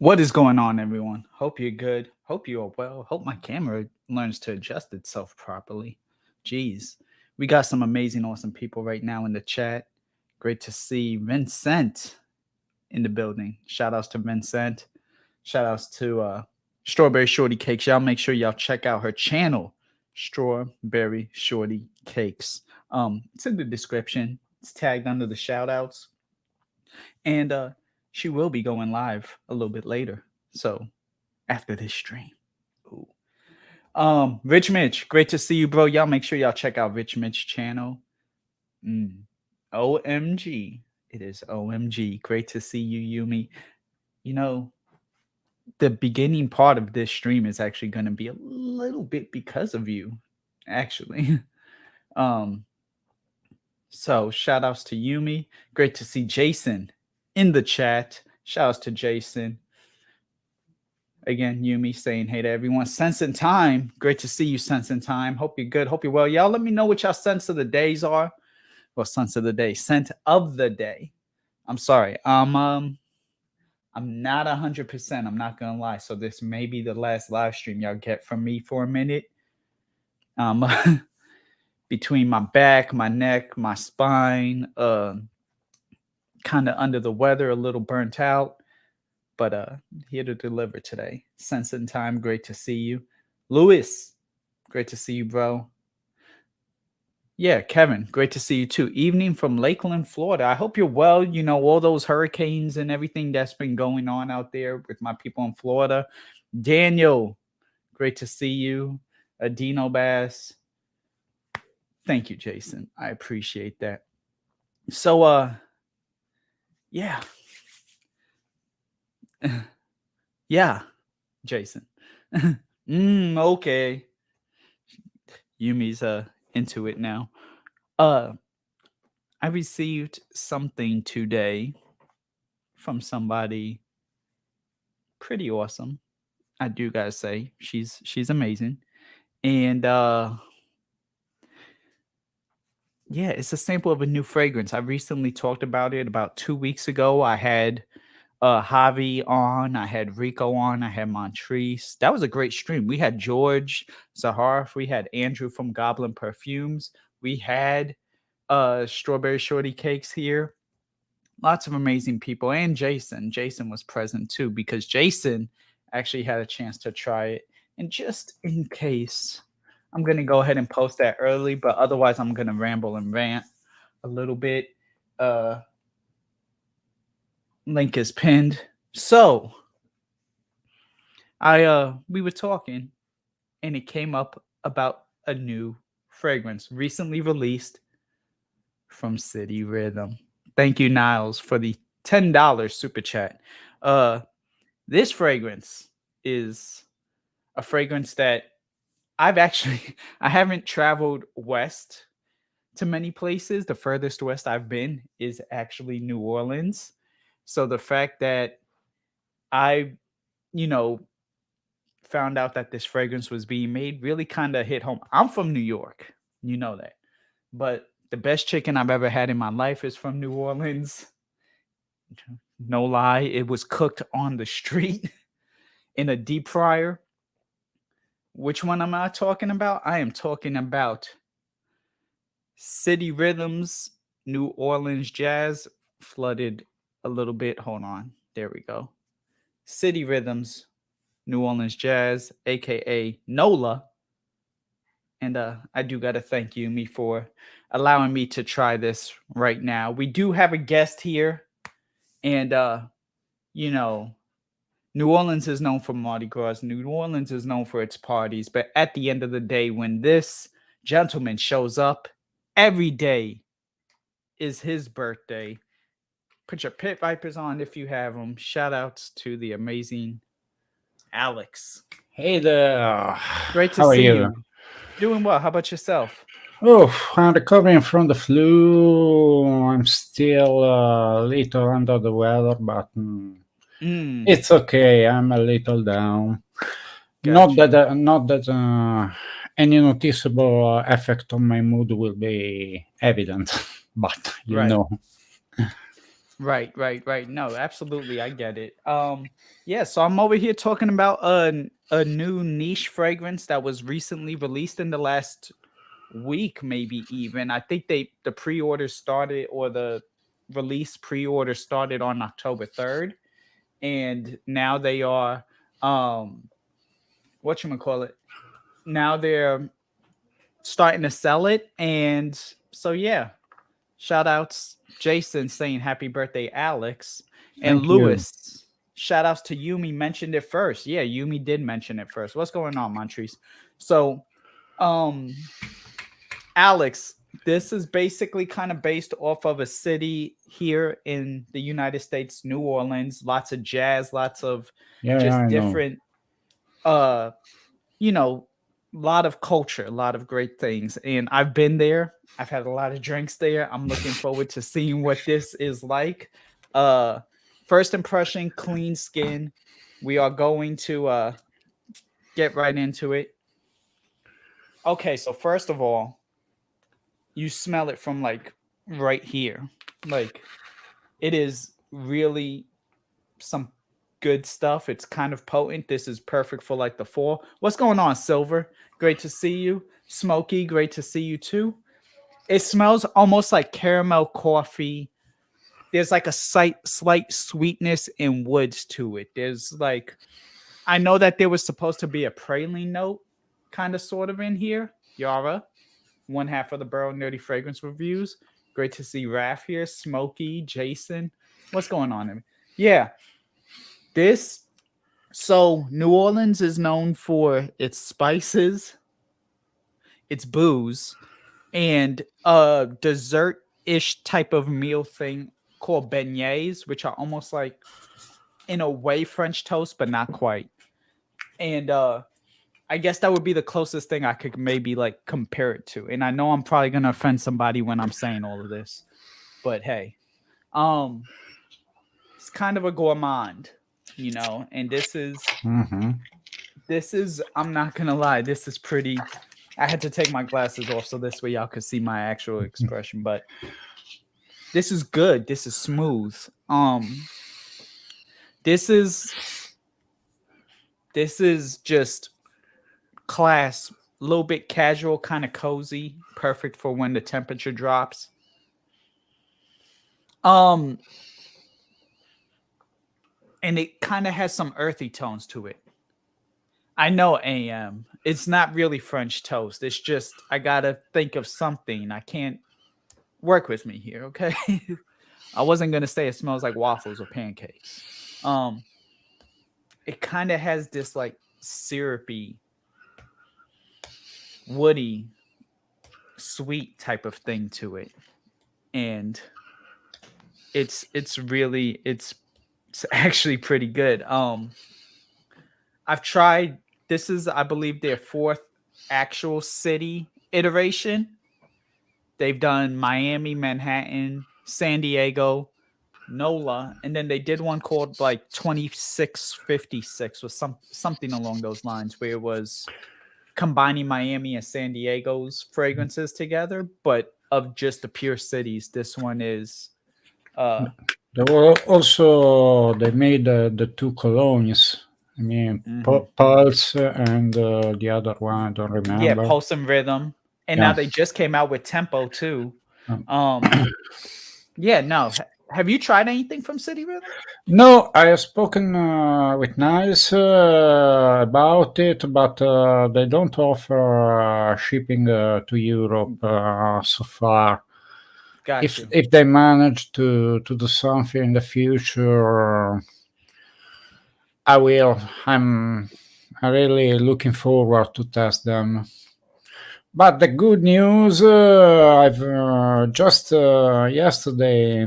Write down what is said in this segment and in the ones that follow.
What is going on, everyone? Hope you're good. Hope you are well. Hope my camera learns to adjust itself properly. Jeez, we got some amazing, awesome people right now in the chat. Great to see Vincent in the building. Shout outs to Vincent. Shout outs to Strawberry Shorty Cakes. Y'all make sure y'all check out her channel, Strawberry Shorty Cakes. It's in the description. It's tagged under the shout outs. And she will be going live a little bit later. So after this stream. Ooh. Rich Mitch, great to see you, bro. Y'all make sure y'all check out Rich Mitch's channel. OMG. It is OMG. Great to see you, Yumi. You know, the beginning part of this stream is actually going to be a little bit because of you, actually. So shout outs to Yumi. Great to see Jason in the chat. Shout outs to Jason. Again, Yumi saying hey to everyone. Sense in Time. Great to see you, Sense in Time. Hope you're good. Hope you're well. Y'all let me know what y'all scents of the days are. Well, scents of the day. Scent of the day. I'm sorry. I'm not 100%. I'm not gonna lie. So this may be the last live stream y'all get from me for a minute. Between my back, my neck, my spine, kind of under the weather, a little burnt out. But here to deliver today. Sense in Time, great to see you. Louis, great to see you, bro. Yeah, Kevin, great to see you too. Evening from Lakeland, Florida. I hope you're well. You know, all those hurricanes and everything that's been going on out there with my people in Florida. Daniel, great to see you. Adino Bass. Thank you, Jason. I appreciate that. So, yeah. Yeah, Jason. Okay. Yumi's into it now. I received something today from somebody pretty awesome. I do gotta say, she's amazing. And yeah, it's a sample of a new fragrance. I recently talked about it about 2 weeks ago. I had Javi on, I had Rico on, I had Montrese. That was a great stream. We had George Zaharf, we had Andrew from Goblin Perfumes, we had Strawberry Shorty Cakes here. Lots of amazing people, and Jason. Jason was present too because Jason actually had a chance to try it. And just in case, I'm gonna go ahead and post that early, but otherwise I'm gonna ramble and rant a little bit. Link is pinned. So we were talking and it came up about a new fragrance recently released from City Rhythm. Thank you, Niles, for the $10 super chat. This fragrance is a fragrance that I haven't traveled west to many places. The furthest west I've been is actually New Orleans. So the fact that I, found out that this fragrance was being made really kind of hit home. I'm from New York, you know that. But the best chicken I've ever had in my life is from New Orleans. No lie, it was cooked on the street in a deep fryer. Which one am I talking about? I am talking about City Rhythms New Orleans Jazz. Flooded a little bit. Hold on. There we go. City Rhythms New Orleans Jazz, aka NOLA. And I do got to thank you, me, for allowing me to try this right now. We do have a guest here. And, New Orleans is known for Mardi Gras. New Orleans is known for its parties. But at the end of the day, when this gentleman shows up, every day is his birthday. Put your pit vipers on if you have them. Shout outs to the amazing Alex. Hey there. Great to see you. Doing well. How about yourself? Oh, I'm recovering from the flu. I'm still a little under the weather, but it's okay. I'm a little down. Gotcha. Not that any noticeable effect on my mood will be evident, but you know. Right. No, absolutely, I get it. Yeah, so I'm over here talking about a new niche fragrance that was recently released in the last week, maybe even. I think the pre-order started, or the release pre-order started on October 3rd, and now they are whatchamacallit, now they're starting to sell it. And so yeah, shout outs Jason saying happy birthday, Alex. And Thank you. Lewis, shout outs to Yumi, mentioned it first. Yeah, Yumi did mention it first. What's going on, Montrese? So, um, Alex, this is basically kind of based off of a city here in the United States, New Orleans. Lots of jazz, lots of Yeah, just I know. different, uh, you know, lot of culture, a lot of great things. And I've been there. I've had a lot of drinks there. I'm looking forward to seeing what this is like. Uh First impression, clean skin. We are going to get right into it. Okay, so first of all, you smell it from like right here. Like it is really some good stuff. It's kind of potent. This is perfect for like the fall. What's going on, Silver? Great to see you. Smokey, great to see you too. It smells almost like caramel coffee. There's like a slight sweetness and woods to it. There's like, I know that there was supposed to be a praline note kind of sort of in here. Yara, one half of the Burrow Nerdy Fragrance Reviews. Great to see Raph here. Smokey, Jason. What's going on? Yeah, this. So New Orleans is known for its spices, its booze, and a dessert-ish type of meal thing called beignets, which are almost like in a way French toast, but not quite. And I guess that would be the closest thing I could maybe like compare it to. And I know I'm probably gonna offend somebody when I'm saying all of this, but hey, um, it's kind of a gourmand, and Hmm. this is I'm not gonna lie, this is pretty. I had to take my glasses off so this way y'all could see my actual expression, but this is good. This is smooth. This is this is just class, a little bit casual, kind of cozy, perfect for when the temperature drops. Um, and it kind of has some earthy tones to it. I know AM. It's not really French toast. It's just I gotta think of something. I can't work with me here, okay? I wasn't gonna say it smells like waffles or pancakes. Um, it kind of has this like syrupy, woody, sweet type of thing to it, and it's actually pretty good. I've tried. This is, I believe, their fourth actual city iteration. They've done Miami, Manhattan, San Diego, NOLA, and then they did one called like 2656 or something along those lines, where it was combining Miami and San Diego's fragrances together, but of just the pure cities. This one is uh There were also they made the two colognes. I mean, mhm. Pulse and the other one I don't Yeah, remember. Pulse and Rhythm. And now Yeah. they just came out with Tempo too. Um, Um yeah, no. Have you tried anything from City Rhythm? no, I have spoken with Nice about it, but they don't offer shipping to Europe so far. Got you. If they manage to do something in the future, I will. I'm really looking forward to test them. But the good news, I've just yesterday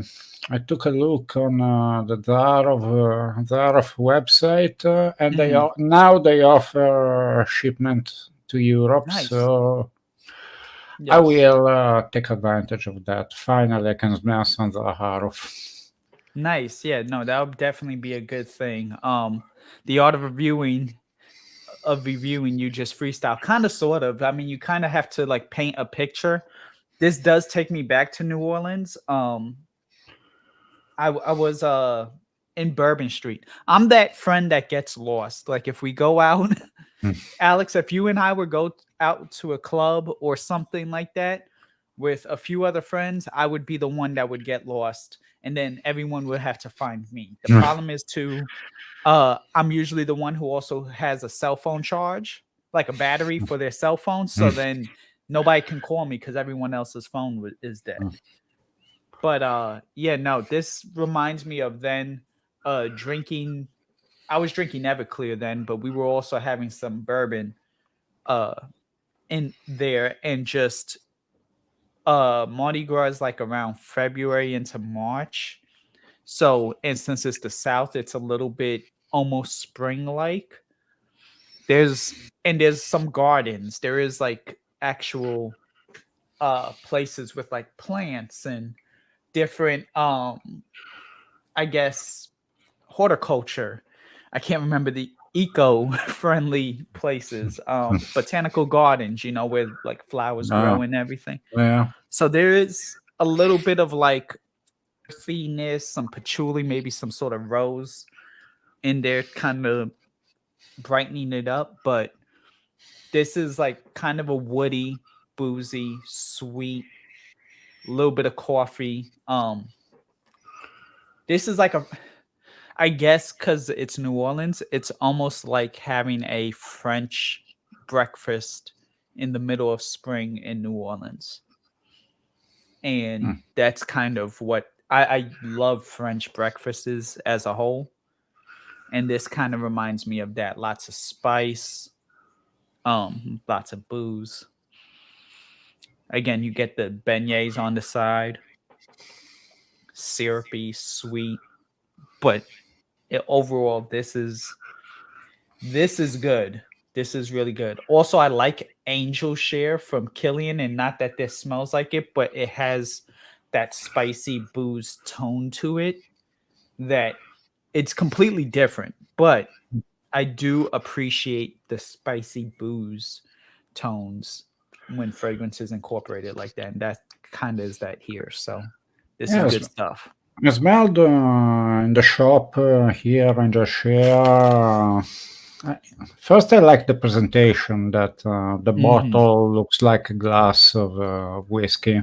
I took a look on the Darov website, and Mhm. now they offer shipment to Europe. Nice. So I Yes. will take advantage of that. Finally, I can smell some Zaharov. Nice. Yeah, no, that would definitely be a good thing. The art of reviewing, you just freestyle, kind of sort of. I mean, you kind of have to like paint a picture. This does take me back to New Orleans. I was in Bourbon Street. I'm that friend that gets lost. Like if we go out, Mm. Alex, if you and I would go out to a club or something like that with a few other friends, I would be the one that would get lost, and then everyone would have to find me. The problem is too, I'm usually the one who also has a cell phone charge, like a battery for their cell phone. So then nobody can call me because everyone else's phone is dead. But yeah, no, this reminds me of then drinking. I was drinking Everclear then, but we were also having some bourbon uh in there, and just Mardi Gras is like around February into March. So, and since it's the South, it's a little bit almost spring like. There's some gardens. There is like actual places with like plants and different I guess horticulture. I can't remember the eco-friendly places. Botanical gardens, where like flowers grow Oh, and everything. yeah. So there is a little bit of like earthiness, some patchouli, maybe some sort of rose in there, kind of brightening it up. But this is like kind of a woody, boozy, sweet, little bit of coffee. This is like a, I guess because it's New Orleans, it's almost like having a French breakfast in the middle of spring in New Orleans. And that's kind of what I love French breakfasts as a whole. And this kind of reminds me of that. Lots of spice, lots of booze. Again, you get the beignets on the side, syrupy, sweet, but overall, this is good. This is really good. Also, I like Angel Share from Killian, and not that this smells like it, but it has that spicy booze tone to it that it's completely different. But I do appreciate the spicy booze tones when fragrance is incorporated like that, and that kind of is that here. So this is Yes, good stuff. I smelled in the shop here in the share. First, I like the presentation that the Hmm. bottle looks like a glass of whiskey.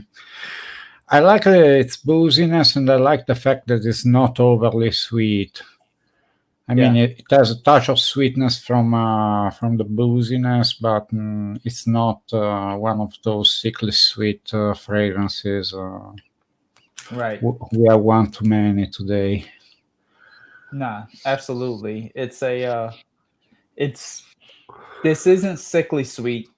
I like its booziness, and I like the fact that it's not overly sweet. I mean, Yeah. it has a touch of sweetness from the booziness, but it's not one of those sickly sweet fragrances. Right. We have one too many today. Nah, absolutely. It's this isn't sickly sweet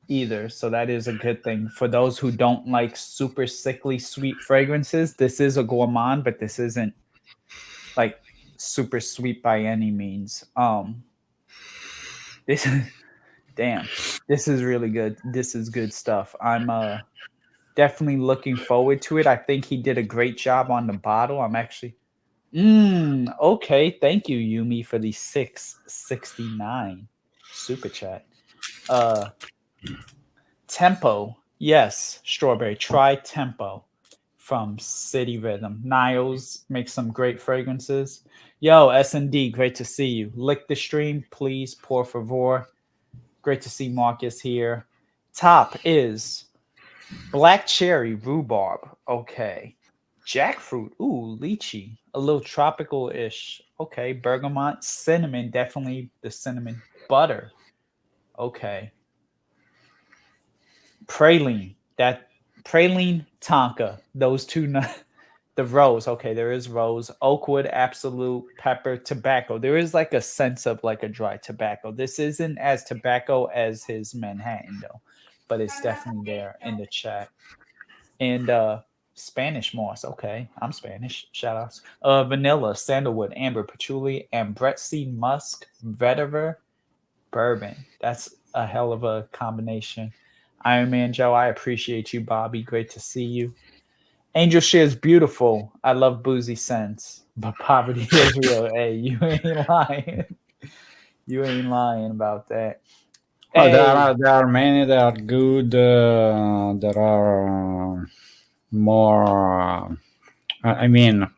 either, so that is a good thing. For those who don't like super sickly sweet fragrances, this is a gourmand, but this isn't like super sweet by any means. This damn. This is really good. This is good stuff. I'm definitely looking forward to it. I think he did a great job on the bottle. I'm actually okay. Thank you, Yumi, for the 669 super chat. Uh Tempo. Yes, strawberry. Try Tempo from City Rhythm. Niles makes some great fragrances. Yo, S&D, great to see you. Lick the stream, please, por favor. Great to see Marcus here. Top is black cherry rhubarb. Okay. Jackfruit. Ooh, lychee. A little tropical-ish. Okay. Bergamot. Cinnamon. Definitely the cinnamon. Butter. Okay. Praline. That praline Tonka. Those two. The rose. Okay, there is rose. Oakwood, absolute, pepper, tobacco. There is like a sense of like a dry tobacco. This isn't as tobacco as his Manhattan though, but it's definitely there in the chat. And Spanish moss. Okay, I'm Spanish. Shout outs. Vanilla, sandalwood, amber, patchouli, and Brett seed musk, vetiver, bourbon. That's a hell of a combination. Iron Man Joe, I appreciate you, Bobby. Great to see you. Angel Share is beautiful. I love boozy scents, but poverty is real. Hey, you ain't lying. You ain't lying about that. Well, Hey, there are many that are good. There are more. I mean,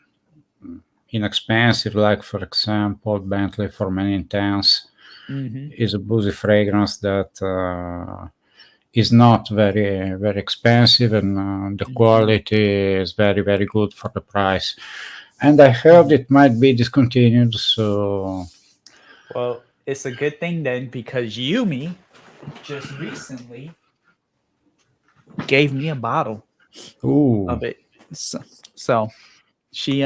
inexpensive, like for example, Bentley for Men Intense Mm-hmm. is a boozy fragrance that is not very expensive, and the Mm-hmm. quality is very good for the price. And I heard Mm-hmm. it might be discontinued, so Well, it's a good thing then because Yumi just recently gave me a bottle ooh, of it. So she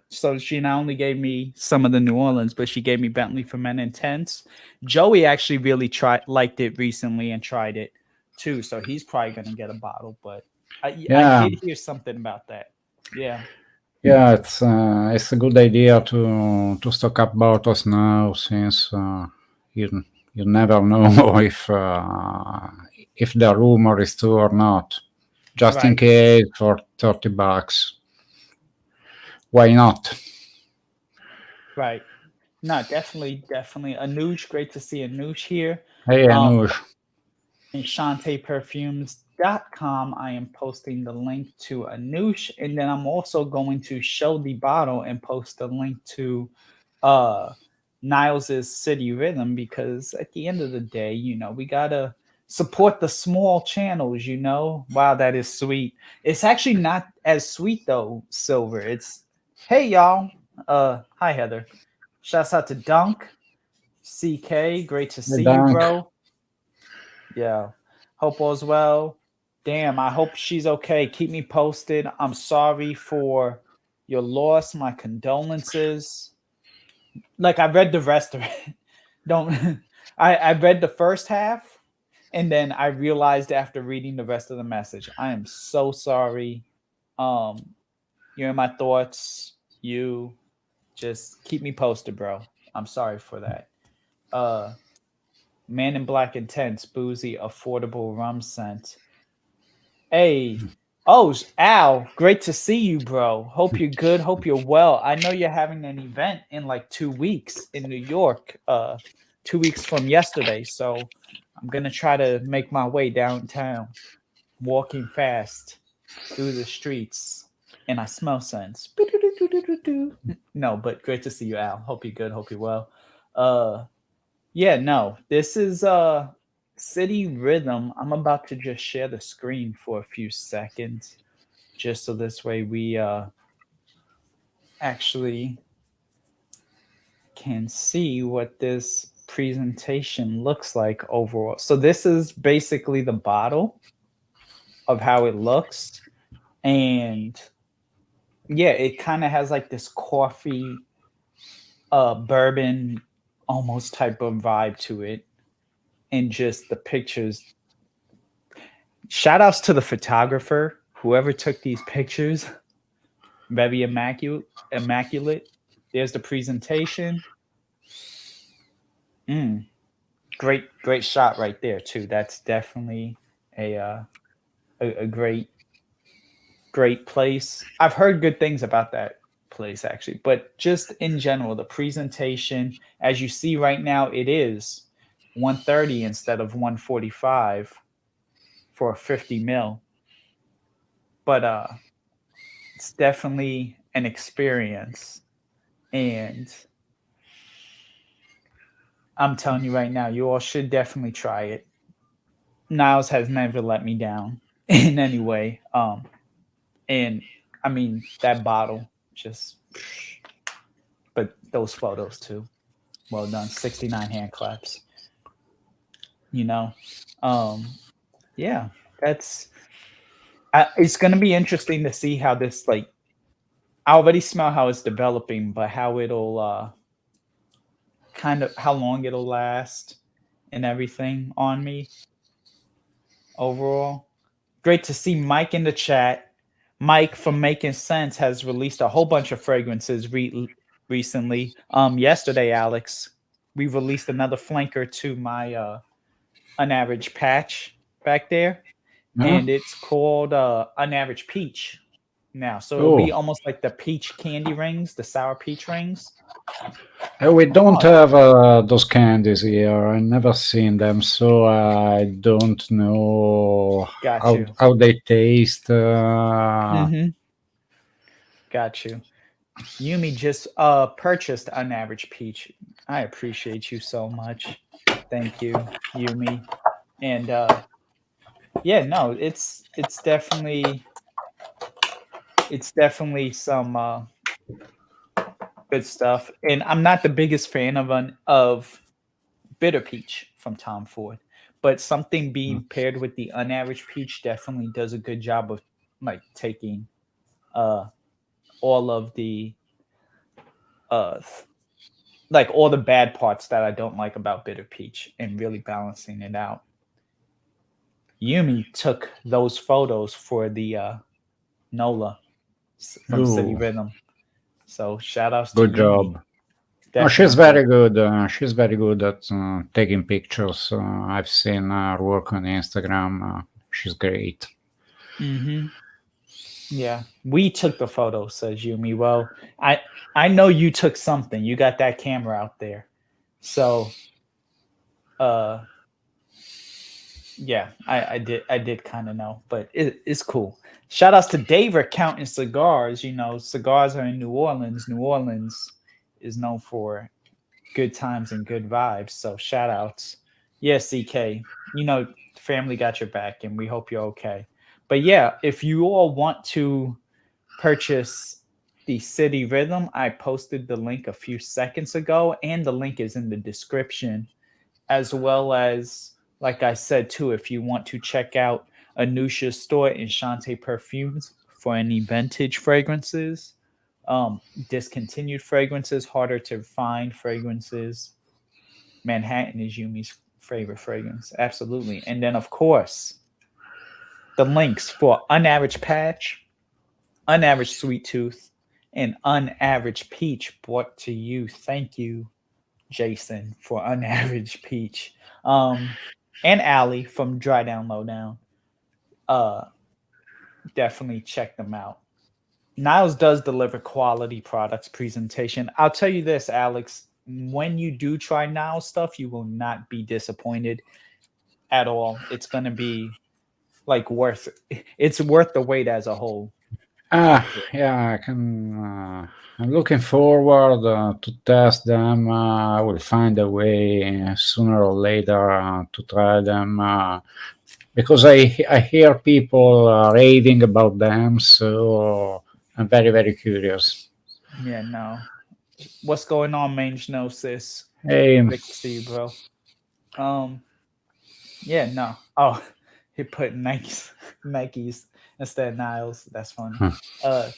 so she not only gave me some of the New Orleans, but she gave me Bentley for Men Intense. Joey actually really liked it recently and tried it too, so he's probably gonna get a bottle. But I yeah, did hear something about that. Yeah, yeah, it's a good idea to stock up bottles now, since you you never know if the rumor is true or not. Just in right, case, for $30, why not? right. No, definitely. Anuj, great to see Anuj here. Hey, Um, Anush. in shantaeperfumes.com, I am posting the link to Anush, and then I'm also going to show the bottle and post a link to uh Niles's City Rhythm, because at the end of the day, we gotta support the small channels, Wow, that is sweet. It's actually not as sweet though, Silver. It's hey y'all. Hi Heather. Shouts out to Dunk. CK, great to Hey, see you, Dank. bro. Yeah. Hope all's well. Damn, I hope she's okay. Keep me posted. I'm sorry for your loss. My condolences. Like I read the rest of it. Don't I read the first half, and then I realized after reading the rest of the message, I am so sorry. Um, you're in my thoughts. You just keep me posted, bro. I'm sorry for that. Uh Man in Black Intense, boozy, affordable rum scent. Hey, oh, Al, great to see you, bro. Hope you're good. Hope you're well. I know you're having an event in like 2 weeks in New York, 2 weeks from yesterday. So I'm gonna try to make my way downtown, walking fast through the streets, and I smell scents. No, but great to see you, Al. Hope you're good. Hope you're well. Uh, yeah, no, this is City Rhythm. I'm about to just share the screen for a few seconds, just so this way we actually can see what this presentation looks like overall. So this is basically the bottle of how it looks, and yeah, it kind of has like this coffee bourbon almost type of vibe to it, and just the pictures. Shout outs to the photographer, whoever took these pictures. Very immaculate. There's the presentation. Mm, great shot right there too. That's definitely a a great place. I've heard good things about that place actually, but just in general, the presentation, as you see right now, it is 130 instead of 145 for a 50 mil. But it's definitely an experience, and I'm telling you right now, you all should definitely try it. Niles has never let me down in any way. And I mean that bottle just, but those photos too. Well done, 69 hand claps. You know, um, yeah, that's. It's gonna be interesting to see how this like. I already smell how it's developing, but how it'll kind of how long it'll last and everything on me overall. Great to see Mike in the chat. Mike from Making Sense has released a whole bunch of fragrances recently. Yesterday, Alex, we released another flanker to my unAVERAGE patch back there, Huh? and it's called unAVERAGE Peach now. So it'll Oh, be almost like the peach candy rings, the sour peach rings. we don't Oh, have those candies here. I never seen them, so I don't know got how you. how they taste. Mm-hmm. Got you. Yumi just purchased unAVERAGE Peach. I appreciate you so much. Thank you, Yumi. And yeah, no, it's definitely some good stuff. And I'm not the biggest fan of bitter peach from Tom Ford, but something being paired with the unAVERAGE peach definitely does a good job of like taking uh all of the uh like all the bad parts that I don't like about bitter peach and really balancing it out. Yumi took those photos for the Nola from City Ooh, Rhythm. So shout outs to good Yumi. job. Oh, she's Definitely good. very good. She's very good at taking pictures. I've seen her work on Instagram. She's great. Mm-hmm. Yeah. We took the photo, says Yumi. Well, I know you took something. You got that camera out there. So uh yeah, I did kind of know, but it's cool. Shout outs to Dave counting cigars. You know, cigars are in New Orleans. New Orleans is known for good times and good vibes. So shout outs. Yeah, CK. You know, family got your back and we hope you're okay. But yeah, if you all want to purchase the City Rhythm, I posted the link a few seconds ago, and the link is in the description, as well as, like I said too, if you want to check out Anusha's store, Enchante Perfumes, for any vintage fragrances, um, discontinued fragrances, harder to find fragrances. Manhattan is Yumi's favorite fragrance, absolutely. And then of course the links for unAVERAGE Patch, unAVERAGE Sweet Tooth, and unAVERAGE Peach brought to you. Thank you, Jason, for unAVERAGE Peach. Um, and Allie from Dry Down Low Down. Uh, definitely check them out. Niles does deliver quality products presentation. I'll tell you this, Alex. When you do try Niles stuff, you will not be disappointed at all. It's gonna be like it's worth the wait as a whole. Yeah, I can. I'm looking forward to test them. I will find a way sooner or later to try them because I hear people raving about them, so I'm very curious. Yeah, no. What's going on, Mange No sis? Hey, Good to see you, bro. Um, yeah, no. Oh, he put Nikes instead of Niles. That's funny. Uh,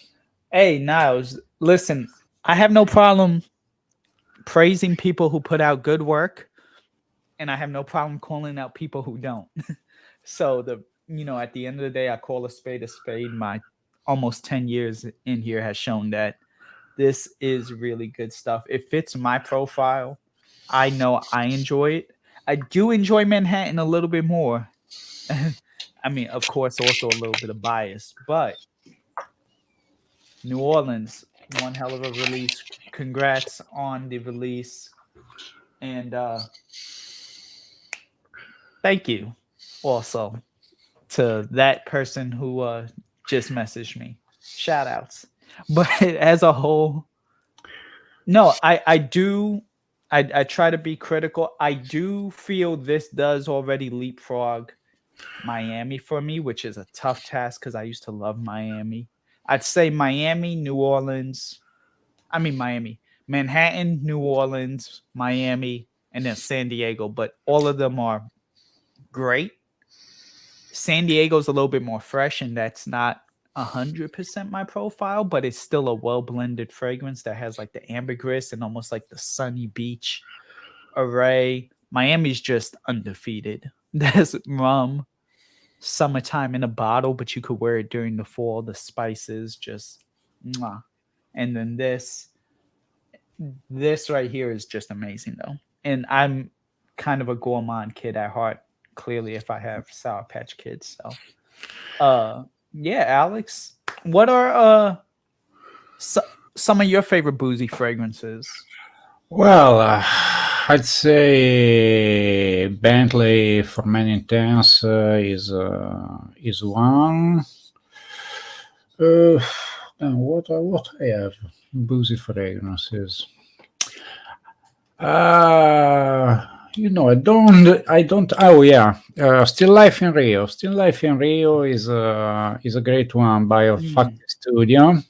hey Niles, listen. I have no problem praising people who put out good work, and I have no problem calling out people who don't. So at the end of the day, I call a spade a spade. My almost 10 years in here has shown that this is really good stuff. It fits my profile. I know I enjoy it. I do enjoy Manhattan a little bit more. I mean, of course, also a little bit of bias, but New Orleans, one hell of a release. Congrats on the release. And thank you also to that person who just messaged me. Shout outs. But as a whole, no, I do I try to be critical. I do feel this does already leapfrog Miami for me, which is a tough task because I used to love Miami. I'd say Miami, New Orleans, I mean Miami, Manhattan, New Orleans, Miami, and then San Diego, but all of them are great. San Diego's a little bit more fresh, and that's not 100% my profile, but it's still a well blended fragrance that has like the ambergris and almost like the sunny beach array. Miami's just undefeated. There's rum, summertime in a bottle, but you could wear it during the fall. The spices just mwah. And then this right here is just amazing though. And I'm kind of a gourmand kid at heart, clearly, if I have Sour Patch Kids. So yeah, Alex, what are some of your favorite boozy fragrances? well, I'd say Bentley, for many intents, is one. Uh, then what I have? Boozy fragrances. I don't. Oh yeah, Still Life in Rio. Still Life in Rio is a great one by Mm, Olfactory Studio.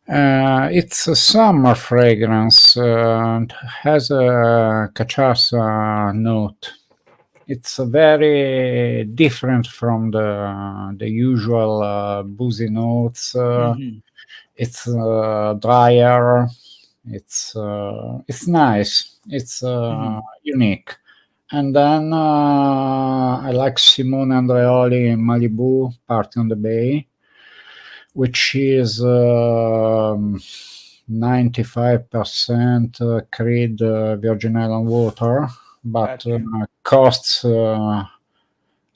It's a summer fragrance and has a cachaça note. It's very different from the usual boozy notes. mhm, It's drier. It's nice. It's mhm, unique. And then I like Simone Andreoli in Malibu, Party on the Bay, which is 95% Creed Virgin Island water, but got you. costs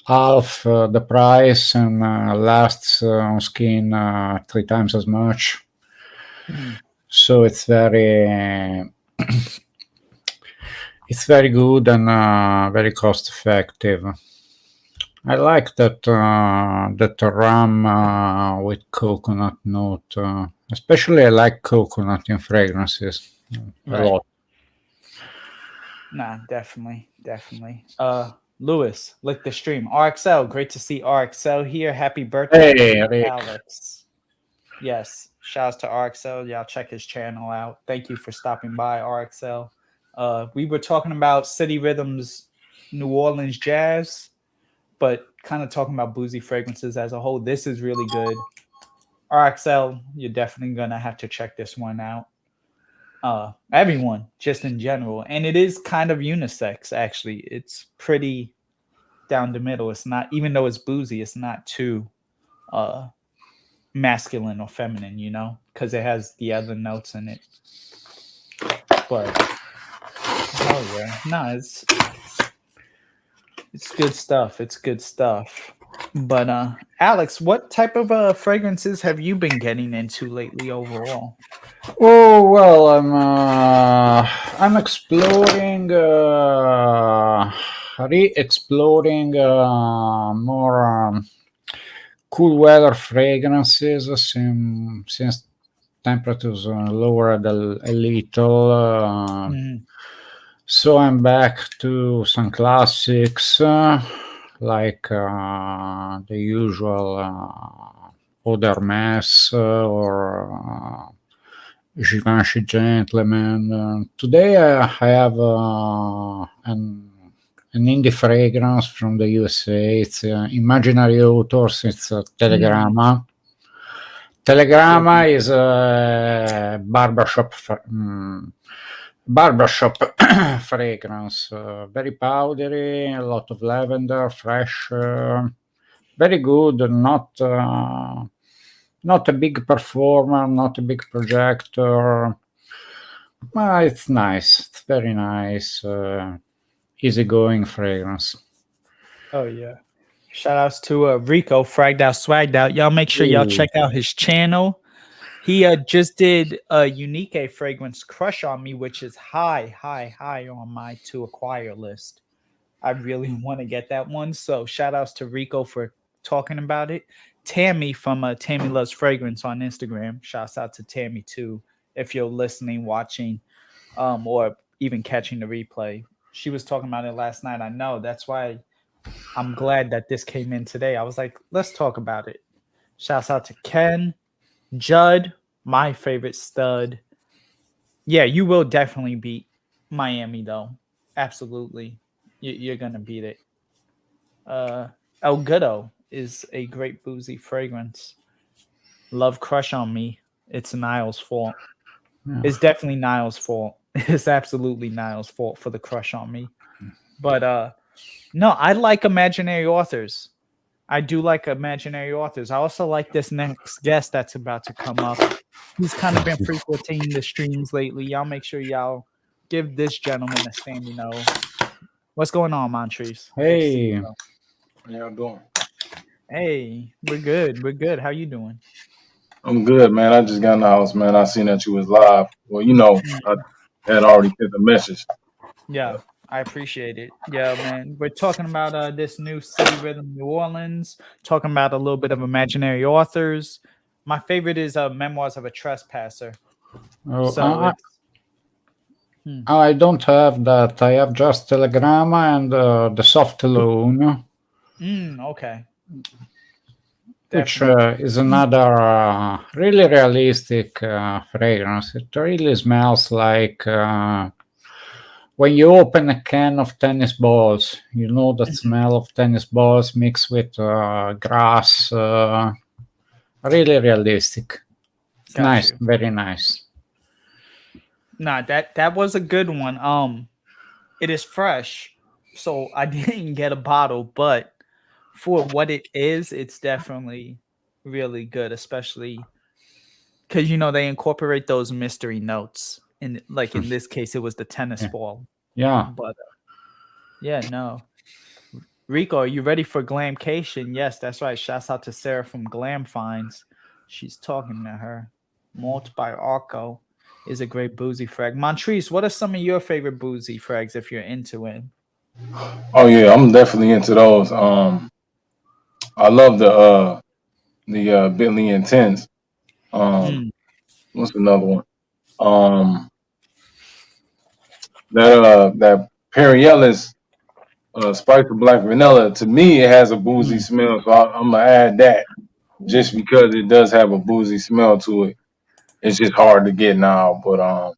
half the price and lasts on skin 3 times as much. Mhm, So it's very good and very cost effective. I like that rum with coconut note. Especially, I like coconut in fragrances a right. lot. Nah, definitely, definitely. Lewis, lick the stream. RXL, great to see RXL here. Happy birthday Hey, to Rick. Alex. Yes, shouts to RXL. Y'all check his channel out. Thank you for stopping by, RXL. We were talking about City Rhythms, New Orleans jazz, but kind of talking about boozy fragrances as a whole. This is really good. RXL, you're definitely gonna have to check this one out. Everyone, just in general, and it is kind of unisex. Actually, it's pretty down the middle. It's not, even though it's boozy, it's not too uh masculine or feminine, because it has the other notes in it. But hell yeah, no, it's good stuff. It's good stuff. But Alex, what type of fragrances have you been getting into lately overall? Oh well, I'm exploring, re-exploring more cool weather fragrances since temperatures lowered a little. Mhm. So I'm back to some classics like the usual Eau d'Hermès or Givenchy Gentleman. Today I have an indie fragrance from the USA. It's Imaginary Authors. It's Mm. Telegramma. Good. Telegramma is a barbershop fragrance. Very powdery, a lot of lavender, fresh, very good. Not a big performer, not a big projector. It's nice. It's very nice. Easygoing fragrance. Oh yeah. Shout outs to Rico, Fragged Out, Swagged Out. Y'all make sure y'all Ooh. check out his channel. He just did a unique fragrance Crush on Me, which is high, high, high on my to acquire list. I really want to get that one. So shout outs to Rico for talking about it. Tammy from Tammy Loves Fragrance on Instagram. Shouts out to Tammy too. If you're listening, watching, or even catching the replay. She was talking about it last night. I know. That's why I'm glad that this came in today. I was like, let's talk about it. Shouts out to Ken, Judd, my favorite stud. Yeah, you will definitely beat Miami though. Absolutely. You're gonna beat it. El Goodo is a great boozy fragrance. Love Crush on Me. It's Niall's fault. Yeah. It's definitely Niall's fault. It's absolutely Niall's fault for the crush on me. But no, I like imaginary authors. I do like imaginary authors. I also like this next guest that's about to come up. He's kind of been frequenting the streams lately. Y'all make sure y'all give this gentleman a standing O. What's going on, Montrese? Good to see you, Hey, bro. How y'all doing? Hey, we're good. We're good. How you doing? I'm good, man. I just got in the house, man. I seen that you was live. Well, I Mm, had already sent the message. yeah, I appreciate it. Yeah, man. We're talking about this new City Rhythm New Orleans, talking about a little bit of imaginary authors. My favorite is Memoirs of a Trespasser. Oh, So it's I don't have that. I have just Telegramma and the Soft Loan, okay. which Definitely. is another really realistic fragrance. It really smells like when you open a can of tennis balls. You know that smell of tennis balls mixed with grass. Really realistic. It's Got nice, you. very nice. Nah, that was a good one. It is fresh, so I didn't get a bottle, but for what it is, it's definitely really good, especially because they incorporate those mystery notes. In like in this case, it was the tennis Yeah. ball. Yeah. But yeah, no. Rico, are you ready for Glamcation? Yes, that's right. Shouts out to Sarah from Glam Finds. She's talking to her. Malt by Arco is a great boozy frag. Montrese, what are some of your favorite boozy frags if you're into it? Oh yeah, I'm definitely into those. I love the Bentley Intense. Mm, What's another one? Um, that Perry Spice of Black Vanilla. To me, it has a boozy mm, smell, so I'm gonna add that just because it does have a boozy smell to it. It's just hard to get now. But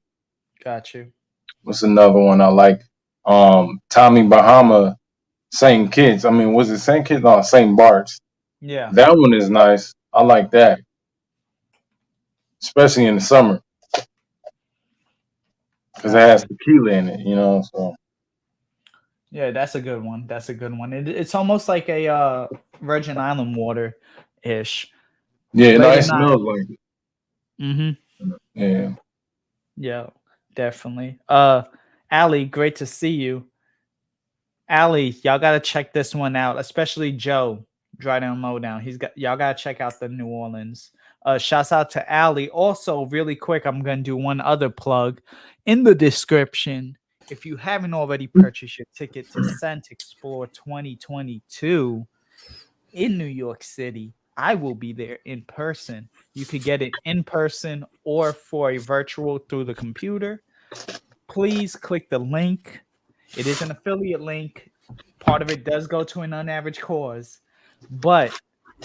got you. what's another one I like? Tommy Bahama, Saint Kitts. I mean, was it Saint Kitts? No, Saint Bart's. Yeah, That one is nice. I like that, especially in the summer because it got has you. tequila in it. So Yeah, that's a good one. That's a good one. It's almost like a Virgin Island water ish. yeah, no, Very it nice. smells like it. Mm-hmm. Yeah. Yeah, definitely. Allie, great to see you. Allie, y'all gotta check this one out, especially Joe, Dry Down Mowdown. Y'all gotta check out the New Orleans. Shouts out to Allie. Also, really quick, I'm gonna do one other plug in the description. If you haven't already purchased your ticket to Scentxplore 2022 in New York City, I will be there in person. You could get it in person or for a virtual through the computer. Please click the link. It is an affiliate link. Part of it does go to an unaverage cause, but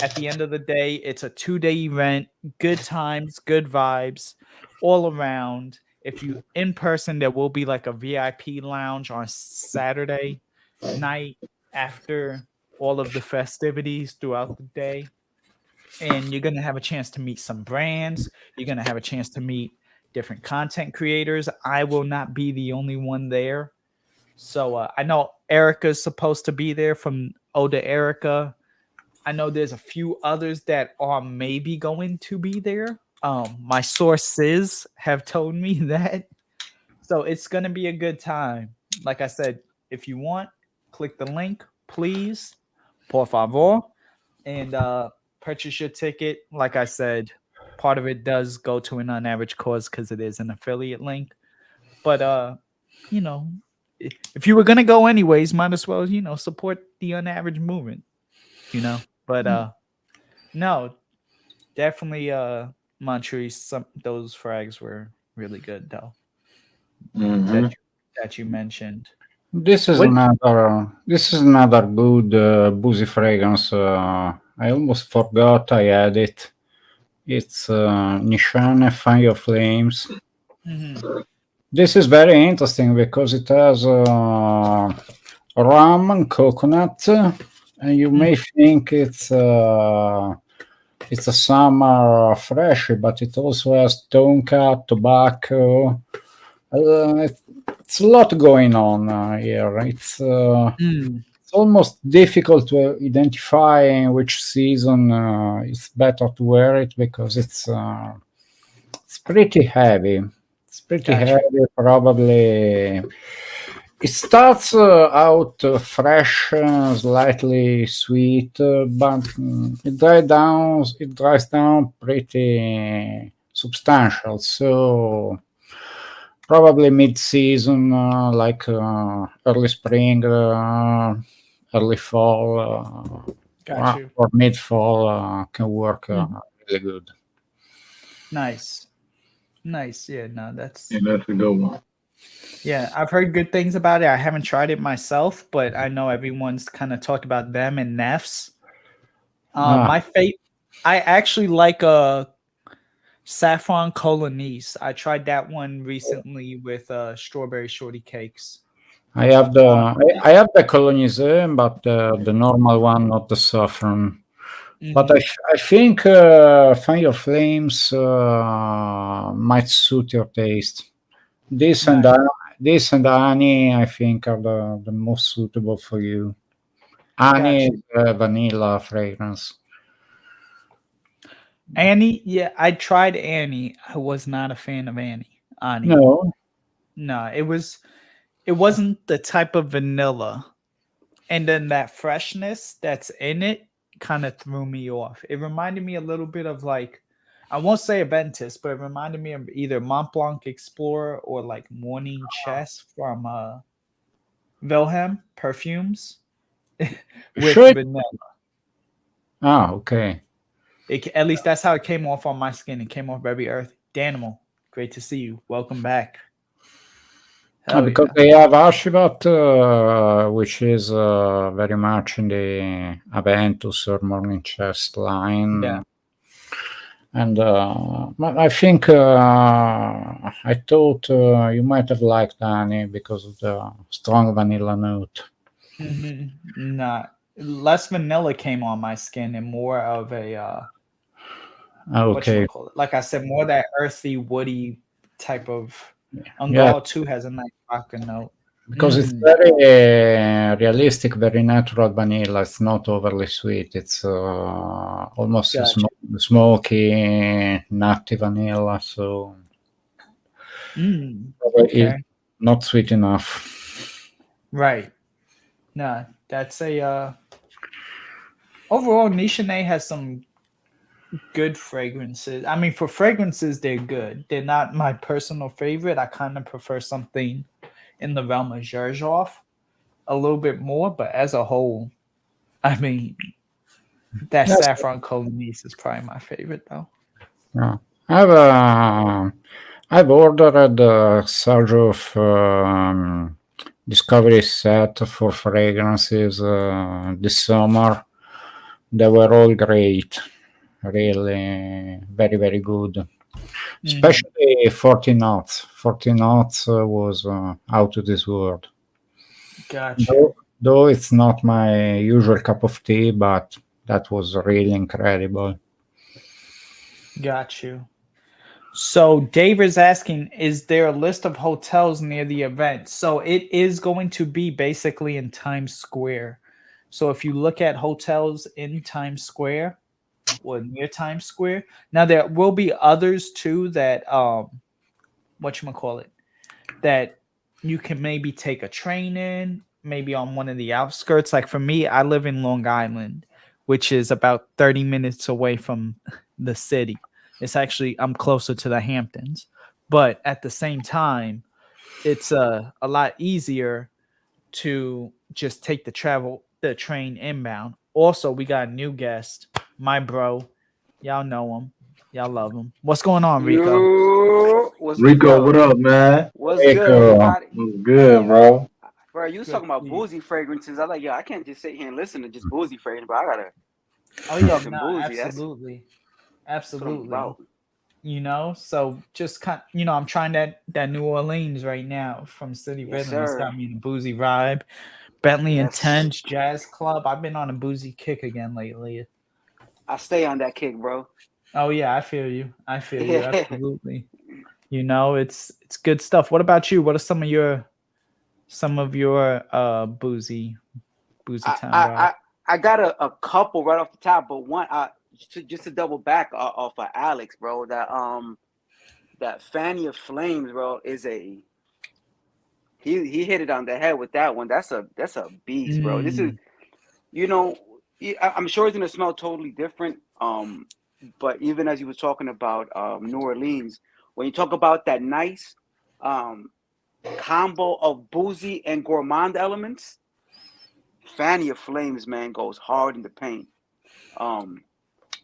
at the end of the day, it's a 2-day event, good times, good vibes all around. If you in person, there will be like a VIP lounge on Saturday night after all of the festivities throughout the day. And you're going to have a chance to meet some brands. You're going to have a chance to meet different content creators. I will not be the only one there. So I know Erica's supposed to be there from Oda Erica. I know there's a few others that are maybe going to be there. My sources have told me that. So it's going to be a good time. Like I said, if you want, click the link, please. Por favor. And purchase your ticket. Like I said, part of it does go to an unaverage cause because it is an affiliate link. But you know, if you were gonna go anyways, might as well, support the unaverage movement, But no, definitely Montrese, some those frags were really good though. That hmm you that you mentioned. This is What another good boozy fragrance. I almost forgot I had it. It's Nishane Fire Flames. mhm. This is very interesting because it has rum and coconut, and you may think it's a summer fresh, but it also has tonka, tobacco. It's a lot going on here. It's almost difficult to identify in which season it's better to wear it because it's pretty heavy. It's pretty Got you. heavy. Probably it starts out fresh, slightly sweet, but it dries down pretty substantial. So probably mid-season, like early spring, early fall, Got you. or mid-fall can work Mhm. really good. Nice. Nice. Yeah, no, Yeah, that's a good one. yeah, I've heard good things about it. I haven't tried it myself, but I know everyone's kind of talked about them and Neffs. Ah, My fate, I actually like saffron Cologne. I tried that one recently with strawberry shorty cakes. I have the Um, I have the Cologne, but the normal one, not the saffron. But mhm, I think Fire Flames might suit your taste. This and nice. uh, this and Honey, I think, are the most suitable for you. Honey Got is you. vanilla fragrance. Annie, yeah, I tried Annie. I was not a fan of Annie. No, No, it wasn't the type of vanilla. And then that freshness that's in it kind of threw me off. It reminded me a little bit of like I won't say Aventus, but it reminded me of either Mont Blanc Explorer or like Morning Chess from Wilhelm Perfumes with sure. vanilla. Ah, okay. At least that's how it came off on my skin. It came off very earthy. Danimal, great to see you. Welcome back. Hell Because yeah. they have Ashivat, which is very much in the Aventus or Morning Chest Yeah. line. And I think I thought you might have liked Annie because of the strong vanilla note. Nah. Less vanilla came on my skin and more of a what you Okay. call it? Like I said, more that earthy, woody type of. Yeah, Angora too has a nice vodka note. because it's Mm, very realistic, very natural vanilla. It's not overly sweet. It's almost a gotcha. smoky, nutty vanilla. So it's Okay. not sweet enough. Right. Nah, that's a overall Nichene has some good fragrances. I mean, for fragrances, they're good. They're not my personal favorite. I kind of prefer something in the realm of xerjoff a little bit more, but as a whole, I mean, that Yes. saffron cologne is probably my favorite though. Yeah. I've I've ordered a surge of discovery set for fragrances this summer. They were all great, really very very good. Mm, Especially 40 knots. 40 knots was out of this world. got you. Though it's not my usual cup of tea, but that was really incredible. Got you. So Dave is asking, is there a list of hotels near the event? So it is going to be basically in Times Square. So if you look at hotels in Times Square or near Times Square, now there will be others too that call it that you can maybe take a train in, maybe on one of the outskirts. Like for me, I live in Long Island, which is about 30 minutes away from the city. It's actually I'm closer to the Hamptons, but at the same time, it's a lot easier to just take the train inbound. Also, we got a new guest, my bro. Y'all know him. Y'all love him. What's going on, Rico? Yo, what's good, Rico, what yo? up, man? What's good, Rico, everybody? What's good, bro? Bro, you was Good talking to about see you. boozy fragrances. I like, yo, I can't just sit here and listen to just boozy fragrance, but I gotta Oh get yeah, some no, boozy. absolutely. That's what I'm Absolutely. about. So just I'm trying that New Orleans right now from City Yes, Rhythm. It's sir. got me in a boozy vibe. Bentley Yes, Intense Jazz Club. I've been on a boozy kick again lately. I stay on that kick, bro. Oh yeah, I feel you. I feel you. Yeah, Absolutely. It's good stuff. What about you? What are some of your boozy I, town I, vibes? I, I got a couple right off the top, but one, just to double back off of Alex, bro. That Fanny of Flames, bro, is a he hit it on the head with that one. That's a beast, bro. This is Mm, you know, I'm sure it's gonna smell totally different. But even as you was talking about New Orleans, when you talk about that nice um combo of boozy and gourmand elements, Fanny of Flames, man, goes hard in the paint. Um,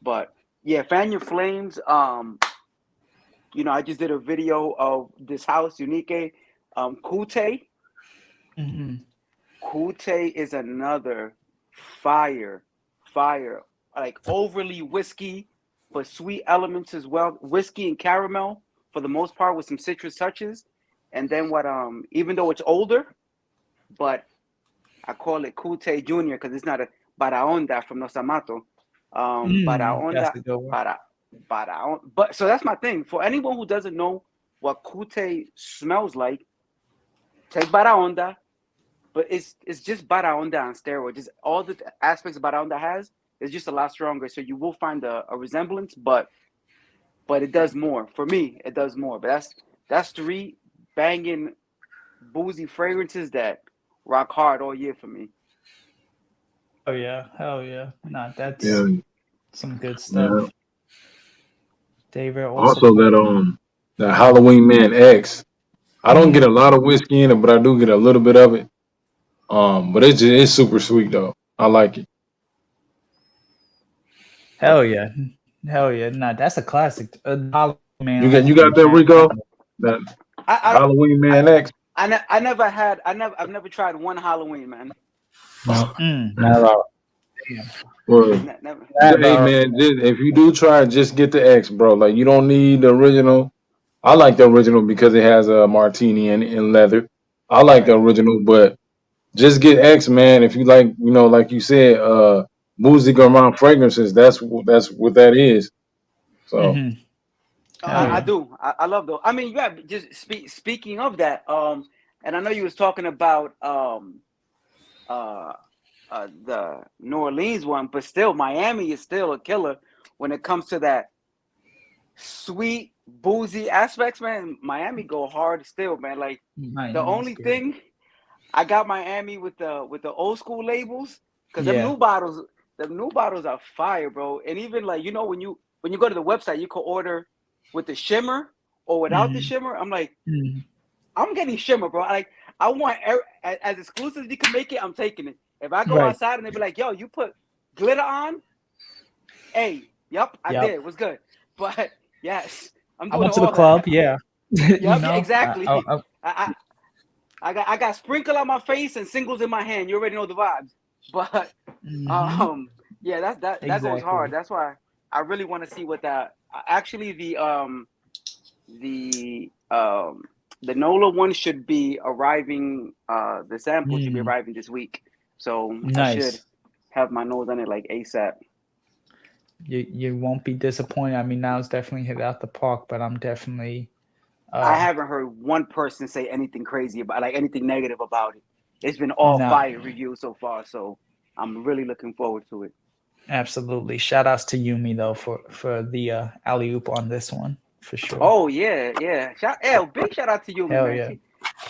but yeah, Fanny of Flames, you know, I just did a video of this house, Unique, Kute. Kute is another fire, like overly whiskey, but sweet elements as well. Whiskey and caramel for the most part with some citrus touches. And then what, even though it's older, but I call it Kute Junior because it's not a Baraonda from Los Amato. That's Baraonda, a good one. but so that's my thing. For anyone who doesn't know what Kute smells like, take Baraonda, but it's just Baraonda on steroids. Just all the aspects Baraonda has is just a lot stronger. So you will find a resemblance, but it does more. For me, it does more. But that's 3 banging boozy fragrances that rock hard all year for me. Oh yeah, hell yeah. Nah, that's Yeah, some good stuff. yeah. David Also that Halloween Man X. I don't get a lot of whiskey in it, but I do get a little bit of it. But it's super sweet though. I like it. hell yeah. Hell yeah. Nah, that's a classic. Halloween Man. You got that, Rico? That I Halloween Man X. I've never tried one Halloween, man. Never. Well, Never. hey man, if you do try it, just get the X, bro. Like you don't need the original. I like the original because it has a martini in leather. I like the original, but just get X, man. If you like, like you said, boozy gourmand fragrances. That's what that is. So I do. I love those. I mean, yeah. Just speaking of that, and I know you was talking about the New Orleans one, but still, Miami is still a killer when it comes to that sweet boozy aspects, man. Miami go hard still, man. Like the only thing I got Miami with the old school labels because them new bottles are fire, bro. And even like when you go to the website, you can order with the shimmer or without the shimmer. I'm like, I'm getting shimmer, bro. Like I want as exclusive as you can make it. I'm taking it. If I go outside and they be like, yo, you put glitter on, hey, yep, I did. What's good? But yes, I went to the club. Yeah. Yep, exactly. I got sprinkle on my face and singles in my hand. You already know the vibes. But yeah, that goes hard. That's why I really want to see what that. Actually, the NOLA one should be arriving. The sample should be arriving this week. So I should have my nose on it like ASAP. You won't be disappointed. I mean, now it's definitely hit out the park, but I'm definitely. I haven't heard one person say anything crazy about, like anything negative about it. It's been all fire reviews so far, so I'm really looking forward to it. Absolutely. Shout outs to Yumi though for the alley oop on this one for sure. Oh yeah. Big shout out to Yumi, Hell man. yeah.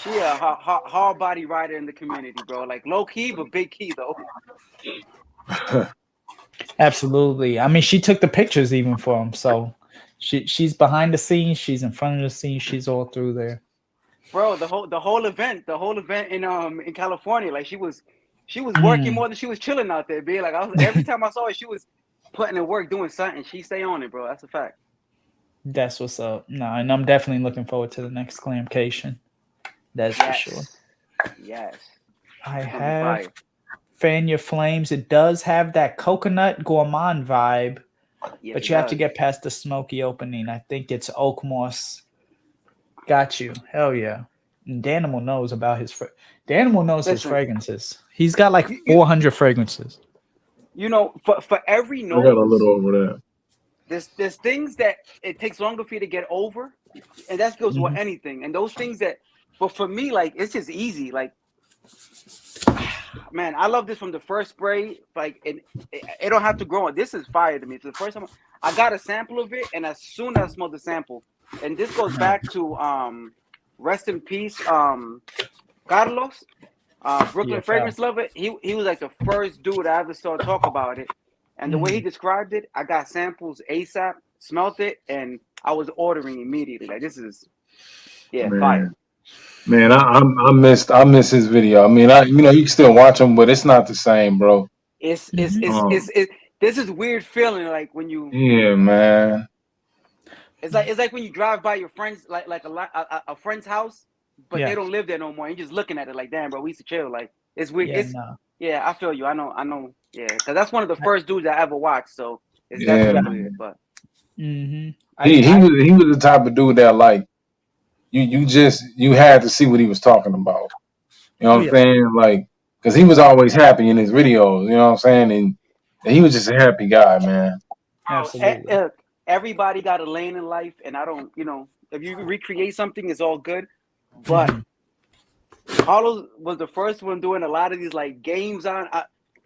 She a hard body rider in the community, bro. Like low key, but big key though. Absolutely. I mean, she took the pictures even for him, so she's behind the scenes, she's in front of the scenes, she's all through there. Bro, the whole event in California, like she was working more than she was chilling out there. Being like, every time I saw her, she was putting in work, doing something. She stay on it, bro. That's a fact. That's what's up. No, and I'm definitely looking forward to the next Clamcation. That's for sure. Yes. I have Fan Your Flames. It does have that coconut gourmand vibe, but you have to get past the smoky opening. I think it's oak moss. Got you. Hell yeah. And Danimal knows about his his fragrances. He's got like 400 fragrances. For every nose, I got a little over there. There's things that it takes longer for you to get over, and that goes with anything. And those things but for me, like it's just easy. Like, man, I love this from the first spray. Like, it don't have to grow on. This is fire to me. It's the first time I got a sample of it, and as soon as I smelled the sample, and this goes back to rest in peace, Carlos, BrooklynFragranceLover. He was like the first dude I ever saw talk about it, and the way he described it, I got samples ASAP, smelt it, and I was ordering immediately. Like this is, fire. Man, I miss his video. I mean, you can still watch him, but it's not the same, bro. It's this is weird feeling like when you. Yeah, man. It's like when you drive by your friends like a friend's house, but Yeah. they don't live there no more. You're just looking at it like, damn, bro, we used to chill. Like it's weird. Yeah, It's no. yeah, I feel you. I know. Yeah, because that's one of the first dudes I ever watched. So it's Yeah, definitely weird. But he was the type of dude that like you had to see what he was talking about. You know Oh what I'm yeah. saying? Like, because he was always happy in his videos. You know what I'm saying? And he was just a happy guy, man. Absolutely. Everybody got a lane in life, and I don't, if you recreate something, it's all good. But Carlos was the first one doing a lot of these like games on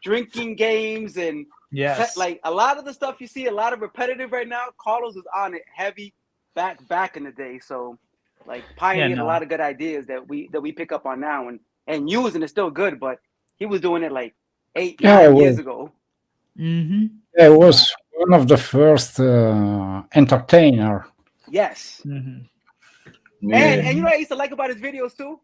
drinking games and Yes. like a lot of the stuff you see a lot of repetitive right now. Carlos is on it heavy back in the day, so like pioneered a lot of good ideas that we pick up on now and using it's still good, but he was doing it like 8-9 years ago. Mm-hmm. It was one of the first entertainer. Yes. Mm-hmm. Yeah. And you know what I used to like about his videos too?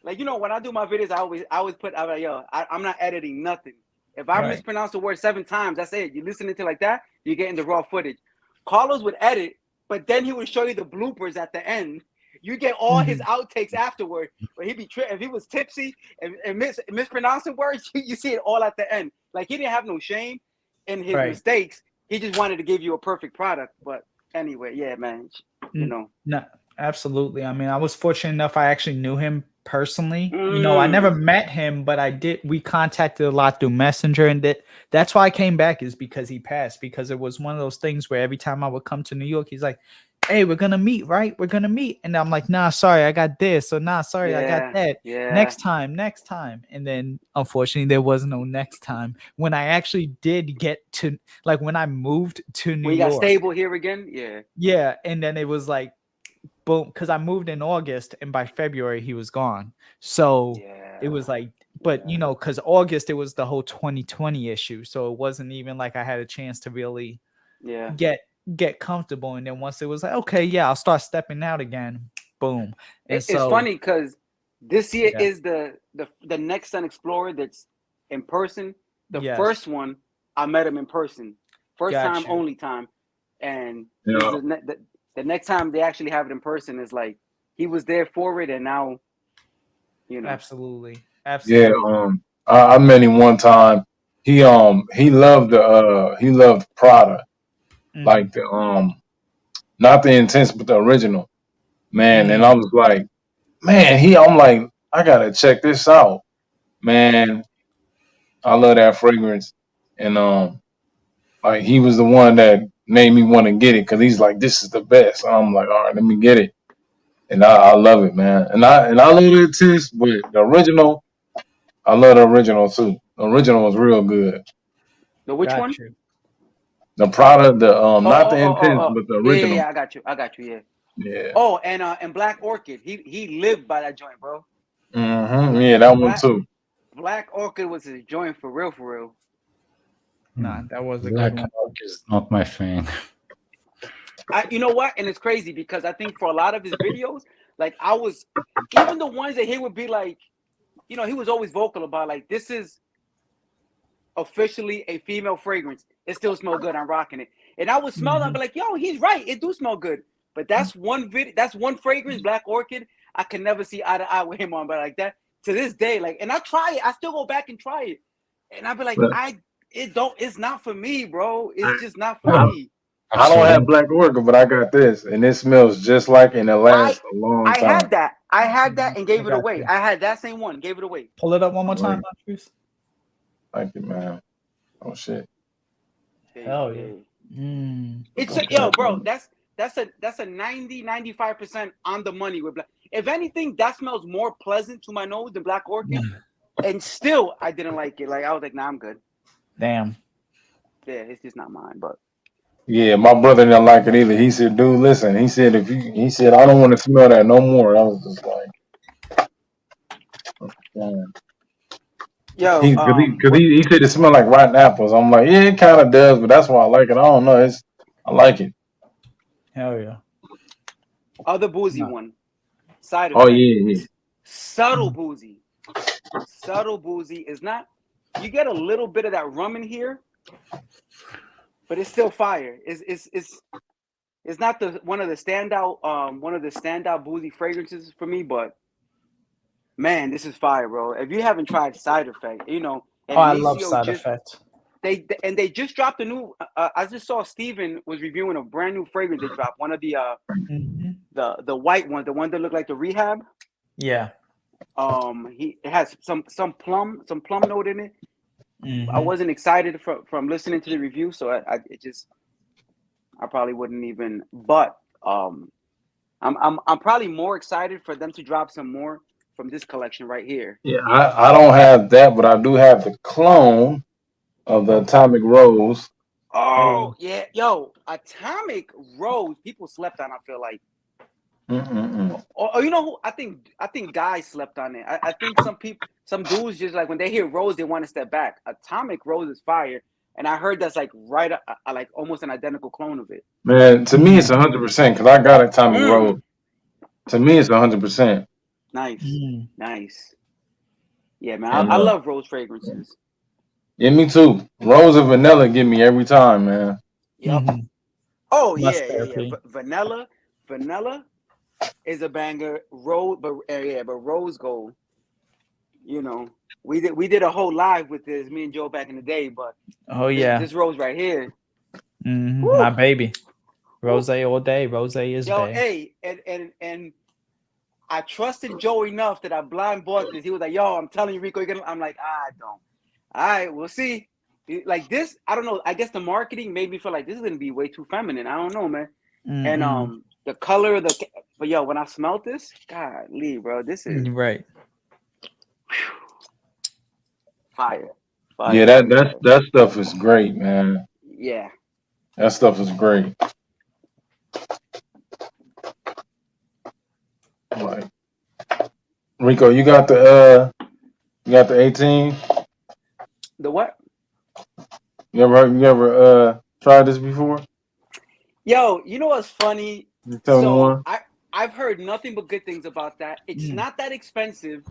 Like, when I do my videos, I always put, I'm like, yo, I'm not editing nothing. If I mispronounce the word 7 times, that's it. You listen to it like that, you're getting the raw footage. Carlos would edit, but then he would show you the bloopers at the end. You get all his outtakes afterward. But he'd be if he was tipsy and mispronouncing words, you see it all at the end. Like he didn't have no shame in his mistakes. He just wanted to give you a perfect product. But anyway, yeah, man. No, absolutely. I mean, I was fortunate enough. I actually knew him personally. I never met him, but we contacted a lot through Messenger, and that's why I came back is because he passed, because it was one of those things where every time I would come to New York, he's like, hey, we're gonna meet, right? We're gonna meet. And I'm like, nah, sorry, I got this. So nah, sorry, I got that. Yeah. Next time. And then unfortunately there was no next time. When I actually did get to, like, when I moved to New York. When you got stable here again? Yeah. Yeah. And then it was like, boom, because I moved in August and by February he was gone. So it was like, but because August it was the whole 2020 issue. So it wasn't even like I had a chance to really get comfortable. And then once it was like, okay, yeah, I'll start stepping out again. Boom. And it's funny because this year is the next Scentxplore that's in person. The first one I met him in person, first time, only time, and the next time they actually have it in person is like he was there for it, and now, Absolutely. Yeah. I met him one time. He loved the Prada, like the not the intense, but the original, man. And I was like, man, I'm like, I gotta check this out, man. I love that fragrance, and like he was the one that made me want to get it because he's like, this is the best. I'm like, all right, let me get it, and I love it, man. And I love the intense, but the original, I love the original too. The original was real good. The which one? The product, not the intense, but the original. Yeah, I got you. Yeah. Yeah. Oh, and Black Orchid, he lived by that joint, bro. Yeah, that one too. Black Orchid was his joint for real. Nah, that was a Black good one. Orchid is not my thing. You know what? And it's crazy because I think for a lot of his videos, like even the ones that he would be like, he was always vocal about like, this is officially a female fragrance. It still smells good. I'm rocking it. And I would smell it and be like, yo, he's right. It do smell good. But that's one fragrance, Black Orchid, I can never see eye to eye with him on. But like that, to this day, like, and I try it. I still go back and try it. And I'd be like, it's not for me, bro. It's just not for me. I don't have Black Orchid, but I got this. And it smells just like, and it lasts a long time. I had that and gave it away. I had that same one, gave it away. Pull it up one more time, Patrice. Thank you, man. Oh shit. Hell yeah. It's bro, that's a 90-95% on the money with Black. If anything, that smells more pleasant to my nose than Black Orchid. And still I didn't like it. Like I was like, nah, I'm good. Damn. Yeah, it's just not mine, but yeah, my brother didn't like it either. He said, dude, listen, he said I don't want to smell that no more. I was just like, yo, because he said it smelled like rotten apples. I'm like, yeah, it kind of does, but that's why I like it. I don't know. I like it. Hell yeah. Other boozy one. Side of yeah. Subtle boozy. Subtle boozy is not. You get a little bit of that rum in here, but it's still fire. It's it's not the one of the standout boozy fragrances for me, but man, this is fire, bro. If you haven't tried Side Effect, you know, and I love Inicio Side just Effect. they just dropped a new. I just saw Steven was reviewing a brand new fragrance they dropped. One of the the white one, the one that looked like the Rehab. Yeah. It has some plum note in it. I wasn't excited from listening to the review, so I probably wouldn't even. But I'm probably more excited for them to drop some more from this collection right here. Yeah, I don't have that, but I do have the clone of the Atomic Rose. Oh yeah, yo, Atomic Rose. People slept on. I feel like. Or you know who? I think guys slept on it. I think some dudes just like when they hear Rose, they want to step back. Atomic Rose is fire, and I heard that's like like almost an identical clone of it. Man, to me it's 100% because I got Atomic Rose. To me it's 100%. Nice. Yeah, man, I love rose fragrances. Yeah, me too. Rose and vanilla get me every time, man. Yep. Oh yeah. Vanilla is a banger. Rose, but rose gold. You know, we did a whole live with this, me and Joe back in the day. But this rose right here, my baby, rose all day. Rose is yo, bae. hey, and I trusted Joe enough that I blind bought this. He was like, "Yo, I'm telling you, Rico, you're gonna." I'm like, "I don't." All right, we'll see. Like this, I don't know. I guess the marketing made me feel like this is gonna be way too feminine. I don't know, man. And the color of but yo, when I smelled this, golly, bro, this is right. Fire. Yeah, that stuff is great, man. Yeah, that stuff is great. Like, Rico, you got the 18. The what? You ever tried this before? Yo, you know what's funny? You tell me one. I've heard nothing but good things about that. It's not that expensive.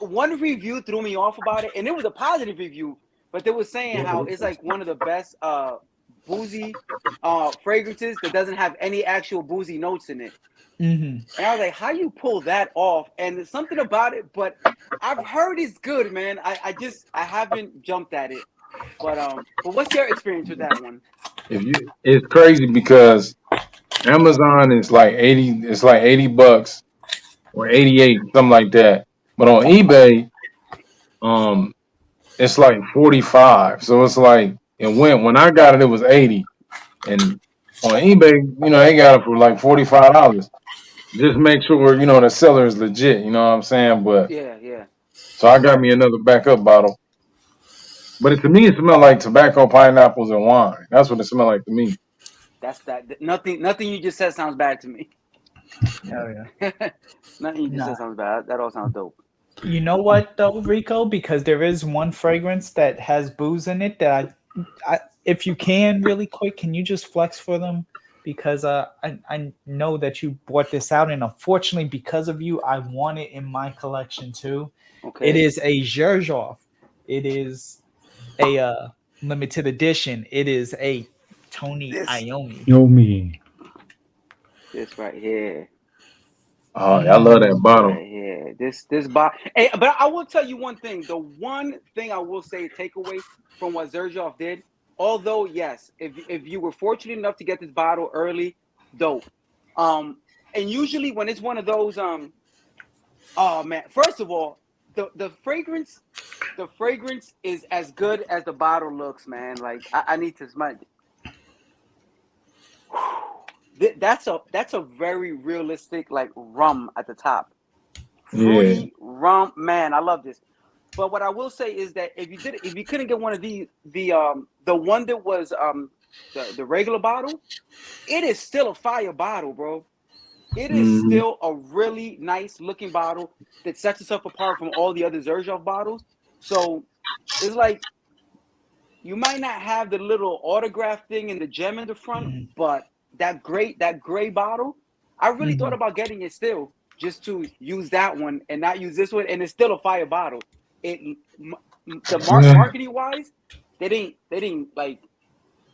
One review threw me off about it, and it was a positive review, but they were saying how it's like one of the best boozy fragrances that doesn't have any actual boozy notes in it. And I was like, how you pull that off? And there's something about it, but I've heard it's good, man. I haven't jumped at it. But what's your experience with that one? It's crazy because Amazon is like 80. It's like $80 or 88, something like that. But on eBay, it's like 45. So it's like when I got it, it was 80, and on eBay, you know, they got it for like $45. Just make sure the seller is legit. You know what I'm saying? But yeah. So I got me another backup bottle. But to me, it smelled like tobacco, pineapples, and wine. That's what it smelled like to me. That's that. Nothing you just said sounds bad to me. Oh yeah. Nothing you just said sounds bad. That all sounds dope. You know what though, Rico? Because there is one fragrance that has booze in it that I if you can really quick, can you just flex for them? Because I know that you brought this out, and unfortunately, because of you, I want it in my collection too. Okay. It is a xerjoff. It is a limited edition. It is a Tony Iommi. This right here. Oh, I love that bottle. Right here. This bottle. Hey, but I will tell you one thing. The one thing I will say, takeaway from what xerjoff did. Although, yes, if you were fortunate enough to get this bottle early, dope. And usually when it's one of those, oh man, first of all, the fragrance is as good as the bottle looks, man. Like I need to smell it. That's a very realistic like rum at the top. Fruity rum, man. I love this. But what I will say is that if you couldn't get one of the one that was the regular bottle, it is still a fire bottle, bro. It is still a really nice looking bottle that sets itself apart from all the other xerjoff bottles. So it's like you might not have the little autograph thing and the gem in the front, but that gray bottle, I really thought about getting it still just to use that one and not use this one, and it's still a fire bottle. Marketing wise, they didn't like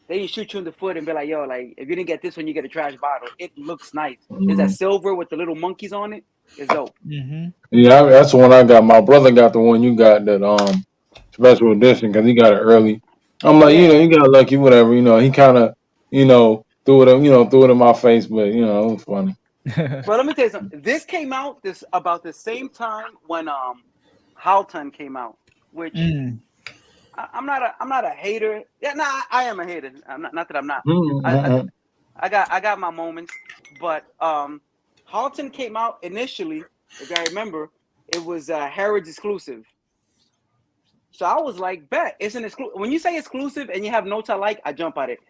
they didn't shoot you in the foot and be like, yo, like if you didn't get this one, you get a trash bottle. It looks nice. Is that silver with the little monkeys on it? It's dope. Yeah, that's the one I got. My brother got the one you got, that special edition, because he got it early. I'm like, Yeah. he got lucky, whatever. He kind of, threw it in my face, but it was funny. Well, let me tell you something. This came out about the same time when Halton came out, which I'm not a hater. Yeah, nah, I am a hater. I'm not that I'm not. Mm-hmm. I got my moments, but Halton came out initially. If I remember, it was Harrods exclusive. So I was like, bet it's an exclusive. When you say exclusive and you have notes I like, I jump at it.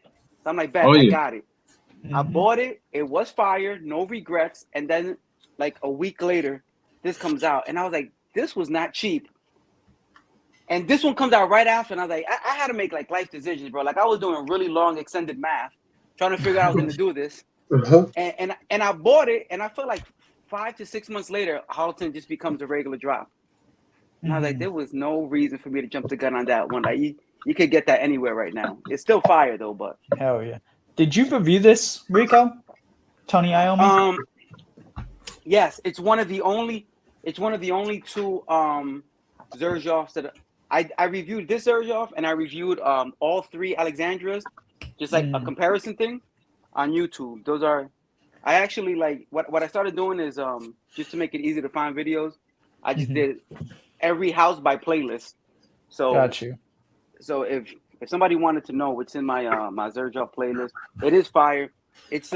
So I'm like, bet, Oh I yeah. got it. I bought it. It was fire, no regrets. And then, like a week later, this comes out, and I was like, this was not cheap. And this one comes out right after, and I was like, I had to make like life decisions, bro. Like I was doing really long, extended math, trying to figure out I was going to do this. Uh-huh. And I bought it, and I feel like 5 to 6 months later, Halton just becomes a regular drop. And I was like, there was no reason for me to jump the gun on that one. Like you could get that anywhere right now. It's still fire though, but hell yeah. Did you review this, Rico? Tony Iommi? Yes, it's one of the only two xerjoffs that I reviewed. This xerjoff, and I reviewed all 3 Alexandras, just like a comparison thing on YouTube. Those are, I actually like what I started doing is just to make it easy to find videos, I just did every house by playlist. So Got you. So if somebody wanted to know what's in my my xerjoff playlist, it is fire. It's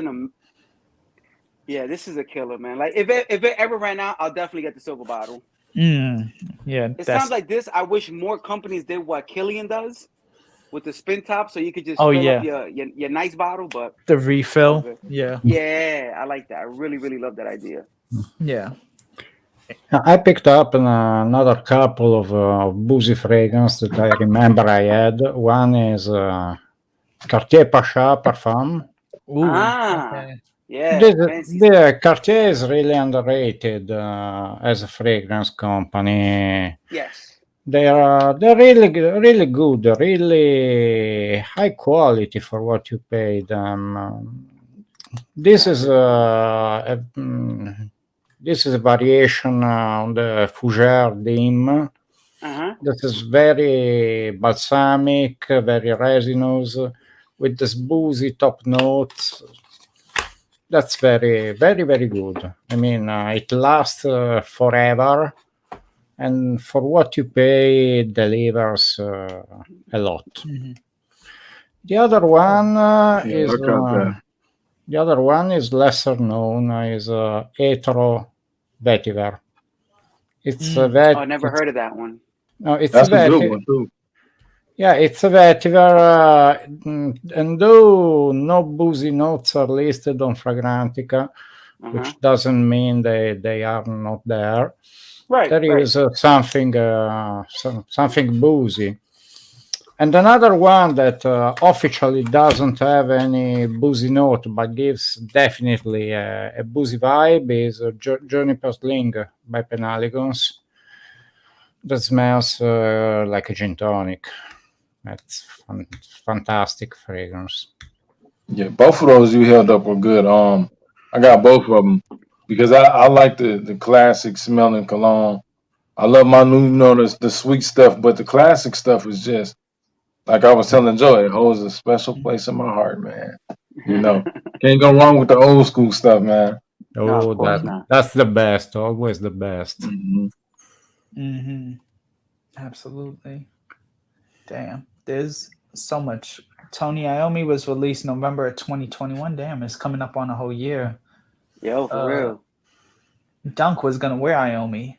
yeah, this is a killer, man. Like if it ever ran out, I'll definitely get the silver bottle. Yeah, It sounds like this. I wish more companies did what Killian does with the spin top, so you could just fill up your nice bottle, but the refill. Yeah, I like that. I really love that idea. Yeah. I picked up another couple of boozy fragrances that I remember I had. One is Cartier Pacha Parfum. Ooh, okay. Yeah, the Cartier is really underrated as a fragrance company. Yes, they're really good, really high quality for what you pay them. This is a variation on the Fougère Dim. That is very balsamic, very resinous, with this boozy top notes. That's very good. I mean, it lasts forever, and for what you pay, it delivers a lot. The other one is lesser known, is Etro Vetiver. It's I never heard of that one. No, it's That's a good one too. Yeah, it's a vetiver, and though no boozy notes are listed on Fragrantica, which doesn't mean they are not there. Right. There is something boozy. And another one that officially doesn't have any boozy note, but gives definitely a boozy vibe, is Juniper Sling by Penaligons. That smells like a gin tonic. That's fantastic fragrance. Yeah, both of those you held up were good. I got both of them because I like the classic smelling cologne. I love my new, the sweet stuff, but the classic stuff is just like I was telling Joy, it holds a special place in my heart, man. Can't go wrong with the old school stuff, man. Oh, that's the best. Always the best. Absolutely. Damn, there's so much. Tony Iommi was released November of 2021. Damn, it's coming up on a whole year. Yo, for real. Dunk was gonna wear Iommi,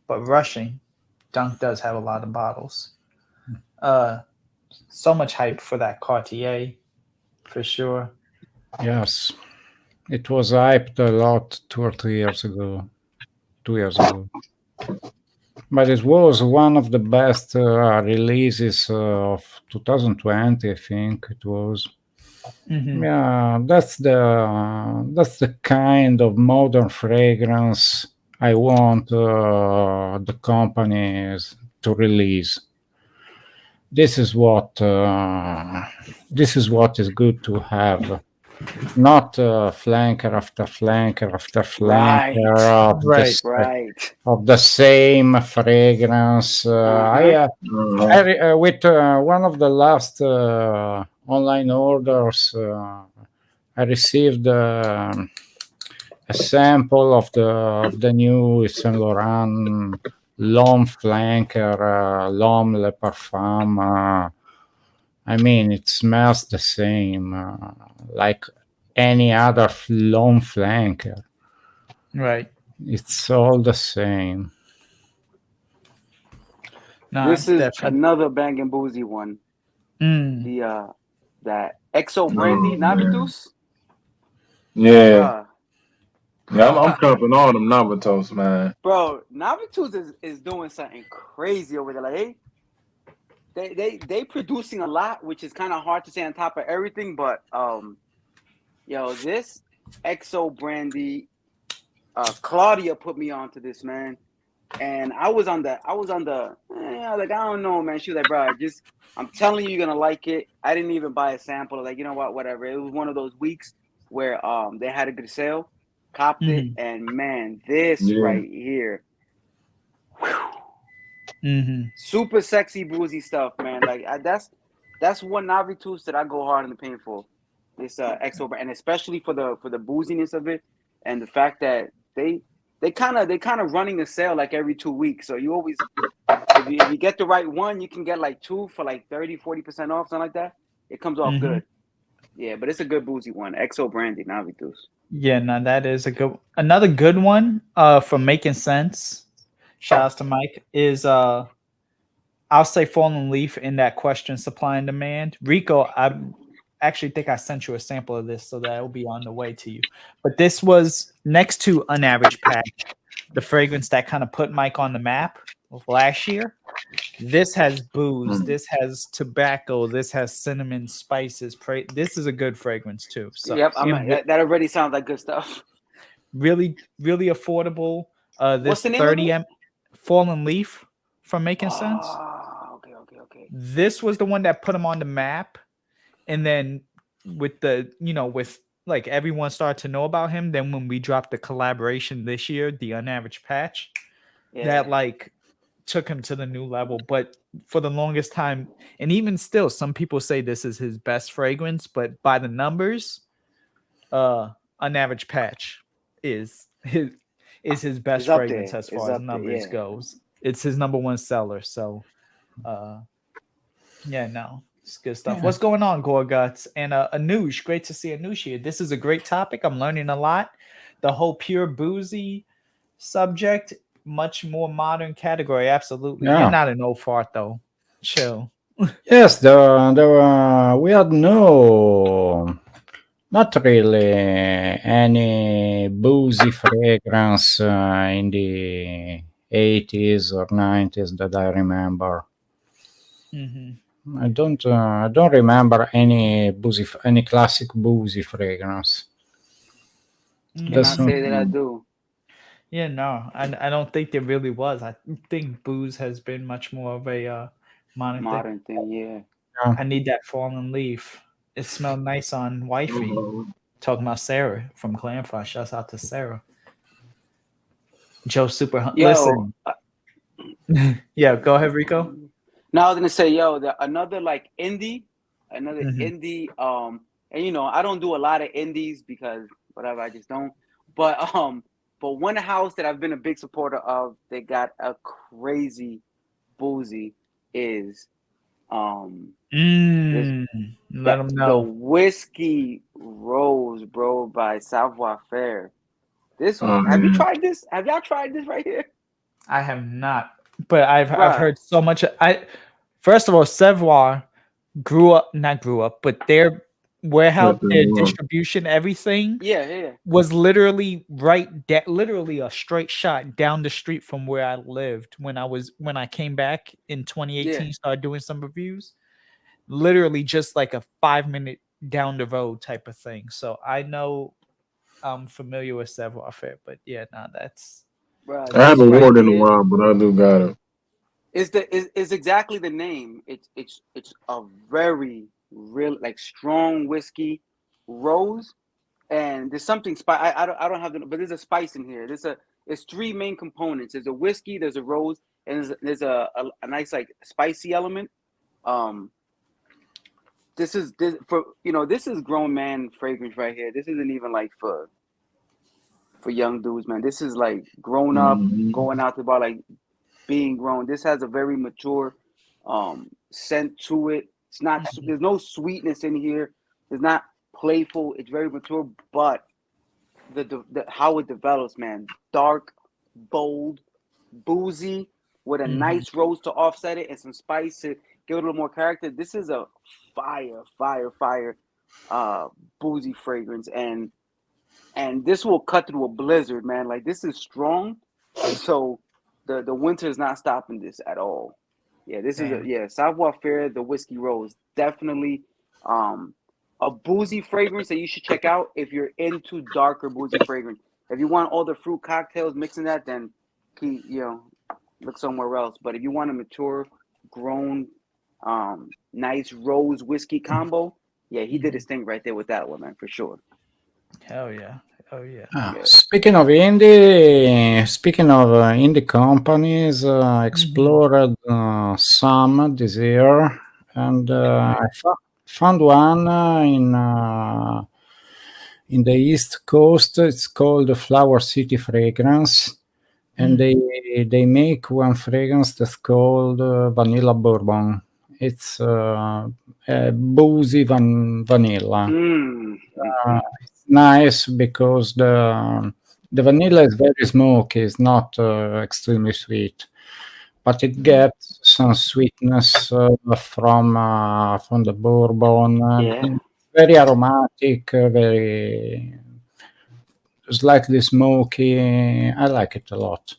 but rushing. Dunk does have a lot of bottles. So much hype for that Cartier, for sure. Yes, it was hyped a lot 2 or 3 years ago. 2 years ago. But it was one of the best releases of 2020, I think it was. Yeah, that's the kind of modern fragrance I want the companies to release. this is what is good to have. Not flanker after flanker after Right. flanker Right. Right. of the same fragrance. Uh-huh. With one of the last online orders, I received a sample of the new Saint Laurent L'Homme Flanker, L'Homme Le Parfum. I mean, it smells the same, like any other L'Homme Flanker. Right. It's all the same. No, This is definitely. another Bang and Boozy one. Mm. The that XO Brandy Oh, man. Navitus. Yeah. Bruh. Yeah, I'm comping all them Navatos, man. Bro, Navitus is doing something crazy over there. Like they producing a lot, which is kind of hard to say on top of everything, but yo, this XO Brandy, Claudia put me onto this, man. And I was on the like, I don't know, man. She was like, bro, I'm telling you, you're gonna like it. I didn't even buy a sample. Like, you know what, whatever. It was one of those weeks where they had a good sale, copped it, Mhm. and man, this Yeah. right here, whew, Mhm. super sexy boozy stuff, man. Like that's one Navitus that I go hard in the paint for. This XO, and especially for the booziness of it, and the fact that they kind of running a sale like every 2 weeks. So you always, if you get the right one, you can get like two for like 30-40% off, something like that. It comes off Mhm. good. Yeah, but it's a good boozy one. XO Brandy Navitus. Yeah, no, that is another good one from Making Sense. Shout outs to Mike is I'll say Fallen Leaf in that question supply and demand. Rico, I actually think I sent you a sample of this so that it'll be on the way to you. But this was next to unAVERAGE Patch, the fragrance that kind of put Mike on the map of last year. This has booze, this has tobacco, this has cinnamon, spices. This is a good fragrance too. So Yep, and that already sounds like good stuff. really, really affordable. What's This the name of 30 it? M Fallen Leaf from Making Sense. Oh, okay. This was the one that put him on the map, and then with with like everyone started to know about him. Then when we dropped the collaboration this year, the unAVERAGE Patch, Yeah. that like took him to the new level. But for the longest time, and even still, some people say this is his best fragrance, but by the numbers, unAVERAGE Patch is his best It's up fragrance there. as It's far as up there. numbers Yeah. goes. It's his number one seller. So yeah, no, it's good stuff. Yeah. What's going on, Gorguts? And Anush, great to see Anush here. This is a great topic. I'm learning a lot. The whole pure boozy subject, much more modern category. Absolutely. You're Yeah. not an old fart though. Chill. Yes, we had not really any boozy fragrance in the 80s or 90s that I remember. Mm-hmm. I don't remember any classic boozy fragrance. Cannot say that I do. Yeah, no, I don't think there really was. I think booze has been much more of a modern thing. Modern thing, yeah. Yeah. I need that fallen leaf. It smelled nice on wifey. Mhm. Talking about Sarah from Clanfire. Shouts out to Sarah. Joe Super Hunt. Yo, Listen. Yeah, go ahead, Rico. now I was gonna say, yo, another like another Mhm. indie. And I don't do a lot of indies because whatever, I just don't. But one house that I've been a big supporter of, they got a crazy boozy is this Let them the know. Whiskey Rose, bro, by Savoir Faire. This Oh, one, have you man. tried this? Have y'all tried this right here? I have not, but I've Bruh. heard so much. First of all, Savoir not grew up, but their warehouse, their distribution, everything Yeah. was literally literally a straight shot down the street from where I lived when I came back in 2018, Yeah. started doing some reviews. Literally just like a 5-minute down the road type of thing. So I know I'm familiar with Savoir Faire, but yeah, no, that's Bruh, I this haven't right worn it in a here. while, but I do got it. is exactly the name. It's a very real like strong whiskey rose, and there's something I don't have the, but there's a spice in here. It's three main components. There's a whiskey, there's a rose, and there's a nice like spicy element. Um, this is for this is grown man fragrance right here. This isn't even like for young dudes, man. This is like grown up, going out to the bar, like being grown. This has a very mature scent to it. It's not. There's no sweetness in here. It's not playful. It's very mature, but the how it develops, man. Dark, bold, boozy, with a nice rose to offset it and some spice to give it a little more character. This is a fire boozy fragrance, and this will cut through a blizzard, man. Like this is strong, so the winter is not stopping this at all. Yeah, this is Savoir Faire, the whiskey rose, definitely a boozy fragrance that you should check out if you're into darker boozy fragrance. If you want all the fruit cocktails mixing that, then look somewhere else. But if you want a mature, grown, nice rose whiskey combo, yeah, he did his thing right there with that one, man, for sure. Hell yeah. Oh yeah. Speaking of indie companies, explored some this year, and I found one in the East Coast. It's called Flower City Fragrance, and they make one fragrance that's called Vanilla Bourbon. It's boozy vanilla. It's nice because the vanilla is very smoky. It's not extremely sweet, but it gets some sweetness from the bourbon. Very aromatic, very slightly smoky. I like it a lot.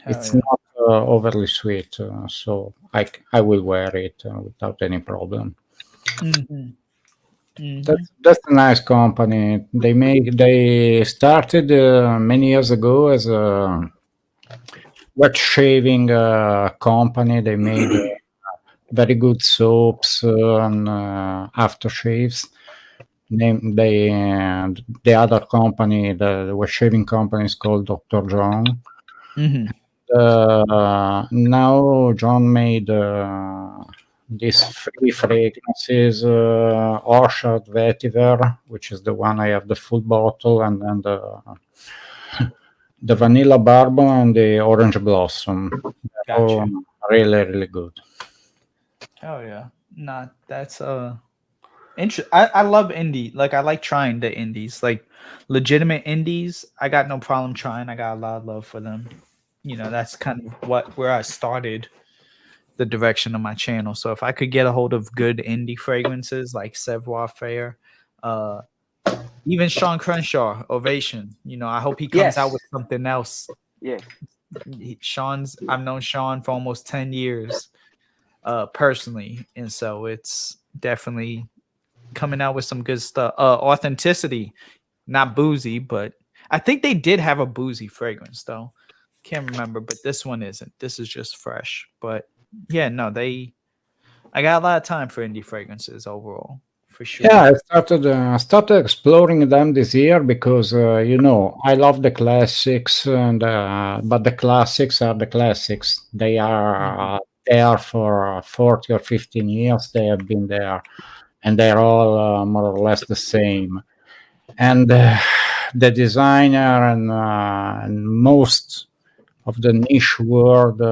It's not overly sweet, so I will wear it without any problem. That's a nice company. They started many years ago as a wet shaving company. They made very good soaps and aftershaves. The other company, the wet shaving company, is called Dr. John. Now John made these three fragrances: Orchard Vetiver, which is the one I have the full bottle, and then the Vanilla Bourbon and the Orange Blossom. Gotcha. Really, really good. Oh yeah. Nah, that's I love indie. Like I like trying the indies, like legitimate indies. I got no problem trying. I got a lot of love for them. That's kind of where I started the direction of my channel. So if I could get a hold of good indie fragrances like Savoir Faire, even Sean Crenshaw, Ovation, I hope he comes out with something else. Yeah. I've known Sean for almost 10 years personally. And so it's definitely coming out with some good stuff. Authenticity, not boozy, but I think they did have a boozy fragrance though. Can't remember, but this one isn't. This is just fresh. But yeah, no, I got a lot of time for indie fragrances overall, for sure. Yeah, I started exploring them this year because I love the classics, and but the classics are the classics. They are there for 40 or 15 years. They have been there, and they're all more or less the same. And the designer and most of the niche world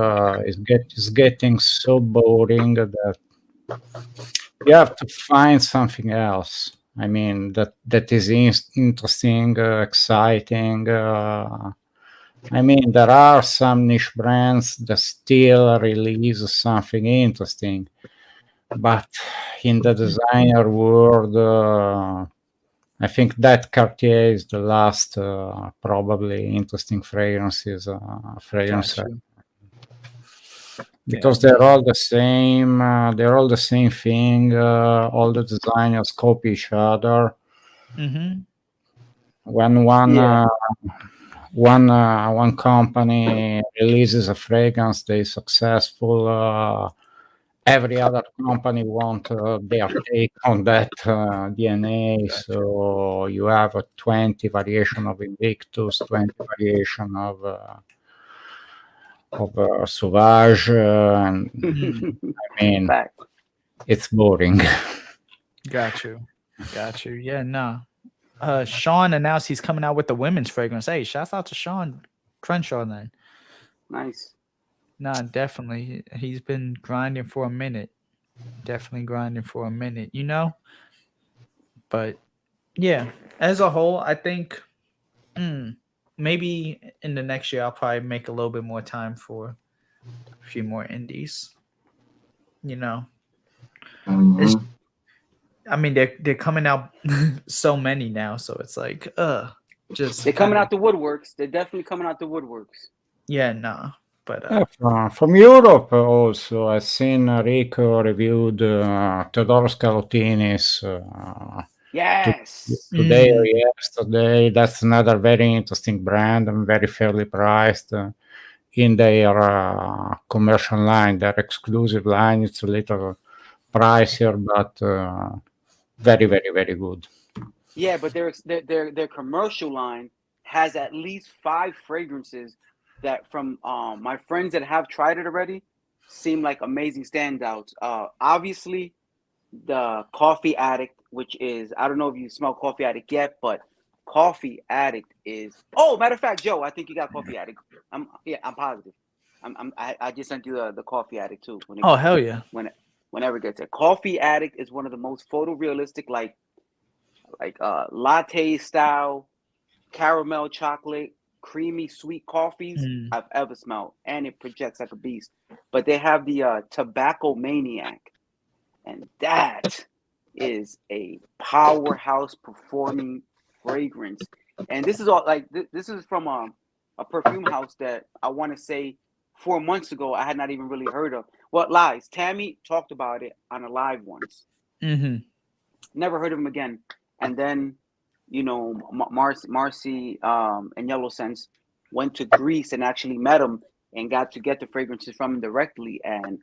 is getting so boring that you have to find something else. I mean that is interesting, exciting. I mean, there are some niche brands that still release something interesting, but in the designer world, I think that Cartier is the last probably interesting fragrance. Because they're all the same. They're all the same thing. All the designers copy each other. When one company releases a fragrance, they're successful. Every other company want their take on that DNA. Gotcha. So you have a 20 variation of Invictus, 20 variation of Sauvage, and I mean, Fact. it's boring. Got you. Yeah, no. Sean announced he's coming out with the women's fragrance. Hey, shouts out to Sean Crenshaw then. Nice. Nah, definitely. He's been grinding for a minute. Definitely grinding for a minute, you know? But yeah, as a whole, I think maybe in the next year I'll probably make a little bit more time for a few more indies. You know? It's, I mean, they're coming out so many now, so it's like, just they're coming out the woodworks. They're definitely coming out the woodworks. Yeah, nah. But from Europe also, I've seen Rico reviewed Teodoro Scalotini's yes today or yesterday. That's another very interesting brand and very fairly priced in their commercial line, their exclusive line. It's a little pricier, but very, very, very good. Yeah, but their commercial line has at least 5 fragrances that from my friends that have tried it already seem like amazing standouts. Obviously, the Coffee Addict, which is, I don't know if you smell Coffee Addict yet, but Coffee Addict is. Oh, matter of fact, Joe, I think you got Coffee Addict. I'm positive. I just sent you the Coffee Addict too. Oh, hell yeah! Whenever it gets there, Coffee Addict is one of the most photorealistic, like latte style, caramel chocolate, creamy sweet coffees I've ever smelled, and it projects like a beast. But they have the Tobacco Maniac, and that is a powerhouse performing fragrance. And this is all like this is from a perfume house that I want to say 4 months ago I had not even really heard of. Well, lies. Tammy talked about it on a live once. Never heard of him again. And then, you know, Marcy and Yellow Sense went to Greece and actually met him and got to get the fragrances from him directly. And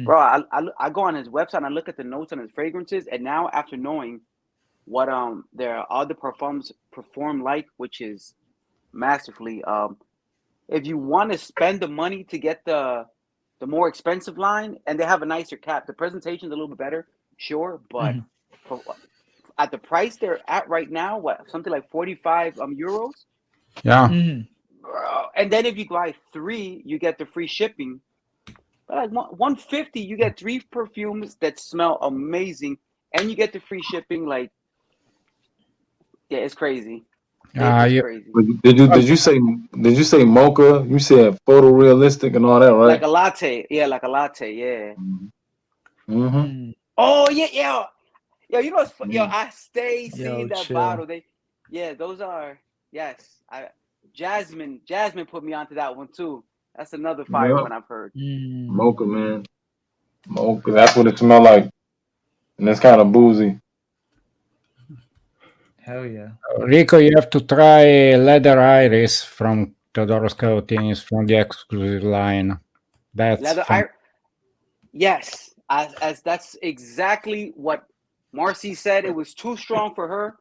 bro, I go on his website and I look at the notes on his fragrances, and now after knowing what their other perfumes perform like, which is masterfully, if you want to spend the money to get the more expensive line, and they have a nicer cap, the presentation's a little bit better, sure, but at the price they're at right now, what, something like 45 euros? Yeah. Bro, and then if you buy 3, you get the free shipping. But like 150, you get 3 perfumes that smell amazing, and you get the free shipping. Like, yeah, it's crazy. It's crazy. Did you say mocha? You said photorealistic and all that, right? Like a latte, like a latte, yeah. Oh yeah. Yo, you know what's yo? I stay seeing that bottle. Those are Jasmine put me onto that one too. That's another fire one I've heard. Mocha, man. Mocha. That's what it smells like. And it's kind of boozy. Hell yeah. Rico, you have to try Leather Iris from Teodoro Scalotini's from the exclusive line. That's Leather Iris. Yes. As that's exactly what Marcy said. It was too strong for her,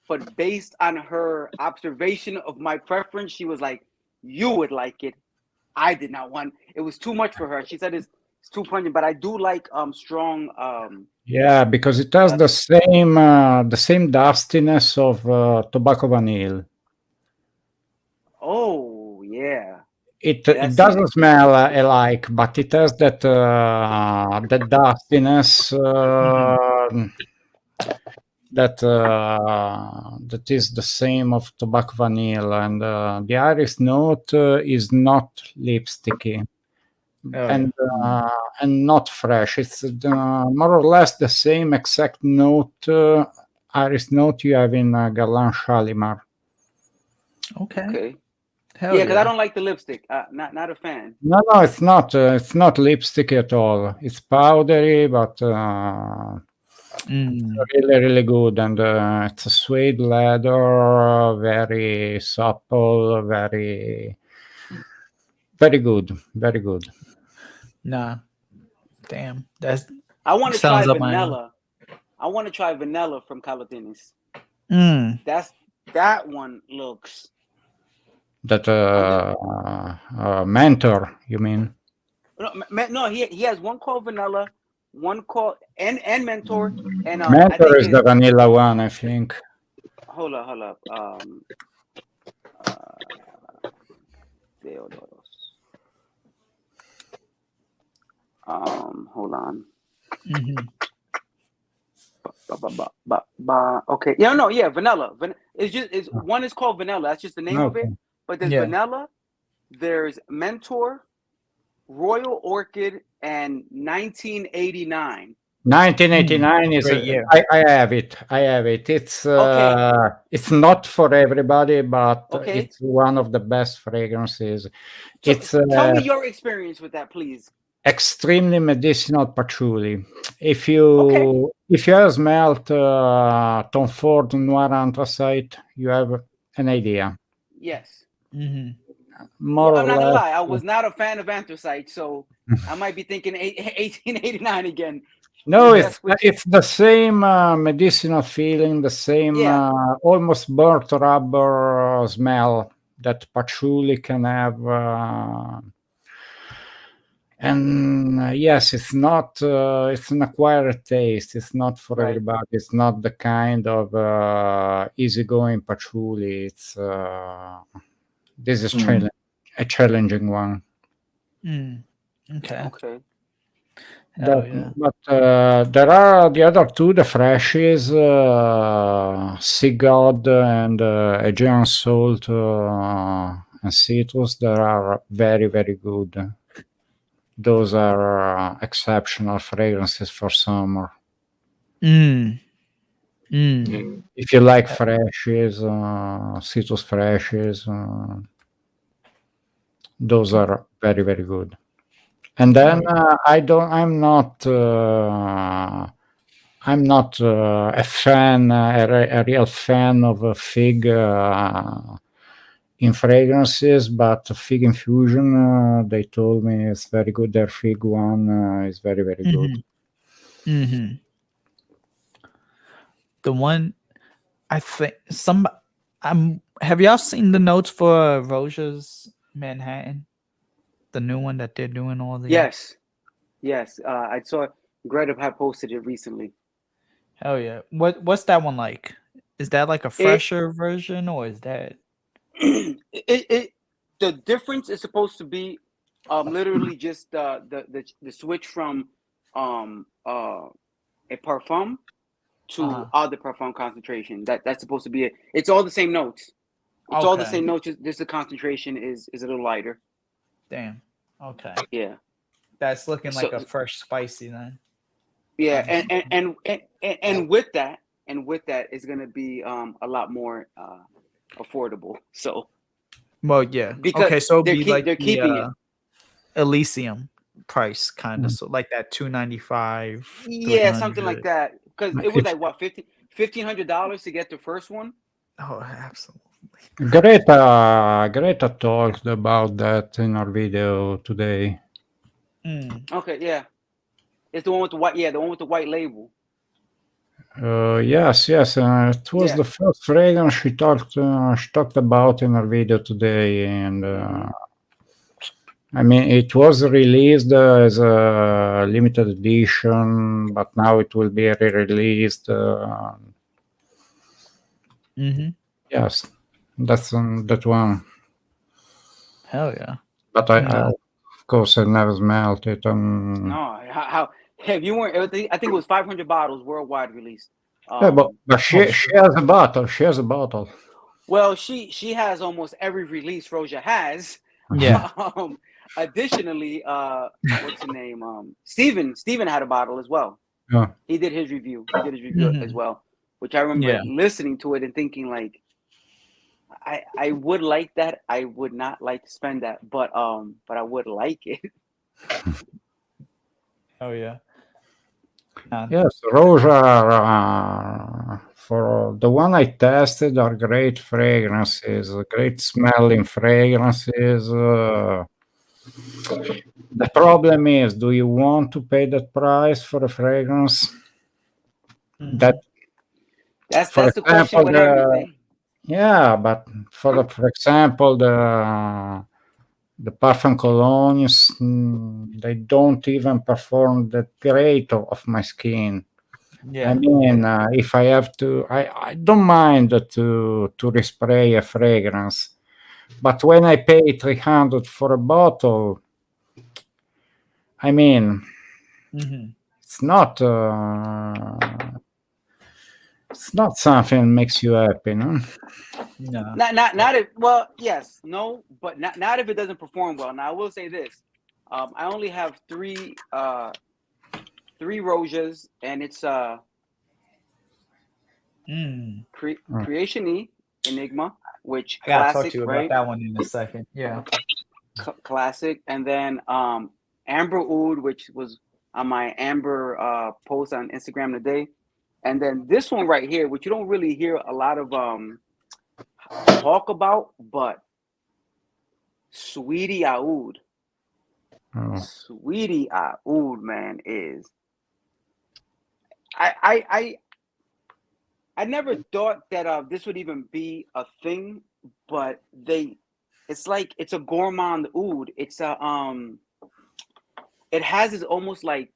but based on her observation of my preference, she was like, you would like it. I did not want. It was too much for her. She said it's too pungent, but I do like strong. Yeah, because it has the same dustiness of tobacco vanille. Oh yeah. It doesn't smell alike, but it has that dustiness that is the same of tobacco vanilla, and the iris note is not lipsticky and not fresh. It's more or less the same exact note, iris note you have in Guerlain Shalimar. Okay. Hell yeah, because I don't like the lipstick. Not a fan. No, it's not. It's not lipstick at all. It's powdery, but Really, really good, and it's a suede leather, very supple, very, very good, very good. Nah, damn, that's I want to try sounds up my alley. vanilla. I want to try vanilla from Caladenis. Mm. That one looks. That mentor, you mean? No, he has one called vanilla, one called and mentor, and I Mentor think is the vanilla one, I think. Hold up. Hold on. Mm-hmm. Okay. Yeah, no, yeah, vanilla. It's one is called vanilla. That's just the name of it. But there's vanilla, there's mentor, royal orchid, and 1989. 1989 is great year. I have it. I have it. It's it's not for everybody, but it's one of the best fragrances. So, tell me your experience with that, please. Extremely medicinal patchouli. If you have smelled Tom Ford Noir Anthracite, you have an idea. Yes. Mm-hmm. More I'm or not gonna less. lie. I was not a fan of anthracite, so I might be thinking 1889 again. No, it's the same medicinal feeling, the same almost burnt rubber smell that patchouli can have. And yes, it's not. It's an acquired taste. It's not for everybody. It's not the kind of easygoing patchouli. It's this is a challenging one. Okay. But there are the other two, the freshes, Sea God and Aegean Salt and Citrus. That are very, very good. Those are exceptional fragrances for summer. If you like freshes, citrus freshes, those are very, very good. And then I'm not a fan, a real fan of fig in fragrances, but fig infusion, they told me it's very good. Their fig one is very, very good. Mm-hmm. The one I think have y'all seen the notes for Roja's Manhattan? The new one that they're doing all the Yes. I saw Greta had posted it recently. Hell yeah. What's that one like? Is that like a fresher version, or is that the difference is supposed to be literally just the switch from a Parfum to other Parfum concentration. That's supposed to be it. It's all the same notes. It's all the same notes, just the concentration is a little lighter. Damn. Okay. Yeah. That's looking like a fresh spicy then. Yeah, and with that it's gonna be a lot more affordable. So well, yeah. Because so it'd be like they're keeping it. Elysium price kind of, so like that $295. Yeah, something like that. Because it was like what, $1,500 to get the first one. Oh, absolutely. Greta talked about that in our video today. Okay, yeah, it's the one with the white. Yeah, the one with the white label. Yes. It was the first fragrance she talked about in her video today, and I mean, it was released as a limited edition, but now it will be re-released. Yes, that's that one. Hell yeah! But I of course, I never smelled it. No, how have you weren't? I think it was 500 bottles worldwide released. Yeah, but she has a bottle. She has a bottle. Well, she has almost every release Roja has. Yeah. Additionally, what's the name? Steven had a bottle as well. Yeah. He did his review. As well, which I remember listening to it and thinking like, I would like that. I would not like to spend that, but I would like it. Oh yeah. Yes, rose are, for the one I tested, are great fragrances, great smelling fragrances. The problem is, do you want to pay that price for a fragrance? That, That's for the question example, with everything. yeah, but for example, the Parfum Colognes, they don't even perform that great of my skin. I mean, if I have to, I don't mind to respray a fragrance, but when I pay 300 for a bottle, I mean, it's not something that makes you happy, no? No. Not if, well, yes, no, but not if it doesn't perform well. Now I will say this: I only have three Rojas, and it's Creation E, Enigma, which I gotta talk classic, to you right? about that one in a second. Yeah. Classic, and then Amber Oud, which was on my Amber post on Instagram today, and then this one right here, which you don't really hear a lot of talk about, but Sweetie Oud. Sweetie Oud, man, is I never thought that this would even be a thing, but it's like it's a gourmand oud. It's a it has this almost like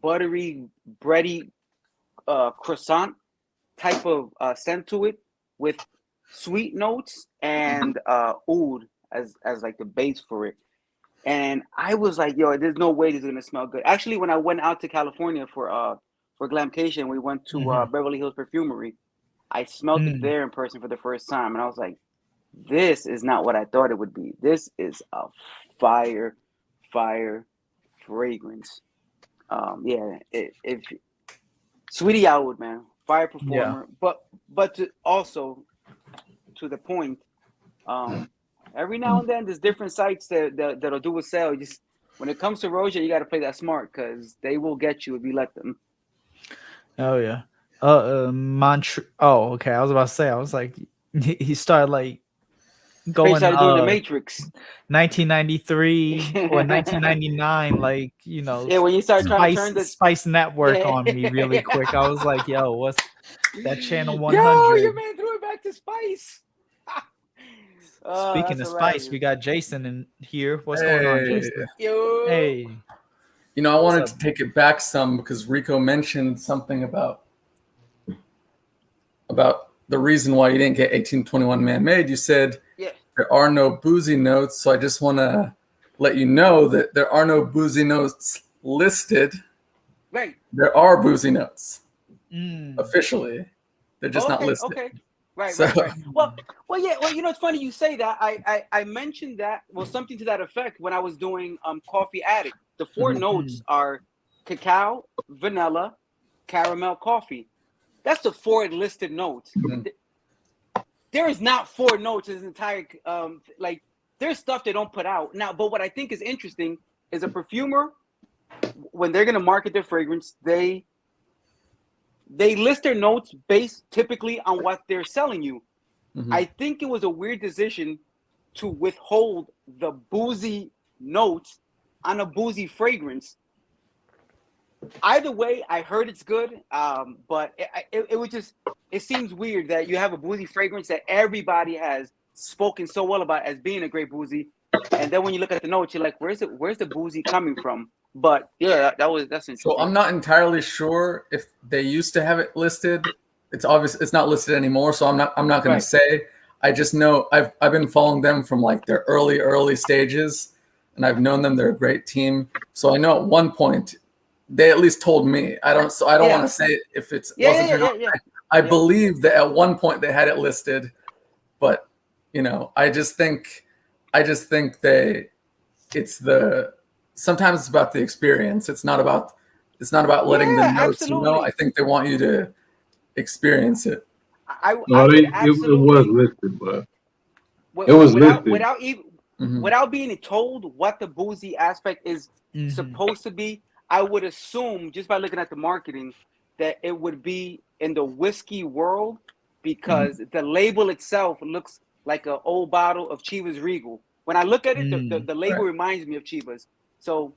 buttery, bready croissant type of scent to it, with sweet notes and oud as like the base for it. And I was like, yo, there's no way this is gonna smell good. Actually, when I went out to California for Glamcation, we went to Beverly Hills Perfumery. I smelled it there in person for the first time, and I was like, this is not what I thought it would be. This is a fire fragrance. If Sweetie Oud, man, fire performer. But also to the point, every now and then there's different sites that'll do a sale. Just when it comes to Roja, you got to play that smart, because they will get you if you let them. Oh yeah. Oh, okay. I was about to say. I was like, he started like going started doing the Matrix, 1993 or 1999, like, you know. Yeah, when you start trying to turn the Spice Network on me really quick. I was like, yo, what's that channel 100? Yo, your man threw it back to Spice. Speaking of Spice, we got Jason in here. What's going on, Jason? Yo. Hey. You know, I wanted to take it back some because Rico mentioned something about the reason why you didn't get 1821 Man-Made. You said there are no boozy notes, so I just want to let you know that there are no boozy notes listed. Right. There are boozy notes officially. They're just not listed. Okay. Right. Well, yeah. Well, you know, it's funny you say that. I mentioned that. Well, something to that effect when I was doing Coffee Addict. The 4 notes are cacao, vanilla, caramel, coffee. That's the 4 listed notes. There is not 4 notes in this entire like. There's stuff they don't put out now. But what I think is interesting is a perfumer, when they're going to market their fragrance, they list their notes based typically on what they're selling you. I think it was a weird decision to withhold the boozy notes on a boozy fragrance. Either way, I heard it's good, but it was just, it seems weird that you have a boozy fragrance that everybody has spoken so well about as being a great boozy, and then when you look at the notes, you're like, where's the boozy coming from? But yeah, that's interesting. So I'm not entirely sure if they used to have it listed. It's obvious it's not listed anymore, so I'm not going to say. I just know I've been following them from like their early stages, and I've known them. They're a great team. So I know at one point they at least told me. I don't want to say if it wasn't or not. I believe that at one point they had it listed, but you know, I just think sometimes it's about the experience. It's not about letting the notes know. I think they want you to experience it. It was listed, but it was listed without being told what the boozy aspect is supposed to be. I would assume just by looking at the marketing that it would be in the whiskey world because the label itself looks like an old bottle of Chivas Regal. When I look at it, the label reminds me of Chivas. So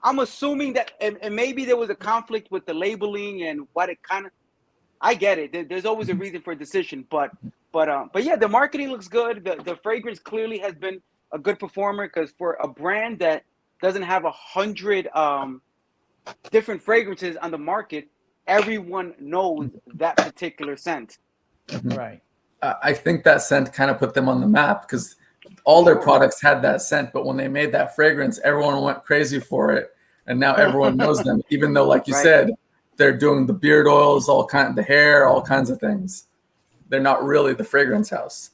I'm assuming that, and maybe there was a conflict with the labeling and what it kind of. I get it. There's always a reason for a decision, but yeah, the marketing looks good. The fragrance clearly has been a good performer because for a brand that doesn't have 100 different fragrances on the market, everyone knows that particular scent. Right. I think that scent kind of put them on the map because all their products had that scent, but when they made that fragrance, everyone went crazy for it, and now everyone knows them. Even though, like you said, they're doing the beard oils, the hair, all kinds of things. They're not really the fragrance house.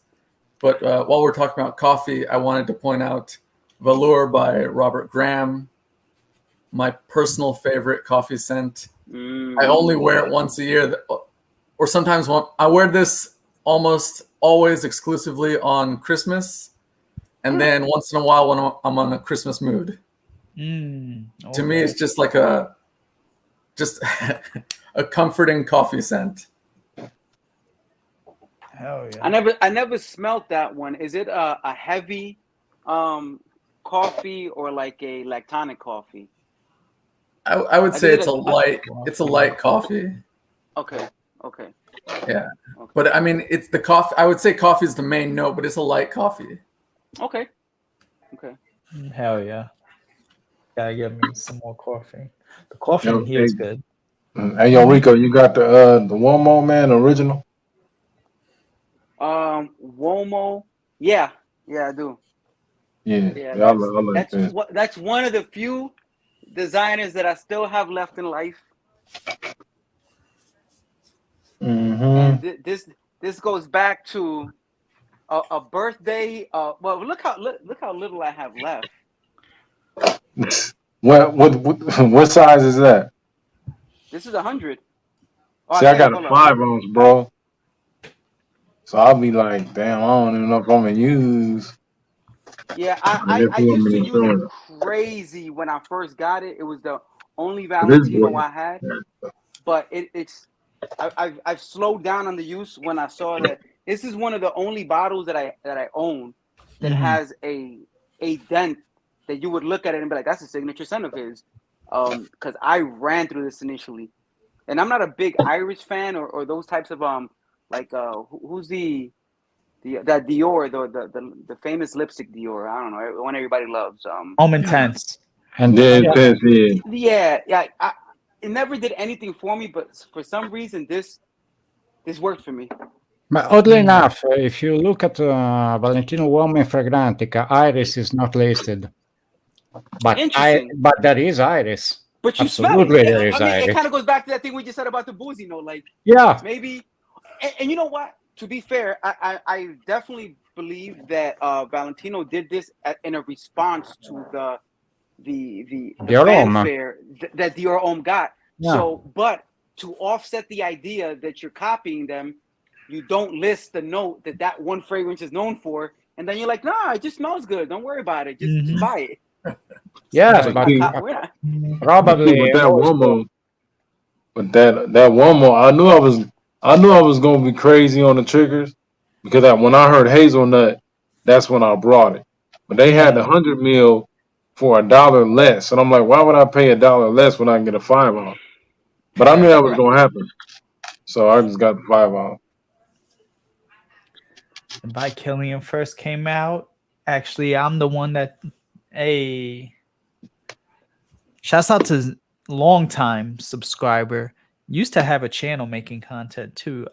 But while we're talking about coffee, I wanted to point out Velour by Robert Graham, my personal favorite coffee scent. I only wear it once a year, or sometimes I wear this almost always exclusively on Christmas, and then once in a while when I'm on a Christmas mood. To me, it's just like a comforting coffee scent. Hell yeah! I never smelt that one. Is it a heavy coffee or like a lactonic coffee? I would say it's a light coffee. Okay. Yeah. Okay. But I mean, it's the coffee. I would say coffee is the main note, but it's a light coffee. Okay. Hell yeah! Gotta get me some more coffee. The coffee in here is good. Hey, yo, Rico, you got the Womo man original? Womo. Yeah, I do. Yeah, I like that. That's one of the few designers that I still have left in life. And this goes back to a birthday. Well, look how little I have left. What size is that? This is 100. See, I got a 5 ounce, bro. So I'll be like, damn, I don't even know if I'm gonna use. Yeah, I used to use it crazy when I first got it. It was the only Valentino I had, but I've slowed down on the use when I saw that this is one of the only bottles that I own that has a dent that you would look at it and be like, that's a signature scent of his. Because I ran through this initially, and I'm not a big Irish fan or those types of like who's that Dior, the famous lipstick Dior. I don't know, one everybody loves. Home Intense. And yeah. It never did anything for me, but for some reason this worked for me. But oddly enough, if you look at Valentino Uomo and Fragrantica, Iris is not listed. But there is Iris. But you absolutely smell it. There is Iris. It kind of goes back to that thing we just said about the boozy note. Like, yeah, maybe. And you know what? To be fair, I definitely believe that Valentino did this in a response to the fanfare that Dior Homme got. Yeah. So, but to offset the idea that you're copying them, you don't list the note that one fragrance is known for, and then you're like, nah, it just smells good. Don't worry about it. Just buy it. Yes, but probably with that Womo. But that Womo, I knew I was gonna be crazy on the triggers because when I heard hazelnut, that's when I brought it. But they had the 100 ml for $1 less, and I'm like, why would I pay $1 less when I can get a 5 ounce? But I knew that was gonna happen, so I just got the 5 ounce. By Killian first came out, actually, I'm the one that. Shouts out to longtime subscriber. Used to have a channel making content too.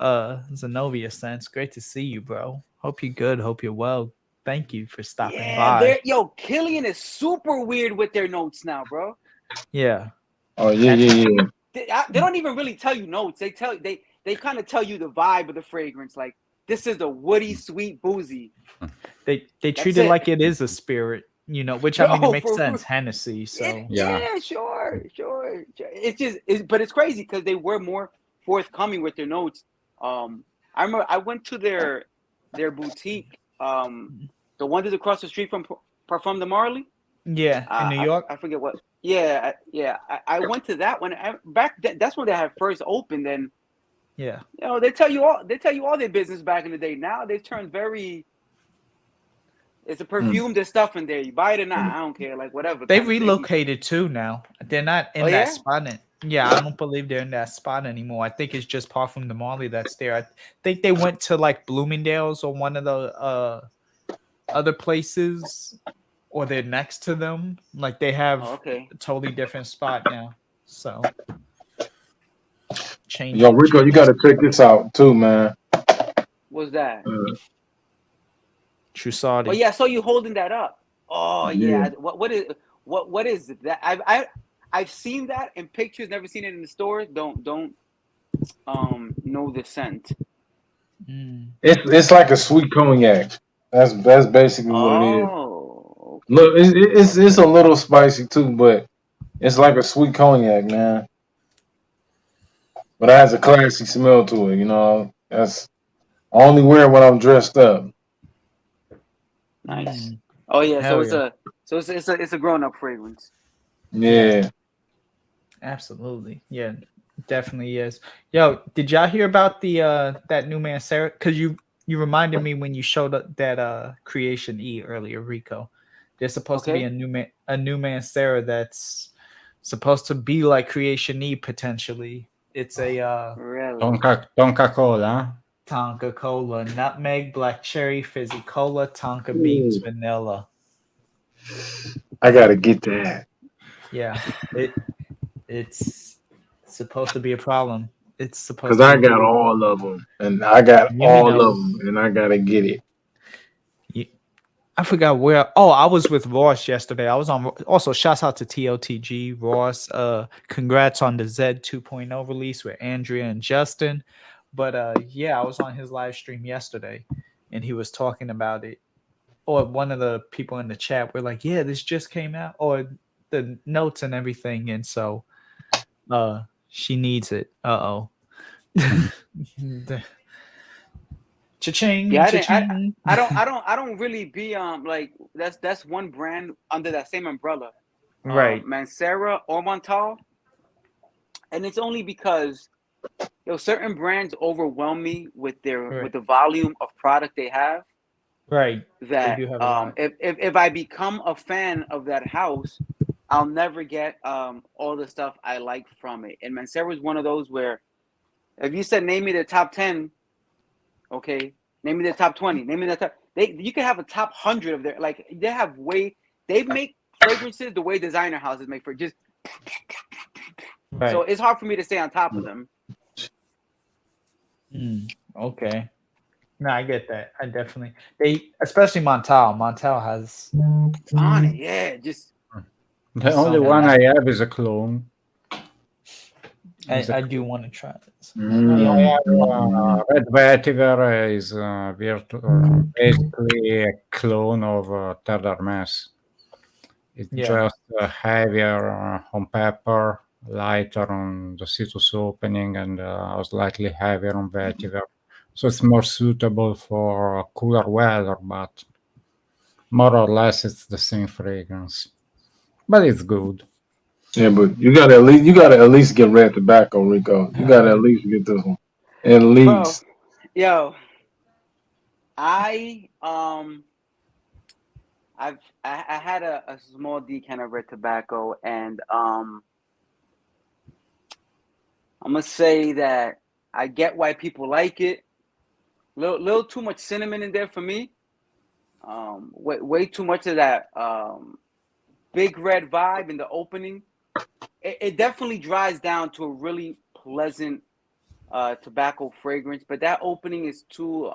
Zenobia Sense. Great to see you, bro. Hope you're good. Hope you're well. Thank you for stopping by. Yo, Killian is super weird with their notes now, bro. Yeah. Oh yeah. They don't even really tell you notes. They kind of tell you the vibe of the fragrance. Like, this is the woody, sweet, boozy. They treat it like it is a spirit. You know, which I mean, it makes sense. Hennessy, so yeah, sure. But it's crazy because they were more forthcoming with their notes. I remember I went to their boutique, the one that's across the street from Parfum de Marly. Yeah, in New York. I forget what. I went to that one back then. That's when they had first opened. And Yeah. you know, they tell you all their business back in the day. Now they've turned very. It's a perfume. There's stuff in there. You buy it or not, I don't care. Like whatever. They kind of thing. relocated too now. They're not in Oh, that yeah? spot. Yeah, I don't believe they're in that spot anymore. I think it's just Parfum de Marly that's there. I think they went to like Bloomingdale's or one of the other places, or they're next to them. Like they have Oh, okay. a totally different spot now. So change. Yo, Rico, you got to check this out too, man. What's that? Trussardi. Oh yeah, I saw you holding that up. Oh yeah. Yeah. What is it? That I've seen that in pictures, never seen it in the stores. Don't know the scent. It's like a sweet cognac. That's basically what it is. Oh, okay. Look, it's a little spicy too, but it's like a sweet cognac, man. But it has a classy smell to it. You know, that's I only wear it when I'm dressed up. Nice. Oh yeah, Hell so it's a grown up fragrance. Yeah. Absolutely. Yeah, definitely is. Yo, did y'all hear about the that new Mancera? Because you reminded me when you showed up that Creation E earlier, Rico. There's supposed to be a new Mancera that's supposed to be like Creation E potentially. It's a Really? Tonka Cola. Tonka Cola, nutmeg, black cherry, fizzy cola, Tonka beans, vanilla. I gotta get that. Yeah, it's supposed to be a problem. It's supposed Cause to I be got all of them, and I got all know. of them, and I gotta get it. I forgot where. Oh, I was with Ross yesterday. I was on. Also, shouts out to TOTG Ross. Congrats on the Z 2.0 release with Andrea and Justin. But yeah, I was on his live stream yesterday, and he was talking about it. Or one of the people in the chat were like, "Yeah, this just came out," or the notes and everything. And so, she needs it. Uh-oh. Cha-ching, Yeah, cha-ching. I don't really be like that's one brand under that same umbrella. Right. Mancera or Montal. And it's only because certain brands overwhelm me with with the volume of product they have. Right. That They do have a lot. if I become a fan of that house, I'll never get all the stuff I like from it. And Mancera is one of those where if you said name me the top 10, okay, name me the top 20, name me the top. You can have a top 100 of their like they make fragrances the way designer houses make for just. Right. So it's hard for me to stay on top of them. Okay. No, I get that. I definitely especially Montal. Montal has on it, yeah. Just the only one I have is a clone. I do want to try this. Red Vetiver is basically a clone of Terre d'Hermès. It's just heavier on pepper, lighter on the citrus opening, and slightly heavier on vetiver. So it's more suitable for cooler weather, but more or less it's the same fragrance. But it's good. Yeah, but you gotta at least get red tobacco, Rico. You gotta at least get this one. At least. Bro, I had a small decanter of red tobacco, and I'm gonna say that I get why people like it. Little too much cinnamon in there for me. Way too much of that big red vibe in the opening. It definitely dries down to a really pleasant tobacco fragrance, but that opening is too